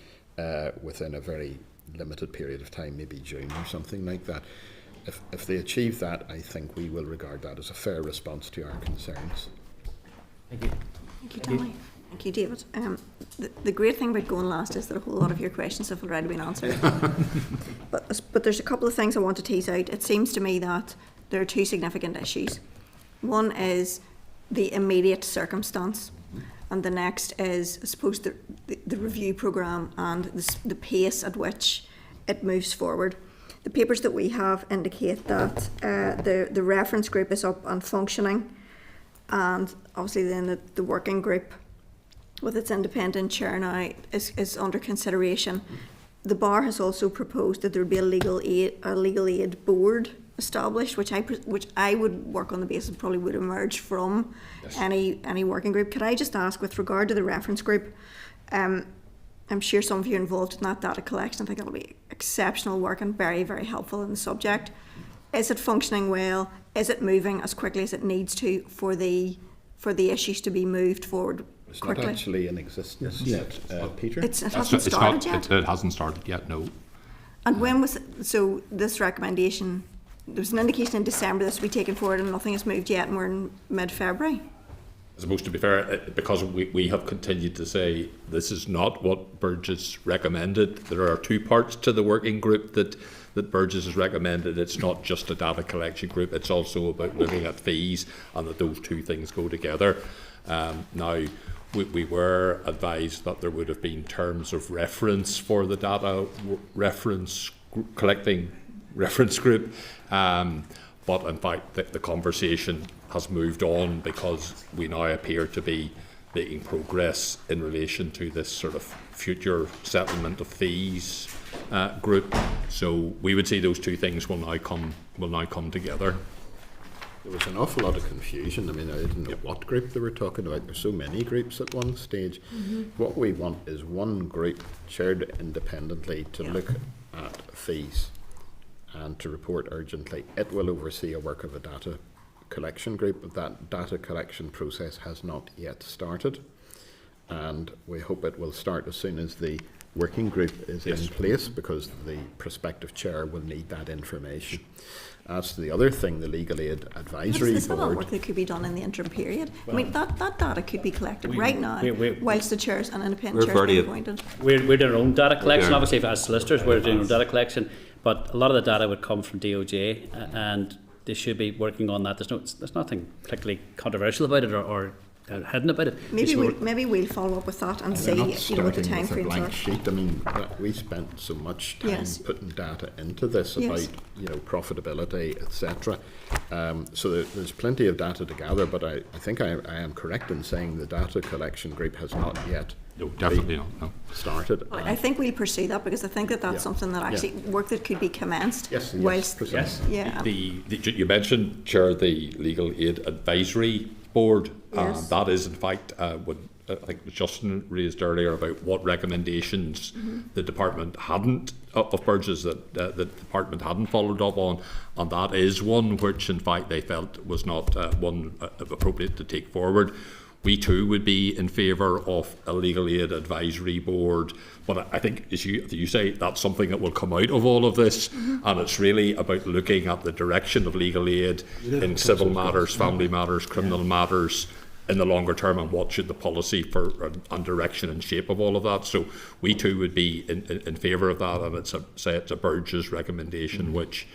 Speaker 6: within a very limited period of time, maybe June or something like that. If they achieve that, I think we will regard that as a fair response to our concerns.
Speaker 5: Thank you.
Speaker 2: Thank you, Danny. Thank you, David. The great thing about going last is that a whole lot of your questions have already been answered. but there's a couple of things I want to tease out. It seems to me that there are two significant issues. One is the immediate circumstance, and the next is, I suppose, the review programme and the pace at which it moves forward. The papers that we have indicate that the reference group is up and functioning, and obviously then the working group with its independent chair now is under consideration. The bar has also proposed that there would be a legal aid board established, which I would work on the basis probably would emerge from any working group. Could I just ask, with regard to the reference group, I'm sure some of you are involved in that data collection. I think it'll be exceptional work and very, very helpful in the subject. Is it functioning well? Is it moving as quickly as it needs to for the issues to be moved forward quickly?
Speaker 6: It's not actually in existence yet, Peter.
Speaker 2: It hasn't started yet?
Speaker 8: It hasn't started yet, no.
Speaker 2: And when was it, so this recommendation, there was an indication in December this would be taken forward and nothing has moved yet, and we're in mid-February?
Speaker 8: I suppose, to be fair, because we have continued to say this is not what Burgess recommended. There are two parts to the working group that Burgess has recommended. It's not just a data collection group, it's also about looking at fees, and that those two things go together. Now, we were advised that there would have been terms of reference for the data collecting reference group, but in fact the conversation has moved on because we now appear to be making progress in relation to this sort of future settlement of fees group. So we would say those two things will now come together.
Speaker 6: There was an awful lot of confusion. I mean, I didn't know what group they were talking about. There's so many groups at one stage. What we want is one group chaired independently to look at fees and to report urgently. It will oversee a work of a data collection group, but that data collection process has not yet started, and we hope it will start as soon as the working group is in place, because the prospective chair will need that information. As to the other thing, the Legal Aid Advisory
Speaker 2: Is that
Speaker 6: Board,
Speaker 2: work that could be done in the interim period? I mean, that data could be collected right now, whilst the chairs and independent chairs are being appointed.
Speaker 7: We're doing our own data collection. Obviously, as solicitors, we're doing our own data collection, but a lot of the data would come from DOJ, and they should be working on that. There's nothing particularly controversial about it or hidden about it.
Speaker 2: Maybe we'll follow up with that and see what the time frames are.
Speaker 6: sheet. I mean, we spent so much time putting data into this about profitability, etc. So there's plenty of data to gather, but I think I am correct in saying the data collection group has not yet started.
Speaker 2: Well, I think we'll pursue that, because I think that's something that actually work that could be commenced.
Speaker 6: Yes.
Speaker 8: You mentioned, Chair, the Legal Aid Advisory Board. That is, in fact, what I think Justin raised earlier about what recommendations the department hadn't of Burgess that the department hadn't followed up on, and that is one which, in fact, they felt was not one appropriate to take forward. We too would be in favour of a Legal Aid Advisory Board, but I think, as you say, that's something that will come out of all of this, and it's really about looking at the direction of legal aid in civil matters, family matters, criminal matters in the longer term, and what should the policy and direction and shape of all of that. So we too would be in favour of that, and it's a Burgess recommendation which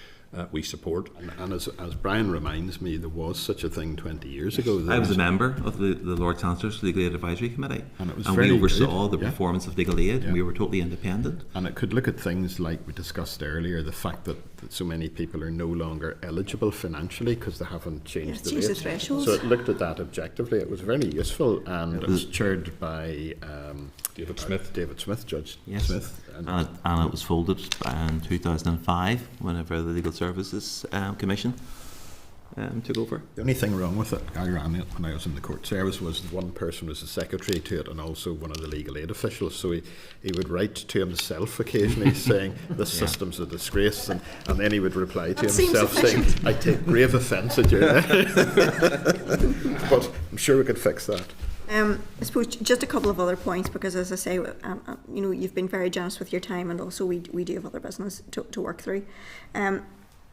Speaker 8: we support.
Speaker 6: And as Brian reminds me, there was such a thing 20 years ago.
Speaker 9: I was a member of the Lord Chancellor's Legal Aid Advisory Committee, and
Speaker 6: we
Speaker 9: oversaw the performance of legal aid, and we were totally independent.
Speaker 6: And it could look at things like we discussed earlier, the fact that so many people are no longer eligible financially because they haven't changed the rates.
Speaker 2: Thresholds.
Speaker 6: So it looked at that objectively. It was very useful, and it was chaired by
Speaker 8: David Smith,
Speaker 6: Judge
Speaker 9: Smith. And it was folded in 2005 whenever the Legal Services Commission took over.
Speaker 6: The only thing wrong with it, I ran it when I was in the court service, was one person was the secretary to it and also one of the legal aid officials, so he would write to himself occasionally saying this system's a disgrace, and then he would reply to himself saying, I take grave offence at your but I'm sure we could fix that.
Speaker 2: I suppose just a couple of other points, because as I say, you've been very generous with your time, and also we do have other business to work through.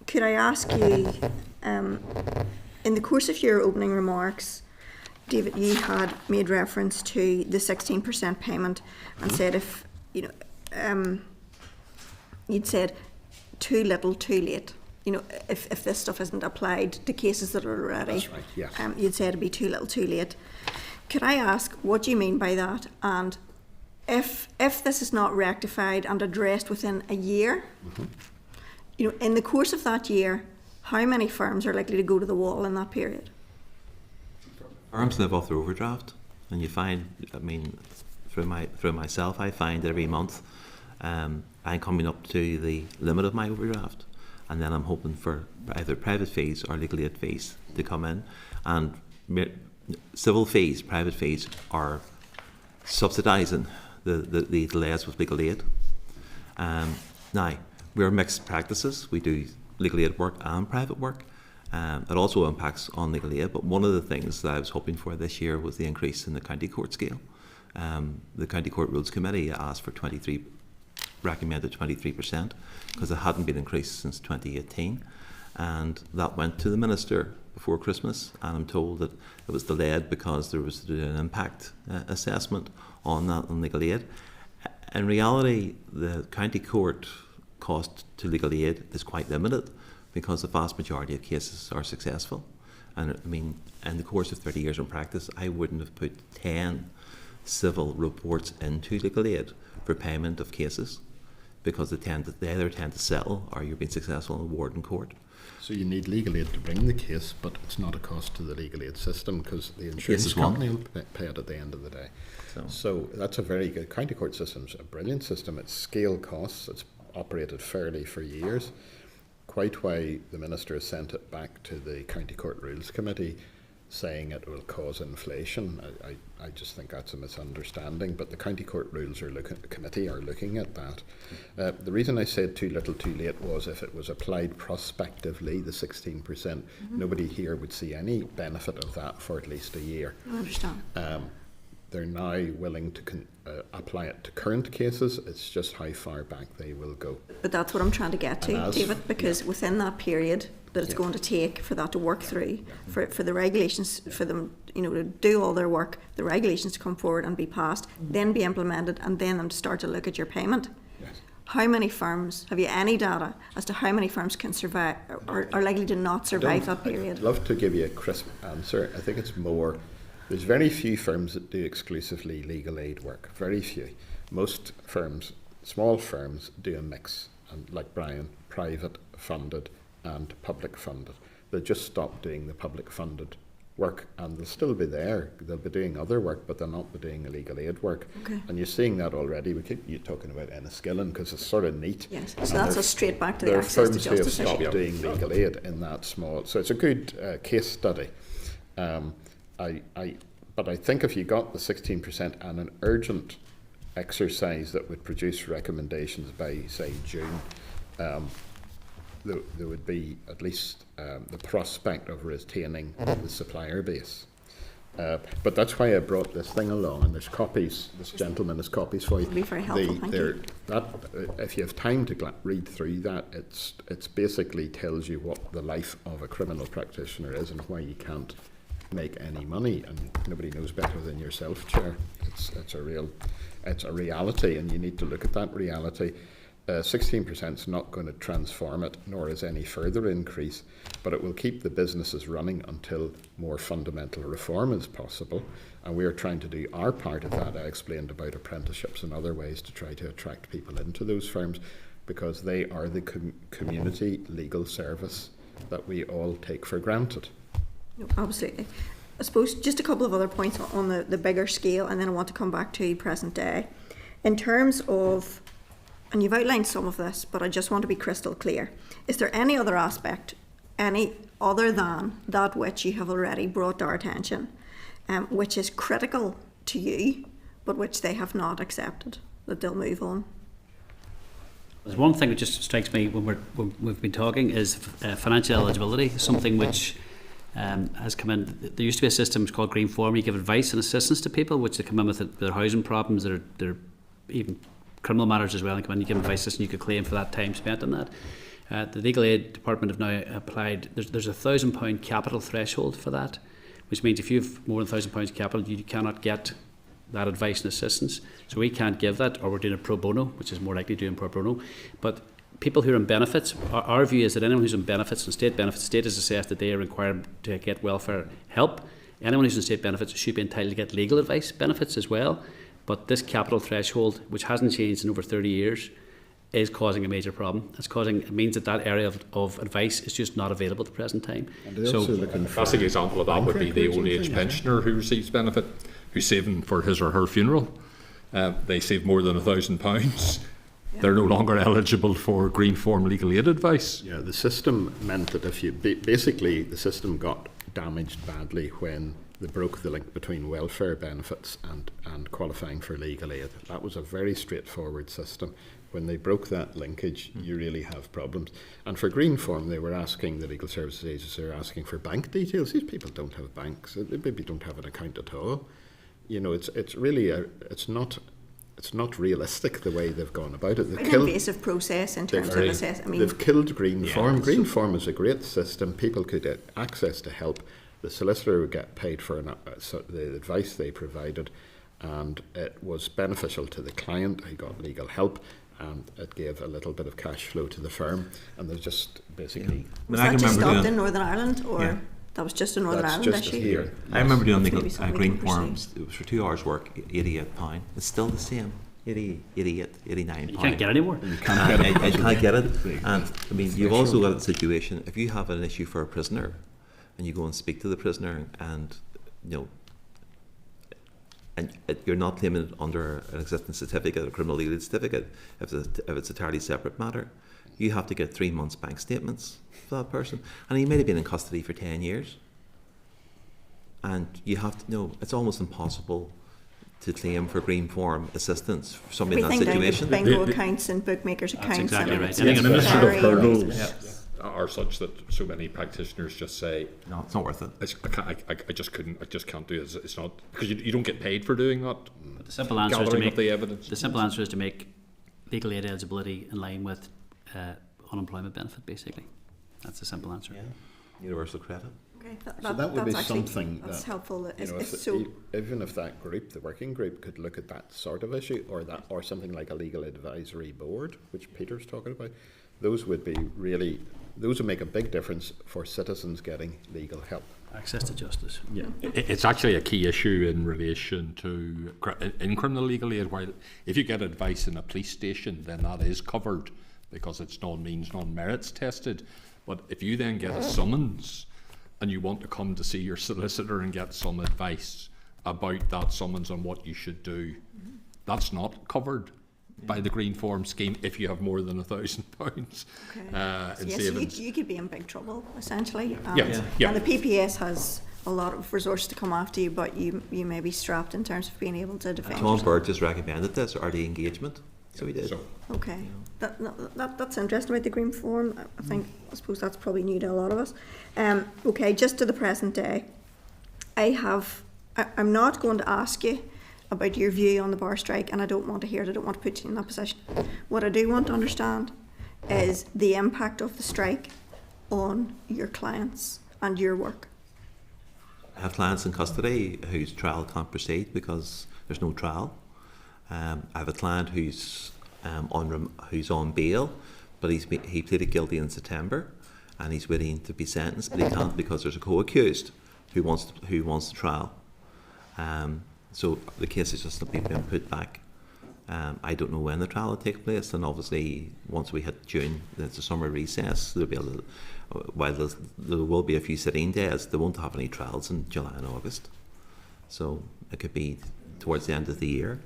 Speaker 2: Could I ask you, in the course of your opening remarks, David, you had made reference to the 16% payment and said you'd said too little, too late. If this stuff isn't applied to cases that are already,
Speaker 6: that's right, yes.
Speaker 2: You'd say it'd be too little, too late. Could I ask what do you mean by that? And if this is not rectified and addressed within a year, in the course of that year, how many firms are likely to go to the wall in that period?
Speaker 9: Firms live off their overdraft, And you find, I mean, through myself, I find every month I'm coming up to the limit of my overdraft, and then I'm hoping for either private fees or legal aid fees to come in. And civil fees, private fees, are subsidising the delays with legal aid. Now, we're mixed practices. We do legal aid work and private work. It also impacts on legal aid, but one of the things that I was hoping for this year was the increase in the county court scale. The County Court Rules Committee asked for recommended 23%, because it hadn't been increased since 2018, and that went to the Minister before Christmas, and I'm told that it was delayed because there was an impact assessment on that on legal aid. In reality, the County Court cost to legal aid is quite limited, because the vast majority of cases are successful. And I mean, in the course of 30 years in practice, I wouldn't have put 10 civil reports into legal aid for payment of cases, because they either tend to settle or you're being successful in award in court.
Speaker 6: So you need legal aid to bring the case, but it's not a cost to the legal aid system, because the insurance company will pay it at the end of the day. So that's a very good, county court system's a brilliant system. It's scale costs, it's operated fairly for years. Quite why the Minister has sent it back to the County Court Rules Committee, saying it will cause inflation. I just think that's a misunderstanding, but the County Court Rules Committee are looking at that. The reason I said too little too late was if it was applied prospectively, the 16%, nobody here would see any benefit of that for at least a year.
Speaker 2: I understand.
Speaker 6: They're now willing to apply it to current cases. It's just how far back they will go.
Speaker 2: But that's what I'm trying to get to, David, because within that period that it's going to take for that to work through, for the regulations, for them, to do all their work, the regulations to come forward and be passed, then be implemented, and then them to start to look at your payment.
Speaker 6: Yes.
Speaker 2: How many firms, have you any data as to how many firms can survive, or are likely to not survive that period?
Speaker 6: I'd love to give you a crisp answer. I think it's more. There's very few firms that do exclusively legal aid work, very few. Most firms, small firms, do a mix, and like Brian, private funded and public funded. They just stop doing the public funded work, and they'll still be there. They'll be doing other work, but they'll not be doing illegal aid work.
Speaker 2: Okay.
Speaker 6: And you're seeing that already. We keep you talking about Enniskillen because it's sort of neat.
Speaker 2: Yes, so that's us straight back to the access to justice
Speaker 6: there are firms who have
Speaker 2: issue.
Speaker 6: stopped doing legal aid in that small. So it's a good case study. But I think if you got the 16% and an urgent exercise that would produce recommendations by, say, June, there would be at least the prospect of retaining the supplier base. But that's why I brought this thing along, and there's copies. This gentleman has copies for you.
Speaker 2: It'll be very helpful, thank you.
Speaker 6: If you have time to read through that, it's basically tells you what the life of a criminal practitioner is and why you can't make any money, and nobody knows better than yourself, Chair. It's a reality, and you need to look at that reality. 16% is not going to transform it, nor is any further increase, but it will keep the businesses running until more fundamental reform is possible, and we are trying to do our part of that. I explained about apprenticeships and other ways to try to attract people into those firms, because they are the community legal service that we all take for granted.
Speaker 2: No, absolutely. I suppose just a couple of other points on the bigger scale, and then I want to come back to present day. In terms of, and you've outlined some of this, but I just want to be crystal clear. Is there any other aspect, any other than that which you have already brought to our attention, which is critical to you, but which they have not accepted, that they'll move on?
Speaker 7: There's one thing that just strikes me when we've been talking is financial eligibility, something which has come in. There used to be a system called Green Form. You give advice and assistance to people, which they come in with their housing problems, their even criminal matters as well, and come in, you give advice and you could claim for that time spent on that. The Legal Aid Department have now applied, there's £1,000 capital threshold for that, which means if you have more than £1,000 capital, you cannot get that advice and assistance. So we can't give that, or we're doing it pro bono, which is more likely doing pro bono. But people who are on benefits, our view is that anyone who's on benefits, the state has assessed that they are required to get welfare help. Anyone who's on state benefits should be entitled to get legal advice benefits as well. But this capital threshold, which hasn't changed in over 30 years, is causing a major problem. It means that area of advice is just not available at the present time.
Speaker 8: So a classic example of that would be the old age pensioner who receives benefit, who's saving for his or her funeral, they save more than £1,000. They're no longer eligible for green form legal aid advice.
Speaker 6: Yeah, the system meant that if you basically the system got damaged badly when they broke the link between welfare benefits and qualifying for legal aid. That was a very straightforward system. When they broke that linkage, you really have problems. And for green form, they were asking, the legal services agency are asking for bank details. These people don't have banks. They maybe don't have an account at all. You know, it's really it's not realistic the way they've gone about it.
Speaker 2: An invasive process in terms of assessment. I mean,
Speaker 6: they've killed green form. Green form is a great system. People could get access to help. The solicitor would get paid for the advice they provided, and it was beneficial to the client who got legal help, and it gave a little bit of cash flow to the firm. And they're just basically...
Speaker 2: Was that just stopped in Northern Ireland, or that was just a Northern Ireland issue?
Speaker 6: Here.
Speaker 9: I remember doing the green forms. It was for 2 hours work, £88. It's still the same. 88, 89
Speaker 7: You can't get any more.
Speaker 9: You can't get it. And I mean, you've also got a situation, if you have an issue for a prisoner and you go and speak to the prisoner, and you're not claiming it under an existing certificate, a criminal legal aid certificate, if it's a entirely separate matter, you have to get 3 months bank statements for that person, and he may have been in custody for 10 years, and you have to know it's almost impossible to claim for green form assistance for somebody in that situation.
Speaker 2: Bingo accounts and bookmakers accounts.
Speaker 7: That's exactly right.
Speaker 8: I think administrative hurdles are such that so many practitioners just say,
Speaker 9: "No, it's not worth it.
Speaker 8: I just can't do it. It's not, because you don't get paid for doing that."
Speaker 7: But the simple answer is to make legal aid eligibility in line with unemployment benefit. Basically, that's the simple answer.
Speaker 9: Yeah. Universal credit.
Speaker 2: Okay,
Speaker 6: so that would be something
Speaker 2: that's helpful.
Speaker 6: Even if that group, the working group, could look at that sort of issue, or something like a legal advisory board, which Peter's talking about, those would make a big difference for citizens getting legal help.
Speaker 7: Access to justice.
Speaker 8: Yeah, it's actually a key issue in relation to in criminal legal aid. While if you get advice in a police station, then that is covered because it's non-merits tested. But if you then get a summons and you want to come to see your solicitor and get some advice about that summons and what you should do, that's not covered by the green form scheme if you have more than £1,000 in savings.
Speaker 2: So you could be in big trouble essentially.
Speaker 8: And
Speaker 2: the PPS has a lot of resources to come after you, but you may be strapped in terms of being able to defend
Speaker 9: Tom
Speaker 2: yourself.
Speaker 9: Bird just recommended this, or the engagement, so he did.
Speaker 2: Okay, that's interesting about the green form. I suppose that's probably new to a lot of us. Okay, just to the present day, I'm not going to ask you about your view on the bar strike, and I don't want to hear it. I don't want to put you in that position. What I do want to understand is the impact of the strike on your clients and your work.
Speaker 9: I have clients in custody whose trial can't proceed because there's no trial. I have a client who's on bail, but he pleaded guilty in September, and he's waiting to be sentenced, but he can't because there's a co-accused who wants the trial. So the case is just being put back. I don't know when the trial will take place, and obviously once we hit June, it's a summer recess. There'll be while there will be a few sitting days, they won't have any trials in July and August. So it could be towards the end of the year.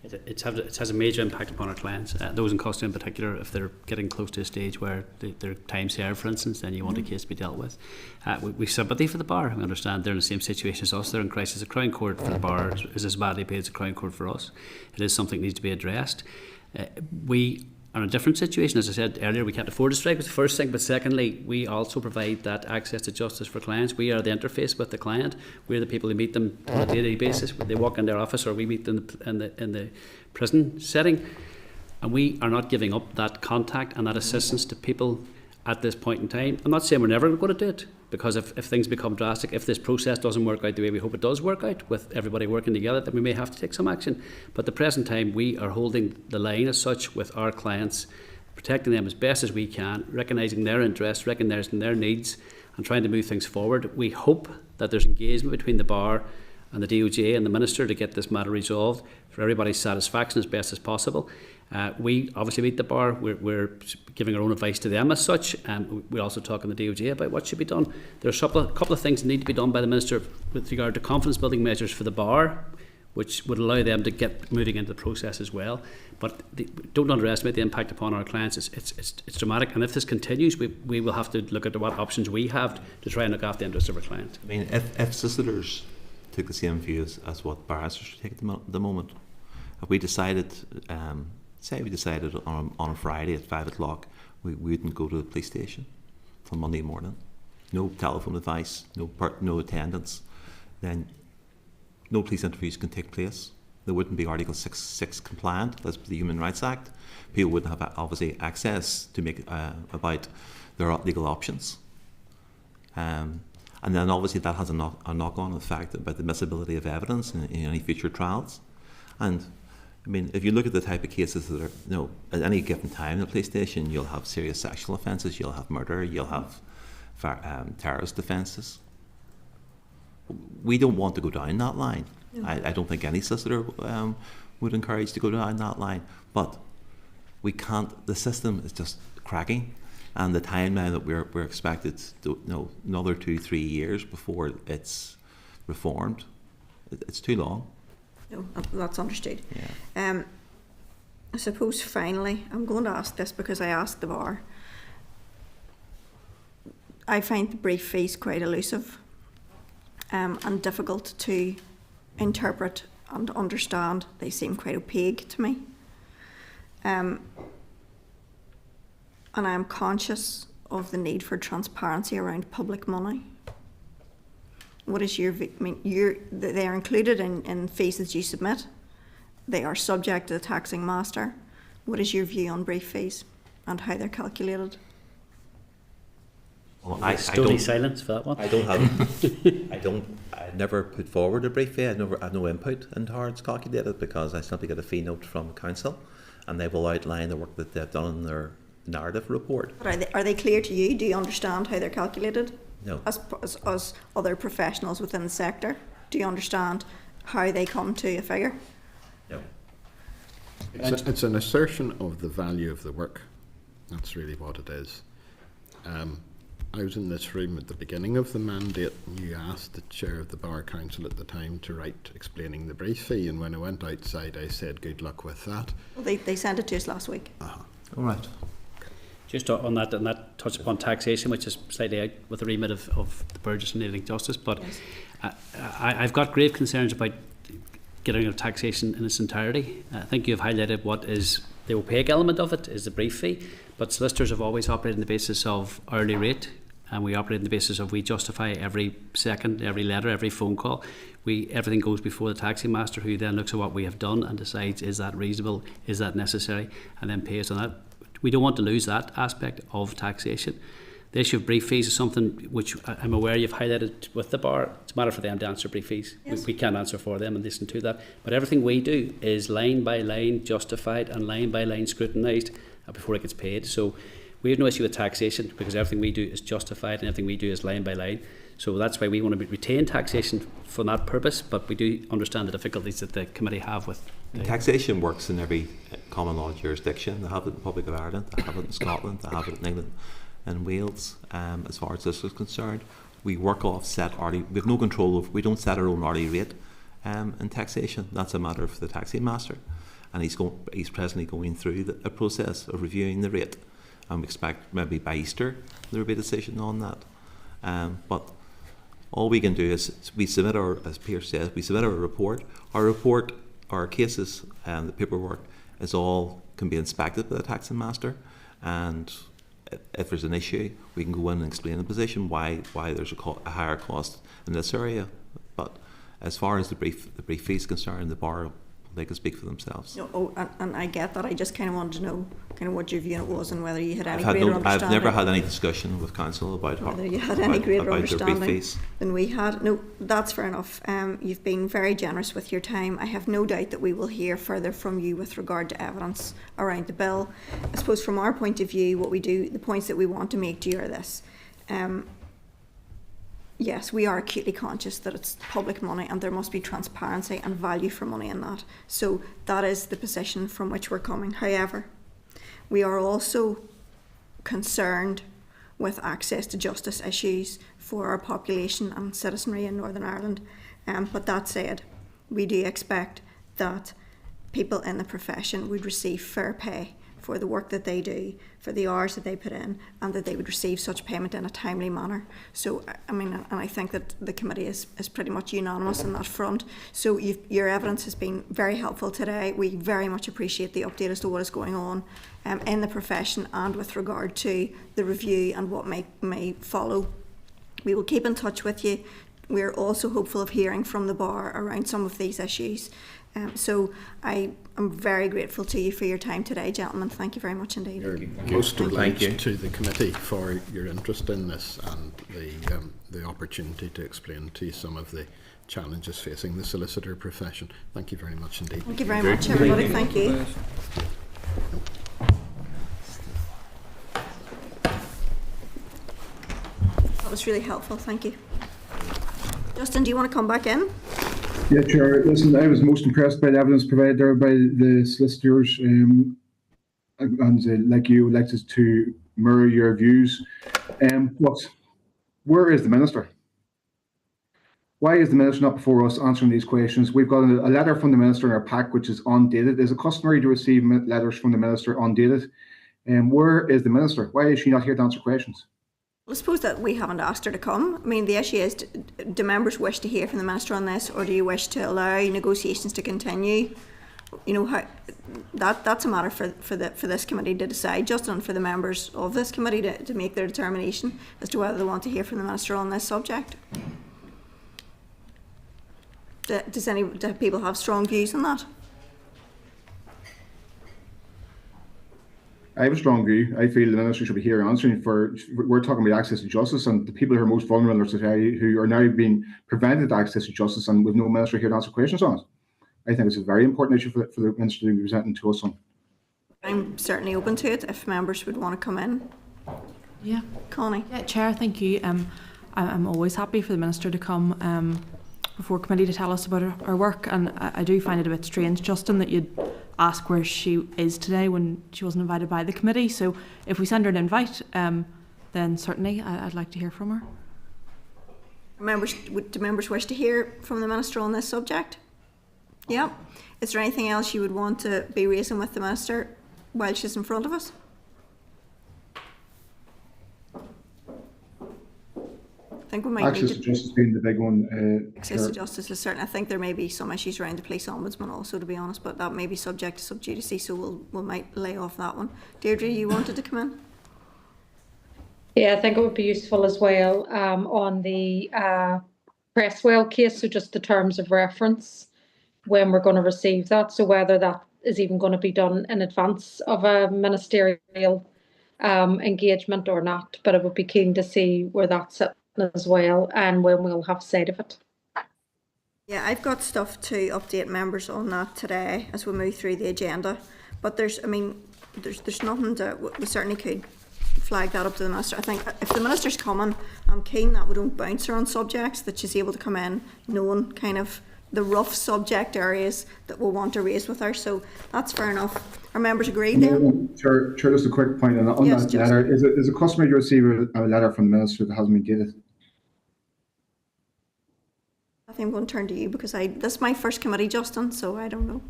Speaker 7: It has a major impact upon our clients, those in custody in particular. If they're getting close to a stage where their time served, for instance, then you want a case to be dealt with. We've sympathy for the bar. We understand they're in the same situation as us. They're in crisis. A Crown Court for the bar is as badly paid as a Crown Court for us. It is something that needs to be addressed. We are in a different situation. As I said earlier, we can't afford to strike, was the first thing, but secondly, we also provide that access to justice for clients. We are the interface with the client. We're the people who meet them on a daily basis. They walk in their office, or we meet them in the prison setting, and we are not giving up that contact and that assistance to people at this point in time. I'm not saying we're never going to do it, because if things become drastic, if this process doesn't work out the way we hope it does work out, with everybody working together, then we may have to take some action. But at the present time, we are holding the line as such with our clients, protecting them as best as we can, recognising their interests, recognising their needs, and trying to move things forward. We hope that there's engagement between the bar and the DOJ and the Minister to get this matter resolved for everybody's satisfaction as best as possible. We obviously meet the bar. We're giving our own advice to them as such. We're also talking to the DOJ about what should be done. There's a couple of things that need to be done by the Minister with regard to confidence building measures for the bar, which would allow them to get moving into the process as well. But don't underestimate the impact upon our clients. It's dramatic, and if this continues, we will have to look at what options we have to try and look after the interests of our clients.
Speaker 9: I mean, if solicitors took the same view as what barristers take at the moment, if we decided, say we decided on a Friday at 5 o'clock, we wouldn't go to the police station till Monday morning, no telephone advice, no attendance, then no police interviews can take place. There wouldn't be Article 6 compliant, that's the Human Rights Act. People wouldn't have obviously access to make about their legal options. And then obviously that has a knock-on effect about the admissibility of evidence in any future trials. And I mean, if you look at the type of cases that are, at any given time in the police station, you'll have serious sexual offences, you'll have murder, you'll have terrorist offences. We don't want to go down that line. No. I don't think any solicitor would encourage to go down that line. But we can't. The system is just cracking, and the timeline that we're expected to, another 2-3 years before it's reformed, it's too long.
Speaker 2: No, that's understood.
Speaker 9: Yeah.
Speaker 2: I suppose finally, I'm going to ask this because I asked the bar. I find the brief fees quite elusive and difficult to interpret and understand. They seem quite opaque to me. And I am conscious of the need for transparency around public money. What is your view? I mean, they are included in fees that you submit. They are subject to the taxing master. What is your view on brief fees and how they're calculated?
Speaker 9: Well,
Speaker 7: Stony silence for that one.
Speaker 9: I don't have. I never put forward a brief fee. I have no input into how it's calculated because I simply get a fee note from council, and they will outline the work that they've done in their narrative report.
Speaker 2: But are they clear to you? Do you understand how they're calculated?
Speaker 9: No.
Speaker 2: As other professionals within the sector, do you understand how they come to a figure?
Speaker 9: No.
Speaker 6: It's an assertion of the value of the work. That's really what it is. I was in this room at the beginning of the mandate, and you asked the chair of the Bar Council at the time to write explaining the brief fee, and when I went outside I said good luck with that.
Speaker 2: Well, they sent it to us last week.
Speaker 9: All right.
Speaker 7: Just on that touch upon taxation, which is slightly out with the remit of the Burgess and Enabling Justice, but yes. I've got grave concerns about getting rid of taxation in its entirety. I think you've highlighted what is the opaque element of it, is the brief fee, but solicitors have always operated on the basis of hourly rate, and we operate on the basis of we justify every second, every letter, every phone call. Everything goes before the taxing master, who then looks at what we have done and decides, is that reasonable, is that necessary, and then pays on that. We don't want to lose that aspect of taxation. The issue of brief fees is something which I'm aware you've highlighted with the bar. It's a matter for them to answer brief fees. Yes. We can't answer for them and listen to that. But everything we do is line by line justified and line by line scrutinised before it gets paid. So we have no issue with taxation because everything we do is justified and everything we do is line by line. So that's why we want to retain taxation for that purpose, but we do understand the difficulties that the committee have with
Speaker 9: taxation works in every common law jurisdiction. They have it in the Republic of Ireland, they have it in Scotland, they have it in England and Wales. As far as this is concerned, we work off set hourly. We have no control over. We don't set our own hourly rate in taxation. That's a matter for the taxing master, and he's presently going through a process of reviewing the rate. And we expect maybe by Easter there will be a decision on that. But all we can do is we submit our, as Pierce says, we submit our report. Our cases and the paperwork can be inspected by the taxing master, and if there's an issue, we can go in and explain the position why there's a higher cost in this area. But as far as the brief fee is concerned, the bar, they can speak for themselves.
Speaker 2: And I get that. I just kind of wanted to know kind of what your view on it was and whether you had any greater understanding.
Speaker 9: I've never had any discussion with council about
Speaker 2: whether you had any greater understanding
Speaker 9: than
Speaker 2: we had. No, that's fair enough. You've been very generous with your time. I have no doubt that we will hear further from you with regard to evidence around the bill. I suppose from our point of view, what we do, the points that we want to make to you are this. yes, we are acutely conscious that it's public money and there must be transparency and value for money in that. So that is the position from which we're coming. However, we are also concerned with access to justice issues for our population and citizenry in Northern Ireland. But that said, we do expect that people in the profession would receive fair pay for the work that they do, for the hours that they put in, and that they would receive such payment in a timely manner. So, I mean, and I think that the committee is pretty much unanimous on that front. So your evidence has been very helpful today. We very much appreciate the update as to what is going on in the profession and with regard to the review and what may follow. We will keep in touch with you. We're also hopeful of hearing from the bar around some of these issues. So I am very grateful to you for your time today, gentlemen. Thank you very much indeed.
Speaker 6: You're most obliged to the committee for your interest in this and the opportunity to explain to you some of the challenges facing the solicitor profession. Thank you very much indeed.
Speaker 2: Thank you very much, everybody. Thank you. That was really helpful. Thank you. Justin, do you want to come back in?
Speaker 14: Yeah, Chair. Listen, I was most impressed by the evidence provided there by the solicitors, and like you, would like us to mirror your views. But where is the Minister? Why is the Minister not before us answering these questions? We've got a letter from the Minister in our pack which is undated. Is it customary to receive letters from the Minister undated? Where is the Minister? Why is she not here to answer questions?
Speaker 2: I suppose that we haven't asked her to come. I mean, the issue is, do members wish to hear from the Minister on this, or do you wish to allow negotiations to continue? You know, how that's a matter for this committee to decide, just and for the members of this committee to make their determination as to whether they want to hear from the Minister on this subject. Do people have strong views on that?
Speaker 14: I have a strong view. I feel the Minister should be here answering we're talking about access to justice, and the people who are most vulnerable in our society who are now being prevented access to justice, and with no Minister here to answer questions on it. I think it's a very important issue for the Minister to be presenting to us on.
Speaker 2: I'm certainly open to it if members would want to come in.
Speaker 13: Yeah.
Speaker 2: Connie?
Speaker 13: Yeah, Chair, thank you. I'm always happy for the Minister to come before committee to tell us about her work, and I do find it a bit strange, Justin, that you'd ask where she is today when she wasn't invited by the committee. So if we send her an invite, then certainly I'd like to hear from her.
Speaker 2: Do members wish to hear from the Minister on this subject? Yeah. Is there anything else you would want to be raising with the Minister while she's in front of us? I think we might
Speaker 14: access to justice being the big one.
Speaker 2: Access to justice is certain. I think there may be some issues around the police ombudsman also, to be honest, but that may be subject to sub judice, so we might lay off that one. Deirdre, you wanted to come in?
Speaker 4: Yeah, I think it would be useful as well on the Presswell case, so just the terms of reference when we're going to receive that, so whether that is even going to be done in advance of a ministerial engagement or not, but I would be keen to see where that's at as well and when we'll have sight of it.
Speaker 2: Yeah, I've got stuff to update members on that today as we move through the agenda, but there's nothing to, we certainly could flag that up to the Minister. I think if the Minister's coming, I'm keen that we don't bounce her on subjects, that she's able to come in knowing kind of the rough subject areas that we'll want to raise with her, so that's fair enough. Are members agreed then?
Speaker 14: Chair, just a quick point on yes, that letter. Is it customary to receive a letter from the Minister that hasn't been dated?
Speaker 2: I think I'm going to turn to you because this is my first committee, Justin, so I don't know.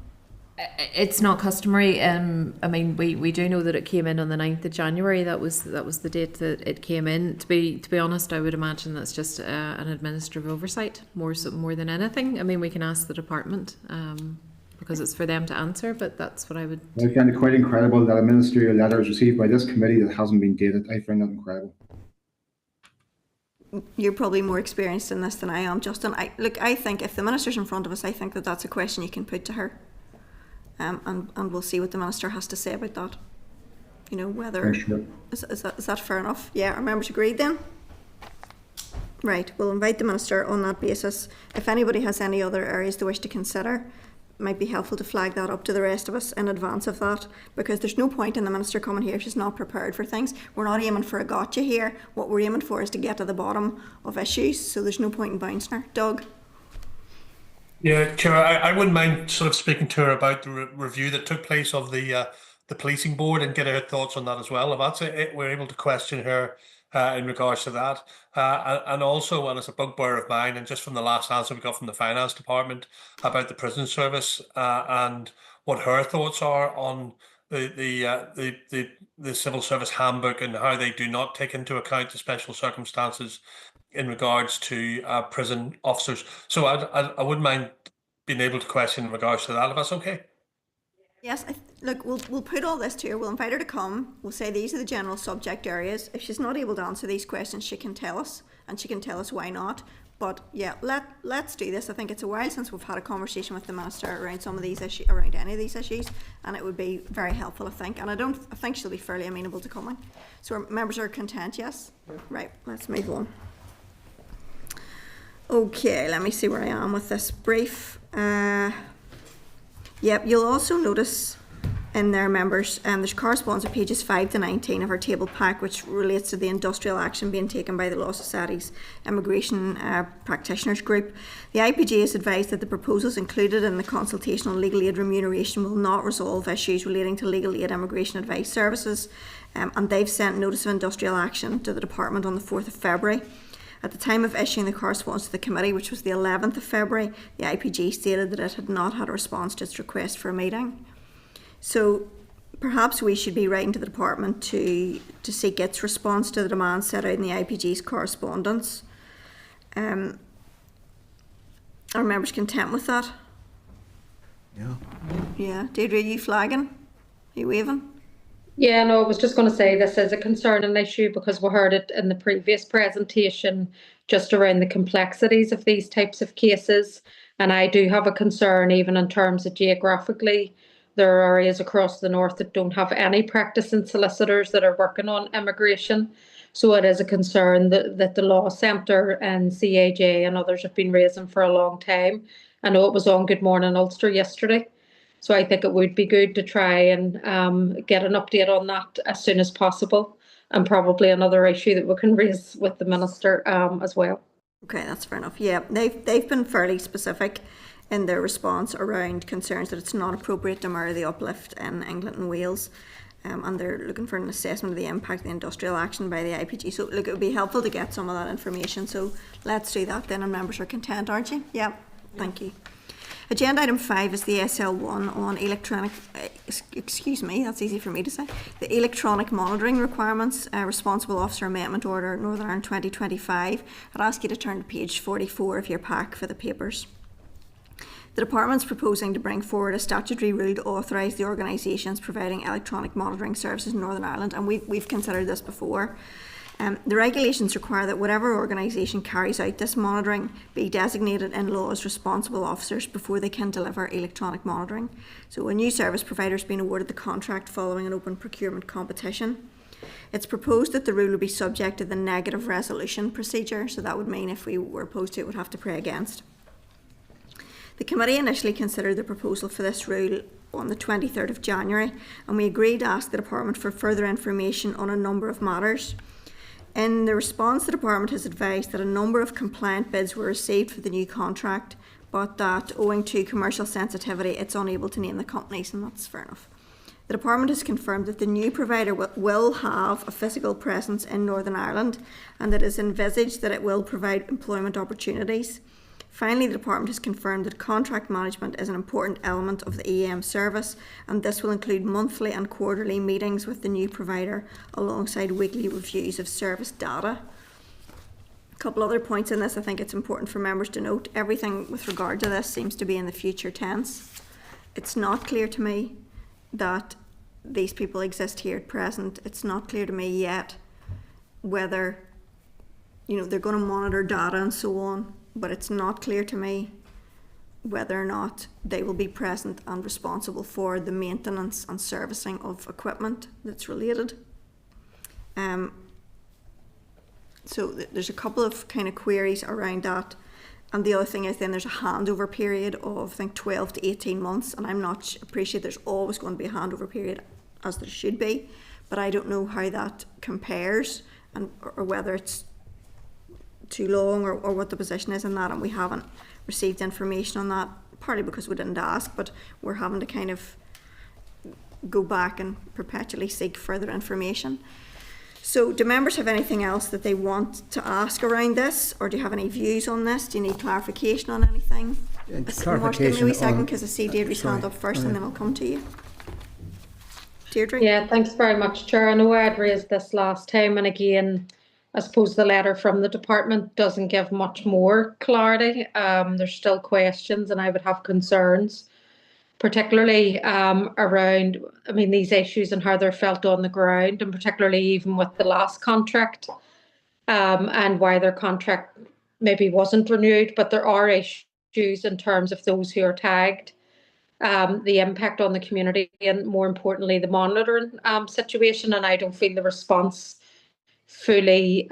Speaker 15: It's not customary. I mean, we do know that it came in on the 9th of January. That was the date that it came in. To be honest, I would imagine that's just an administrative oversight more than anything. I mean, we can ask the department because it's for them to answer, but that's what I would.
Speaker 14: I find it quite incredible that a ministerial letter is received by this committee that hasn't been dated. I find that incredible.
Speaker 2: You're probably more experienced in this than I am, Justin. I think if the Minister's in front of us, I think that that's a question you can put to her. And we'll see what the Minister has to say about that. You know, whether is that fair enough? Yeah, are members agreed then? Right, we'll invite the Minister on that basis. If anybody has any other areas they wish to consider, might be helpful to flag that up to the rest of us in advance of that, because there's no point in the Minister coming here if she's not prepared for things. We're not aiming for a gotcha here. What we're aiming for is to get to the bottom of issues, so there's no point in bouncing her. Doug?
Speaker 11: Yeah, Chair, I wouldn't mind sort of speaking to her about the review that took place of the policing board and get her thoughts on that as well. If that's it, we're able to question her in regards to that. And also, and it's a bugbear of mine, and just from the last answer we got from the Finance Department about the prison service and what her thoughts are on the civil service handbook and how they do not take into account the special circumstances in regards to prison officers. So I wouldn't mind being able to question in regards to that, if that's okay.
Speaker 2: Yes, look, we'll put all this to her. We'll invite her to come. We'll say these are the general subject areas. If she's not able to answer these questions, she can tell us, and she can tell us why not. But yeah, let's do this. I think it's a while since we've had a conversation with the Minister around some of these issues, around any of these issues, and it would be very helpful, I think. And I think she'll be fairly amenable to coming. So our members are content, yes? Yeah. Right, let's move on. Okay, let me see where I am with this brief. Yep, you'll also notice in there, members, there's correspondence at pages 5 to 19 of our table pack, which relates to the industrial action being taken by the Law Society's Immigration Practitioners Group. The IPG has advised that the proposals included in the consultation on legal aid remuneration will not resolve issues relating to legal aid immigration advice services, and they've sent notice of industrial action to the Department on the 4th of February. At the time of issuing the correspondence to the committee, which was the 11th of February, the IPG stated that it had not had a response to its request for a meeting. So perhaps we should be writing to the department to seek its response to the demands set out in the IPG's correspondence. Are members content with that?
Speaker 10: Yeah.
Speaker 2: Yeah. Deirdre, are you flagging? Are you waving?
Speaker 4: Yeah, no, I was just going to say this is a concerning issue because we heard it in the previous presentation just around the complexities of these types of cases. And I do have a concern even in terms of geographically. There are areas across the north that don't have any practicing solicitors that are working on immigration. So it is a concern that the Law Centre and CAJ and others have been raising for a long time. I know it was on Good Morning Ulster yesterday. So I think it would be good to try and get an update on that as soon as possible, and probably another issue that we can raise with the Minister as well.
Speaker 2: Okay, that's fair enough. Yeah, they've been fairly specific in their response around concerns that it's not appropriate to mirror the uplift in England and Wales, and they're looking for an assessment of the impact of the industrial action by the IPG. So look, it would be helpful to get some of that information. So let's do that then, and members are content, aren't you? Yeah, thank you. Agenda item 5 is the SL1 on electronic, excuse me, that's easy for me to say, the electronic monitoring requirements, Responsible Officer Amendment Order, Northern Ireland 2025. I'd ask you to turn to page 44 of your pack for the papers. The Department's proposing to bring forward a statutory rule to authorise the organisations providing electronic monitoring services in Northern Ireland, and we've considered this before. The regulations require that whatever organisation carries out this monitoring be designated in law as responsible officers before they can deliver electronic monitoring. So a new service provider has been awarded the contract following an open procurement competition. It's proposed that the rule will be subject to the negative resolution procedure, so that would mean if we were opposed to it, we'd have to pray against. The committee initially considered the proposal for this rule on the 23rd of January, and we agreed to ask the Department for further information on a number of matters. In the response, the Department has advised that a number of compliant bids were received for the new contract, but that owing to commercial sensitivity, it's unable to name the companies, and that's fair enough. The Department has confirmed that the new provider will have a physical presence in Northern Ireland, and that it is envisaged that it will provide employment opportunities. Finally, the Department has confirmed that contract management is an important element of the EM service, and this will include monthly and quarterly meetings with the new provider alongside weekly reviews of service data. A couple other points in this I think it's important for members to note. Everything with regard to this seems to be in the future tense. It's not clear to me that these people exist here at present. It's not clear to me yet whether they're going to monitor data and so on. But it's not clear to me whether or not they will be present and responsible for the maintenance and servicing of equipment that's related. So there's a couple of kind of queries around that And the other thing is then there's a handover period of, I think, 12 to 18 months. And I'm not appreciate there's always going to be a handover period, as there should be. But I don't know how that compares, and or whether it's too long, or what the position is in that. And we haven't received information on that, partly because we didn't ask, but we're having to kind of go back and perpetually seek further information. So do members have anything else that they want to ask around this, or do you have any views on this? Do you need clarification on anything? Marsh, give me a wee second, because I see Deirdre's hand up first, and then I'll come to you. Deirdre?
Speaker 4: Yeah, thanks very much, Chair. I know I had raised this last time, and again, I suppose the letter from the department doesn't give much more clarity. There's still questions, and I would have concerns, particularly around, I mean, these issues and how they're felt on the ground, and particularly even with the last contract, and why their contract maybe wasn't renewed. But there are issues in terms of those who are tagged, the impact on the community, and more importantly, the monitoring situation. And I don't feel the response fully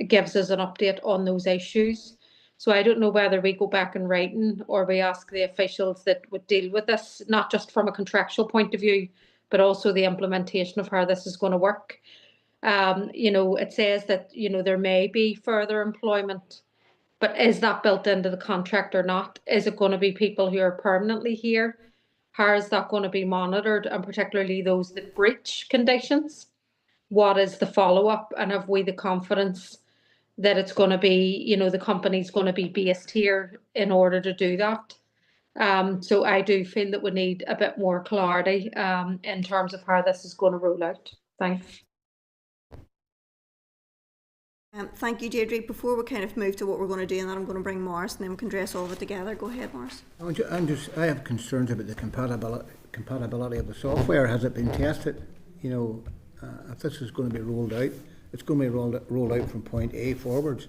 Speaker 4: gives us an update on those issues. So I don't know whether we go back in writing, or we ask the officials that would deal with this, not just from a contractual point of view, but also the implementation of how this is going to work. You know, it says that, you know, there may be further employment, but is that built into the contract or not? Is it going to be people who are permanently here? How is that going to be monitored, and particularly those that breach conditions? What is the follow-up, and have we the confidence that it's going to be, you know, the company's going to be based here in order to do that? So I do feel that we need a bit more clarity in terms of how this is going to roll out. Thanks.
Speaker 2: Thank you, Deirdre. Before we kind of move to what we're going to do, and then I'm going to bring Morris, and then we can dress all of it together. Go ahead, Morris.
Speaker 10: I have concerns about the compatibility of the software. Has it been tested? You know, if this is going to be rolled out, it's going to be rolled out from point A forwards,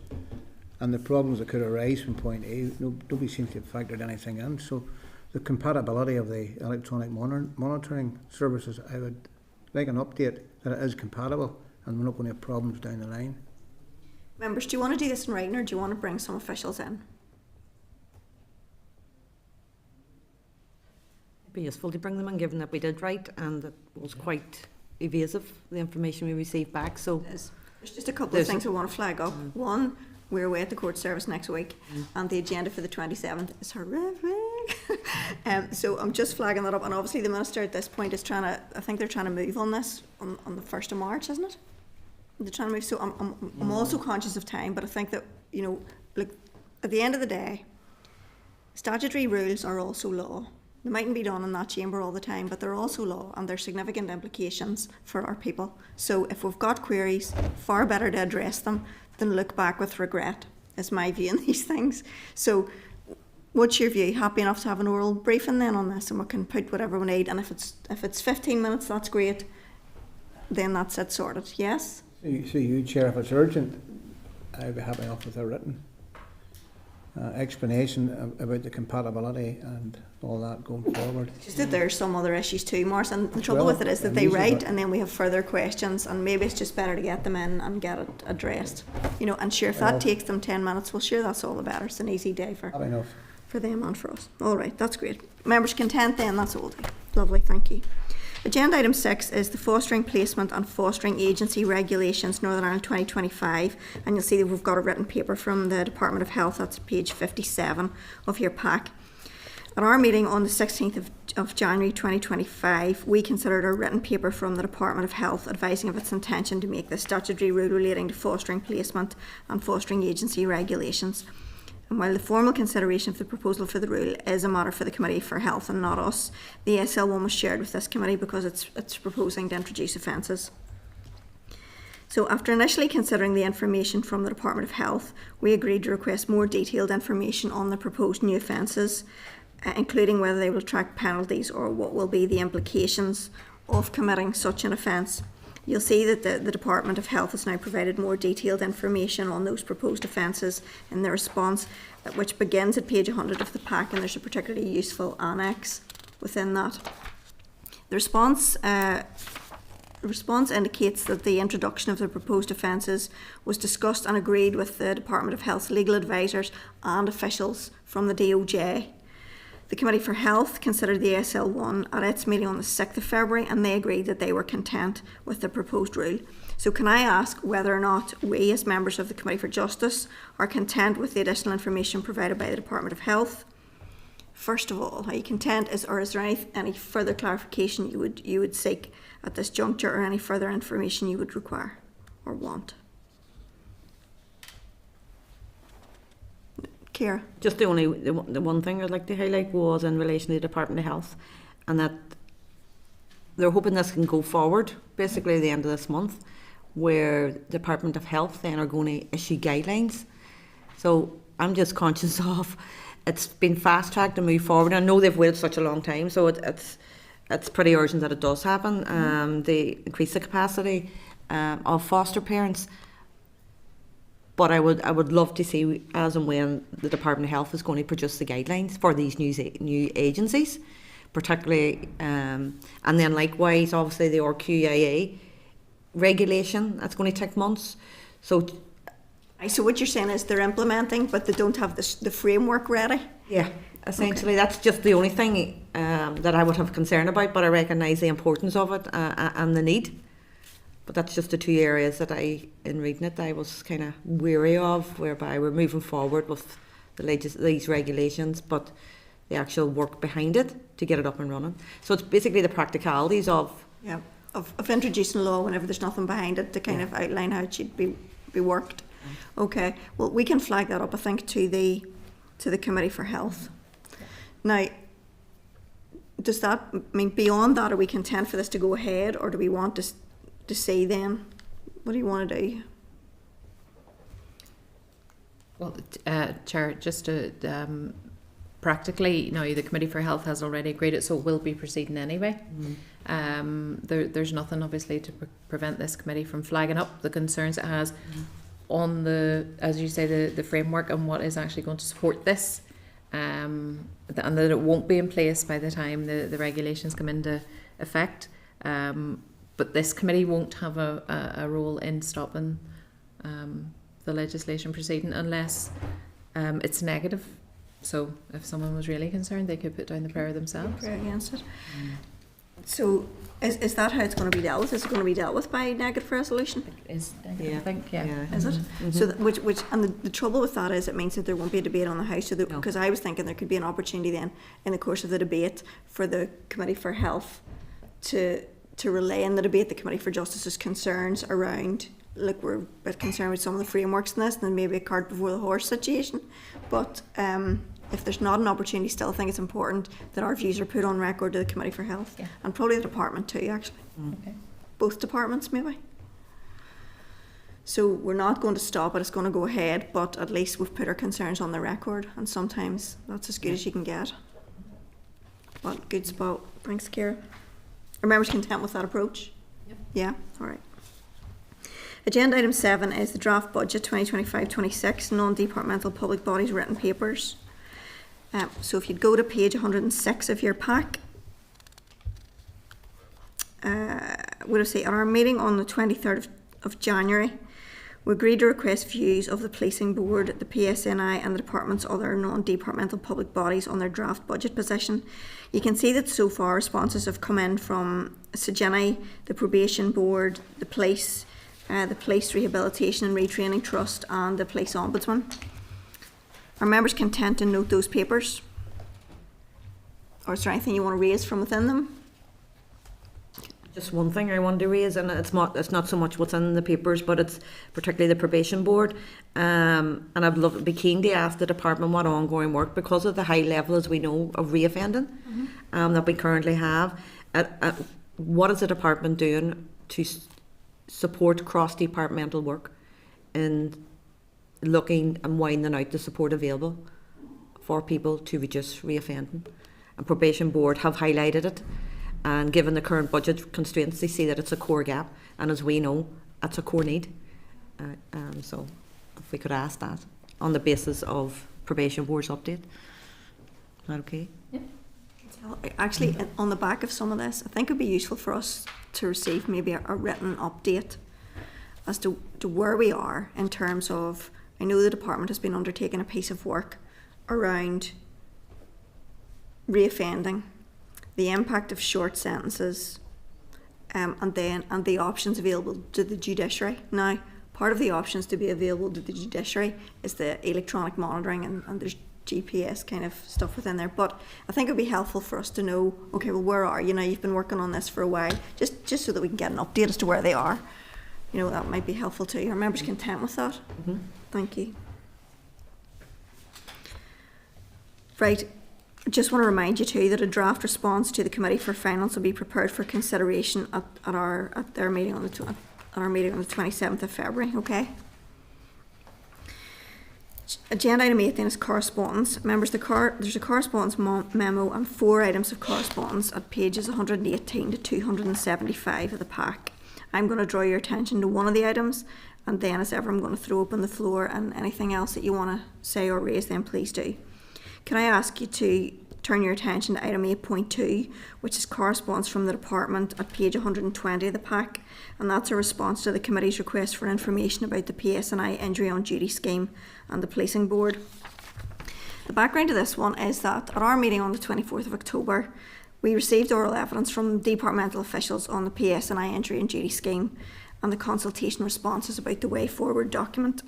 Speaker 10: and the problems that could arise from point A, nobody seems to have factored anything in. So the compatibility of the electronic monitoring services, I would like an update that it is compatible, and we're not going to have problems down the line.
Speaker 2: Members, do you want to do this in writing, or do you want to bring some officials in?
Speaker 3: It'd be useful to bring them in, given that we did write, and it was quite evasive, the information we received back. So
Speaker 2: there's just a couple of things we want to flag up. One, we're away at the court service next week, and the agenda for the 27th is horrific. So I'm just flagging that up, and obviously the Minister at this point is trying to, I think they're trying to move on this on the 1st of March, isn't it? They're trying to move. So I'm also conscious of time, but I think that, you know, like, at the end of the day, statutory rules are also law. They mightn't be done in that chamber all the time, but they're also law, and there's significant implications for our people. So if we've got queries, far better to address them than look back with regret, is my view on these things. So what's your view? Happy enough to have an oral briefing then on this, and we can put whatever we need, and if it's 15 minutes, that's great, then that's it sorted. Yes?
Speaker 10: So you, Chair, if it's urgent, I'd be happy enough with a written explanation about the compatibility and all that going forward.
Speaker 2: Just that there's some other issues too, Morris, and the trouble with it is that they write and then we have further questions, and maybe it's just better to get them in and get it addressed. You know, and sure, if that takes them 10 minutes, well sure, that's all the better. It's an easy day for them and for us. All right, that's great. Members content then, that's all day. Lovely, thank you. Agenda item 6 is the Fostering Placement and Fostering Agency Regulations Northern Ireland 2025, and you'll see that we've got a written paper from the Department of Health. That's page 57 of your pack. At our meeting on the 16th of January 2025, we considered a written paper from the Department of Health advising of its intention to make the statutory rule relating to fostering placement and fostering agency regulations. And while the formal consideration of the proposal for the rule is a matter for the Committee for Health and not us, the SL1 was shared with this committee because it's proposing to introduce offences. So after initially considering the information from the Department of Health, we agreed to request more detailed information on the proposed new offences, including whether they will attract penalties or what will be the implications of committing such an offence. You'll see that the Department of Health has now provided more detailed information on those proposed offences in the response, which begins at page 100 of the pack, and there's a particularly useful annex within that. The response The response indicates that the introduction of the proposed offences was discussed and agreed with the Department of Health's legal advisors and officials from the DOJ. The Committee for Health considered the ASL1 at its meeting on the 6th of February, and they agreed that they were content with the proposed rule. So can I ask whether or not we, as members of the Committee for Justice, are content with the additional information provided by the Department of Health? First of all, are you content, or is there any further clarification you would seek at this juncture, or any further information you would require or want? Ciara?
Speaker 3: Just the one thing I'd like to highlight was in relation to the Department of Health, and that they're hoping this can go forward basically at the end of this month, where the Department of Health then are going to issue guidelines. So I'm just conscious of it's been fast tracked to move forward. I know they've waited such a long time, so it's pretty urgent that it does happen. They increase the capacity of foster parents. But I would love to see as and when the Department of Health is going to produce the guidelines for these new agencies, particularly, and then likewise, obviously the RQIA regulation, that's going to take months. So
Speaker 2: what you're saying is they're implementing, but they don't have the framework ready?
Speaker 3: Yeah, essentially, okay. That's just the only thing that I would have concern about, but I recognise the importance of it and the need. But that's just the two areas that in reading it, I was kind of weary of, whereby we're moving forward with these regulations, but the actual work behind it to get it up and running. So it's basically the practicalities of
Speaker 2: introducing law whenever there's nothing behind it to kind of outline how it should be worked. Okay, well, we can flag that up, I think, to the Committee for Health. Now, does that mean beyond that, are we content for this to go ahead, or do we want to see then? What do you want to do?
Speaker 15: Well, Chair, just to practically, now the Committee for Health has already agreed it, so it will be proceeding anyway. There's nothing obviously to prevent this committee from flagging up the concerns it has on the, as you say, the framework and what is actually going to support this, and that it won't be in place by the time the regulations come into effect. But this committee won't have a role in stopping the legislation proceeding unless it's negative. So if someone was really concerned, they could put down the prayer themselves.
Speaker 2: Prayer against it. So is that how it's going to be dealt with? Is it going to be dealt with by negative resolution?
Speaker 15: I think, yeah.
Speaker 2: Is it?
Speaker 15: Mm-hmm.
Speaker 2: So which and the trouble with that is it means that there won't be a debate on the House. So because I was thinking there could be an opportunity then in the course of the debate for the Committee for Health to relay in the debate the Committee for Justice's concerns around, look, we're a bit concerned with some of the frameworks in this, and then maybe a cart before the horse situation. But if there's not an opportunity, still I think it's important that our views are put on record to the Committee for Health, and probably the department too, actually.
Speaker 15: Okay.
Speaker 2: Both departments maybe. So we're not going to stop it, it's going to go ahead, but at least we've put our concerns on the record, and sometimes that's as good as you can get. But good spot. Thanks, Ciara. Are members content with that approach?
Speaker 15: Yep.
Speaker 2: Yeah, all right. Agenda item 7 is the draft budget 2025-26 non-departmental public bodies written papers. So if you'd go to page 106 of your pack, would I say at our meeting on the 23rd of January, we agreed to request views of the Policing Board, the PSNI and the Department's other non-departmental public bodies on their draft budget position. You can see that so far responses have come in from SIGINI, the Probation Board, the Police Rehabilitation and Retraining Trust and the Police Ombudsman. Are members content to note those papers? Or is there anything you want to raise from within them?
Speaker 3: Just one thing I want to raise, and it's not so much what's in the papers, but it's particularly the Probation Board. And I'd be keen to ask the department what ongoing work, because of the high level, as we know, of reoffending that we currently have. What is the department doing to support cross-departmental work in looking and winding out the support available for people to reduce reoffending? And Probation Board have highlighted it. And given the current budget constraints, they see that it's a core gap, and as we know, that's a core need. So if we could ask that on the basis of Probation Board's update. Is that okay?
Speaker 2: Actually, on the back of some of this, I think it would be useful for us to receive maybe a written update as to where we are in terms of, I know the department has been undertaking a piece of work around reoffending, the impact of short sentences, and the options available to the judiciary. Now, part of the options to be available to the judiciary is the electronic monitoring, and there's GPS kind of stuff within there. But I think it would be helpful for us to know, okay, well, where are you now? You've been working on this for a while, just so that we can get an update as to where they are. You know, that might be helpful too. Are members content with that?
Speaker 3: Mm-hmm.
Speaker 2: Thank you. Right. I just want to remind you too that a draft response to the Committee for Finance will be prepared for consideration at our meeting on the 27th of February. Okay. Agenda item 8 then is correspondence. Members, there's a correspondence memo and 4 items of correspondence at pages 118 to 275 of the pack. I'm going to draw your attention to one of the items, and then as ever I'm going to throw open the floor, and anything else that you want to say or raise then please do. Can I ask you to turn your attention to item 8.2, which is correspondence from the department at page 120 of the pack, and that's a response to the committee's request for information about the PSNI Injury on Duty scheme and the Policing Board. The background to this one is that at our meeting on the 24th of October, we received oral evidence from departmental officials on the PSNI Injury on Duty scheme and the consultation responses about the way forward document.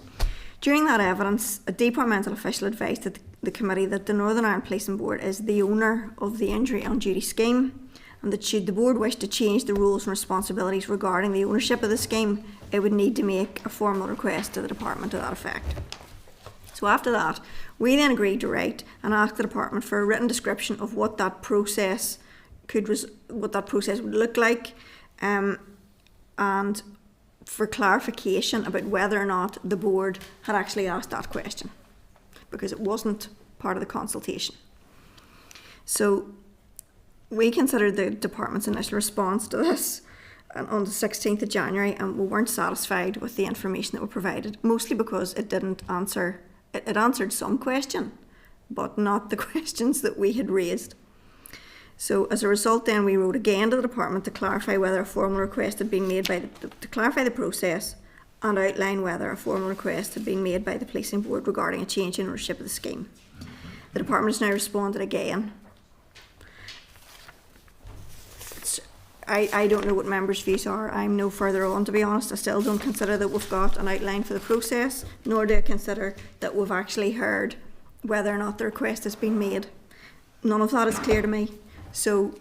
Speaker 2: During that evidence, a departmental official advised the committee that the Northern Ireland Policing Board is the owner of the Injury on Duty scheme, and that should the board wish to change the rules and responsibilities regarding the ownership of the scheme, it would need to make a formal request to the department to that effect. So after that, we then agreed to write and ask the department for a written description of what that process would look like, and for clarification about whether or not the board had actually asked that question, because it wasn't part of the consultation. So we considered the department's initial response to this on the 16th of January, and we weren't satisfied with the information that was provided, mostly because it didn't answer, it answered some question, but not the questions that we had raised. So as a result then we wrote again to the department to clarify whether a formal request had been made to clarify the process and outline whether a formal request had been made by the Policing Board regarding a change in ownership of the scheme. The department has now responded again. I don't know what members' views are. I'm no further on, to be honest. I still don't consider that we've got an outline for the process, nor do I consider that we've actually heard whether or not the request has been made. None of that is clear to me. So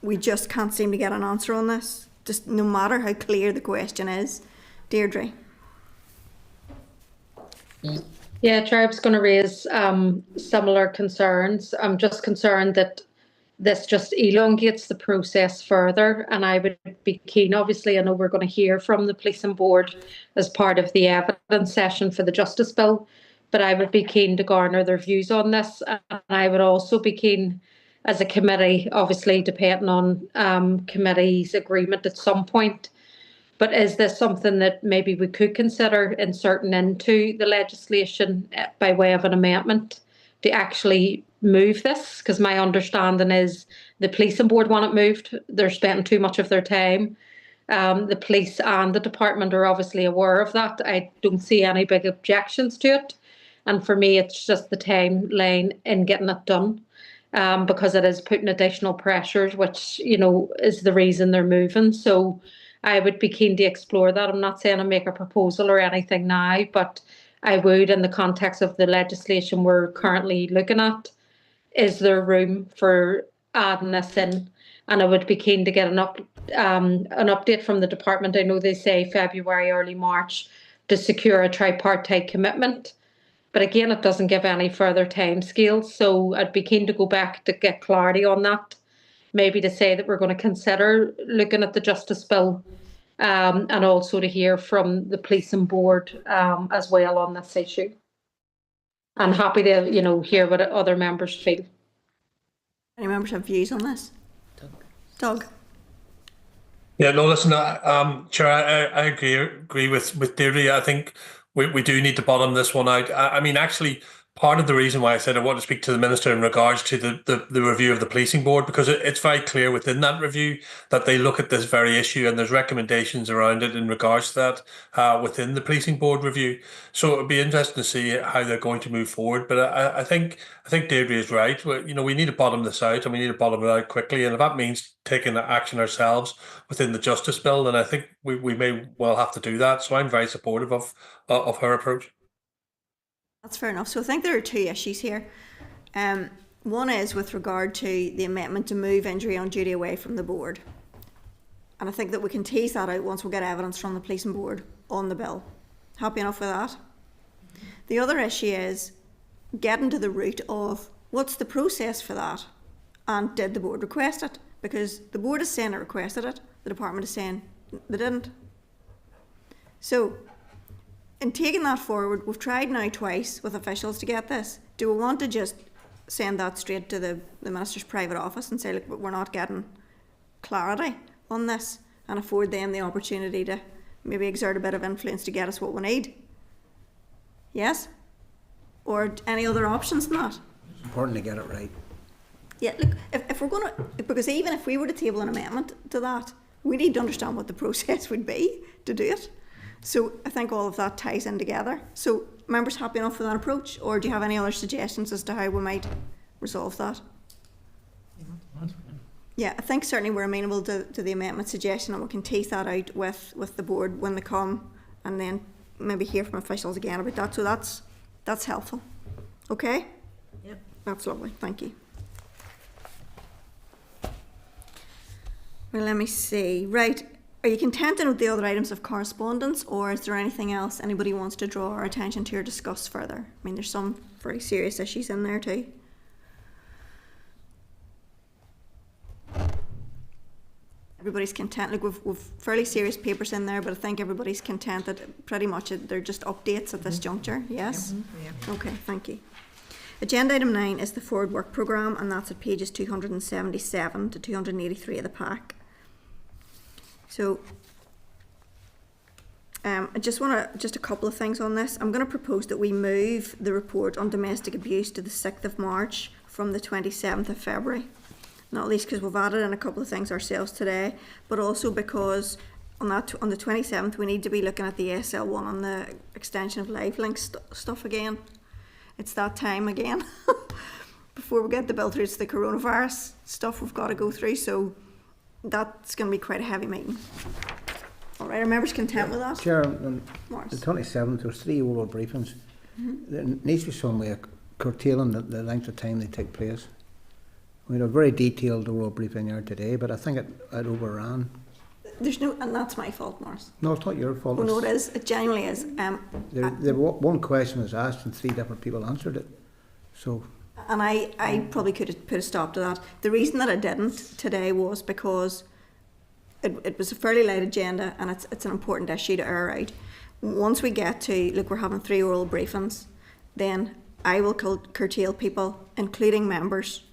Speaker 2: we just can't seem to get an answer on this, just no matter how clear the question is. Deirdre.
Speaker 4: Yeah, Chair, I was going to raise similar concerns. I'm just concerned that this just elongates the process further, and I would be keen, obviously, I know we're going to hear from the Policing Board as part of the evidence session for the Justice Bill, but I would be keen to garner their views on this, and I would also be keen as a committee, obviously depending on committee's agreement at some point. But is this something that maybe we could consider inserting into the legislation by way of an amendment to actually move this? Because my understanding is the Policing Board want it moved. They're spending too much of their time. The police and the department are obviously aware of that. I don't see any big objections to it. And for me, it's just the timeline in getting it done. Because it is putting additional pressures, which, you know, is the reason they're moving. So I would be keen to explore that. I'm not saying I make a proposal or anything now, but I would, in the context of the legislation we're currently looking at, is there room for adding this in? And I would be keen to get an update from the department. I know they say February, early March to secure a tripartite commitment. But again, it doesn't give any further timescales. So I'd be keen to go back to get clarity on that. Maybe to say that we're going to consider looking at the Justice Bill, and also to hear from the Policing Board as well on this issue. I'm happy to, you know, hear what other members feel.
Speaker 2: Any members have views on this? Doug.
Speaker 11: Yeah, no, listen, Chair, I agree with Deirdre. I think we do need to bottom this one out. I mean, actually, part of the reason why I said I want to speak to the Minister in regards to the review of the policing board, because it's very clear within that review that they look at this very issue and there's recommendations around it in regards to that within the policing board review. So it would be interesting to see how they're going to move forward. But I think Deirdre is right. We need to bottom this out, and we need to bottom it out quickly. And if that means taking action ourselves within the Justice Bill, then I think we may well have to do that. So I'm very supportive of her approach.
Speaker 2: That's fair enough. So I think there are two issues here. One is with regard to the amendment to move injury on duty away from the board. And I think that we can tease that out once we get evidence from the policing board on the bill. Happy enough with that? The other issue is getting to the root of what's the process for that, and did the board request it? Because the board is saying it requested it, the department is saying they didn't. So, in taking that forward, we've tried now twice with officials to get this. Do we want to just send that straight to the Minister's private office and say, look, we're not getting clarity on this, and afford them the opportunity to maybe exert a bit of influence to get us what we need? Yes? Or any other options than that?
Speaker 10: It's important to get it right.
Speaker 2: Yeah, look, if we're going to, because even if we were to table an amendment to that, we need to understand what the process would be to do it. So I think all of that ties in together. So members happy enough with that approach, or do you have any other suggestions as to how we might resolve that? Yeah, I think certainly we're amenable to the amendment suggestion, and we can tease that out with the board when they come, and then maybe hear from officials again about that. So that's helpful. Okay?
Speaker 3: Yep.
Speaker 2: That's lovely. Thank you. Well, let me see. Right. Are you content to note the other items of correspondence, or is there anything else anybody wants to draw our attention to or discuss further? I mean, there's some very serious issues in there too. Everybody's content. Look, we've fairly serious papers in there, but I think everybody's content that pretty much they're just updates at this juncture. Yes? Yeah. Okay, thank you. Agenda item 9 is the forward work programme, and that's at pages 277 to 283 of the pack. So I just a couple of things on this. I'm going to propose that we move the report on domestic abuse to the 6th of March from the 27th of February. Not least because we've added in a couple of things ourselves today, but also because on the 27th we need to be looking at the SL1 on the extension of live link stuff again. It's that time again. Before we get the bill through, it's the coronavirus stuff we've got to go through, so that's going to be quite a heavy meeting. All right, are members content with that?
Speaker 10: Chair, on the 27th, there's 3 oral briefings. There needs to be some way of curtailing the length of time they take place. We had a very detailed oral briefing here today, but I think it overran.
Speaker 2: There's no, and that's my fault, Morris.
Speaker 10: No, it's not your fault.
Speaker 2: Oh, no, it is. It genuinely is.
Speaker 10: One question was asked and 3 different people answered it. So.
Speaker 2: And I probably could have put a stop to that. The reason that I didn't today was because it was a fairly light agenda, and it's an important issue to air out. Once we get to, look, we're having 3 oral briefings, then I will curtail people, including members,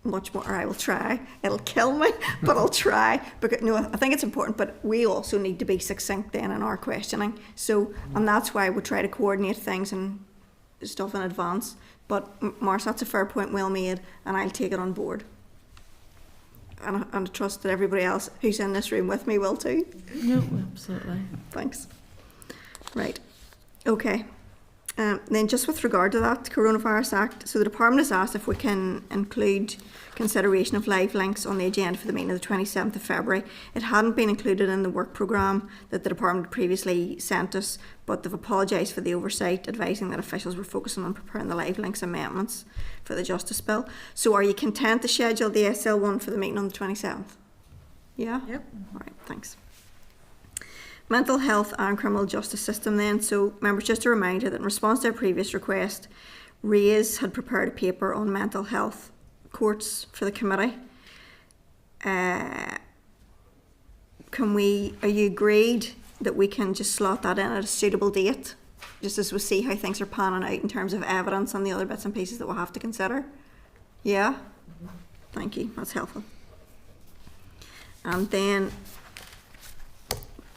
Speaker 2: much more, or I will try. It'll kill me, but I'll try. Because no, I think it's important, but we also need to be succinct then in our questioning. So, and that's why we try to coordinate things and stuff in advance. But Mars, that's a fair point, well made, and I'll take it on board. And I trust that everybody else who's in this room with me will too.
Speaker 15: No, absolutely.
Speaker 2: Thanks. Right. Okay. Then just with regard to that Coronavirus Act, so the Department has asked if we can include consideration of live links on the agenda for the meeting of the 27th of February. It hadn't been included in the work programme that the Department previously sent us, but they've apologised for the oversight, advising that officials were focusing on preparing the live links amendments for the Justice Bill. So are you content to schedule the SL1 for the meeting on the 27th? Yeah?
Speaker 3: Yep.
Speaker 2: All right, thanks. Mental health and criminal justice system then. So members, just a reminder that in response to our previous request, RAISE had prepared a paper on mental health courts for the committee. Are you agreed that we can just slot that in at a suitable date, just as we see how things are panning out in terms of evidence and the other bits and pieces that we'll have to consider? Yeah? Thank you, that's helpful. And then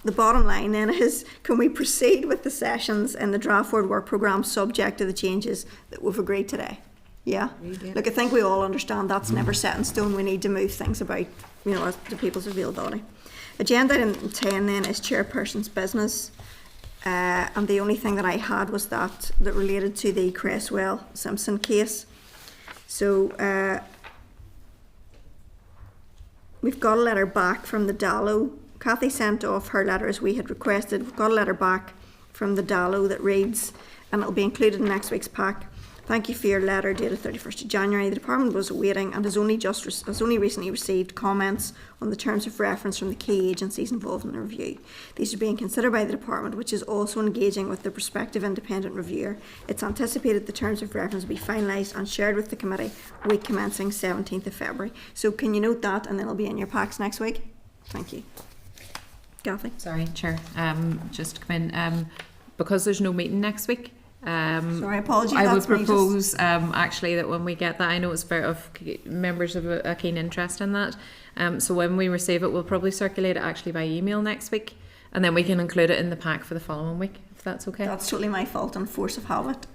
Speaker 2: the bottom line then is, can we proceed with the sessions in the draft forward work programme subject to the changes that we've agreed today? Yeah? Look, I think we all understand that's never set in stone. We need to move things about, you know, as to people's availability. Agenda item 10 then is chairperson's business. And the only thing that I had was that related to the Cresswell Simpson case. So we've got a letter back from the Dallow. Cathy sent off her letter as we had requested. We've got a letter back from the Dallow that reads, and it'll be included in next week's pack. Thank you for your letter dated 31st of January. The department was awaiting and has only recently received comments on the terms of reference from the key agencies involved in the review. These are being considered by the department, which is also engaging with the prospective independent reviewer. It's anticipated the terms of reference will be finalised and shared with the committee week commencing 17th of February. So can you note that, and then it'll be in your packs next week? Thank you. Kathy?
Speaker 15: Sorry, Chair. Just to come in, because there's no meeting next week.
Speaker 2: Sorry, apologies.
Speaker 15: I would propose actually that when we get that, I know it's very of members of a keen interest in that. So when we receive it, we'll probably circulate it actually by email next week, and then we can include it in the pack for the following week, if that's okay.
Speaker 2: That's totally my fault and force of habit.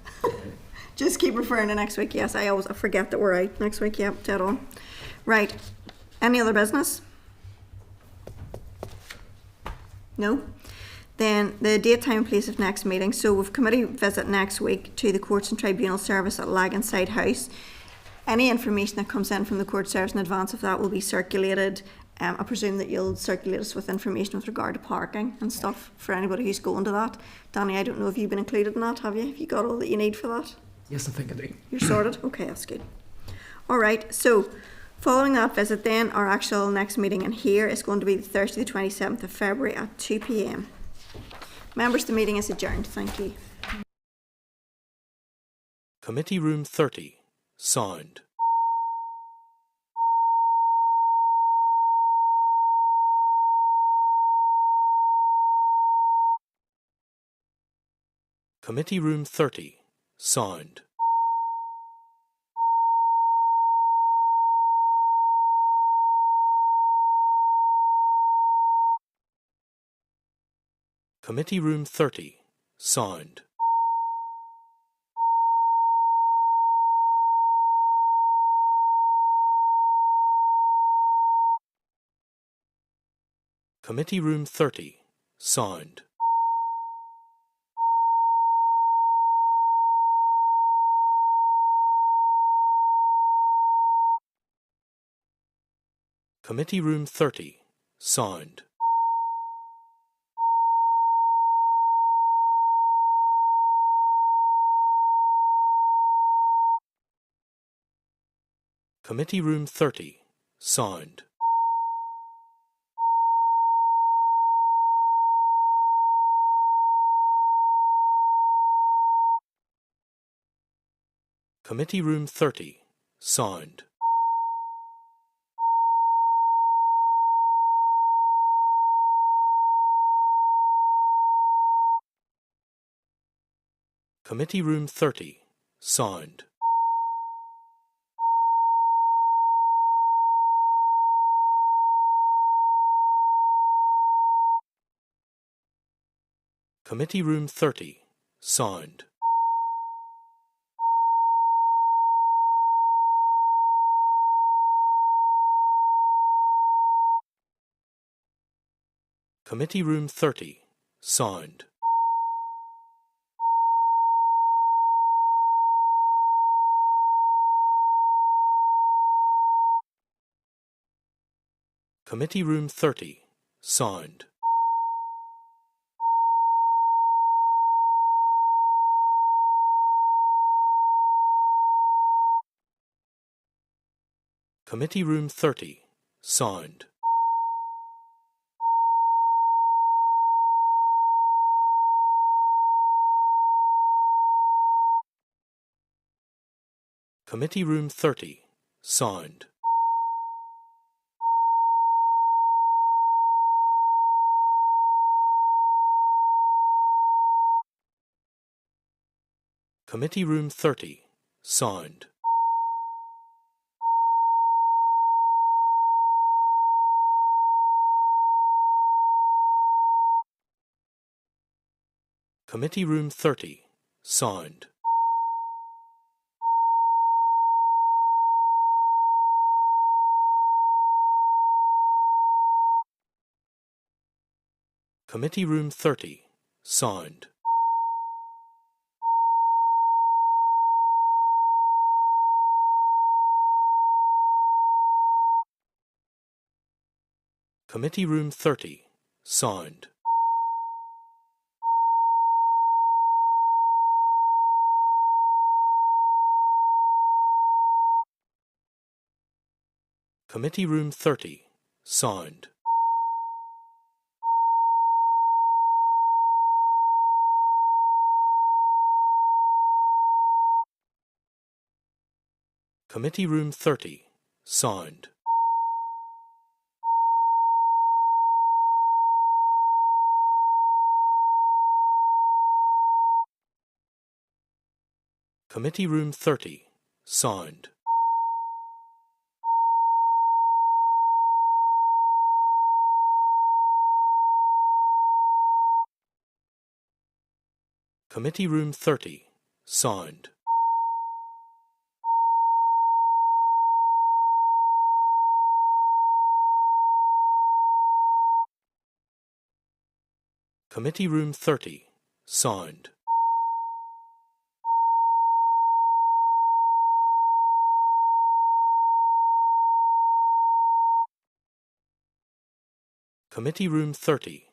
Speaker 2: Just keep referring to next week. Yes, I forget that we're out next week. Yep, dead on. Right. Any other business? No? Then the date, time and place of next meeting. So we've committee visit next week to the Courts and Tribunal Service at Laganside House. Any information that comes in from the Court Service in advance of that will be circulated. I presume that you'll circulate us with information with regard to parking and stuff for anybody who's going to that. Danny, I don't know if you've been included in that, have you? Have you got all that you need for that?
Speaker 12: Yes, I think I do.
Speaker 2: You're sorted? Okay, that's good. All right, so following that visit then, our actual next meeting in here is going to be Thursday the 27th of February at 2 p.m. Members, the meeting is adjourned. Thank you.
Speaker 1: Committee Room 30, sound. Committee Room 30, sound. Committee Room 30, sound. Committee Room 30, sound. Committee Room 30, sound. Committee Room 30, sound. Committee Room 30, sound. Committee Room 30, sound. Committee Room 30, sound. Committee Room 30, sound. Committee Room 30, sound. Committee Room 30, sound. Committee Room 30, sound. Committee Room 30, sound. Committee Room 30. Sound. Committee Room 30. Sound. Committee Room 30. Sound. Committee Room 30. Sound. Committee Room 30. Sound. Committee Room 30. Sound. Committee Room 30. Sound. Committee Room 30. Sound. Committee Room 30.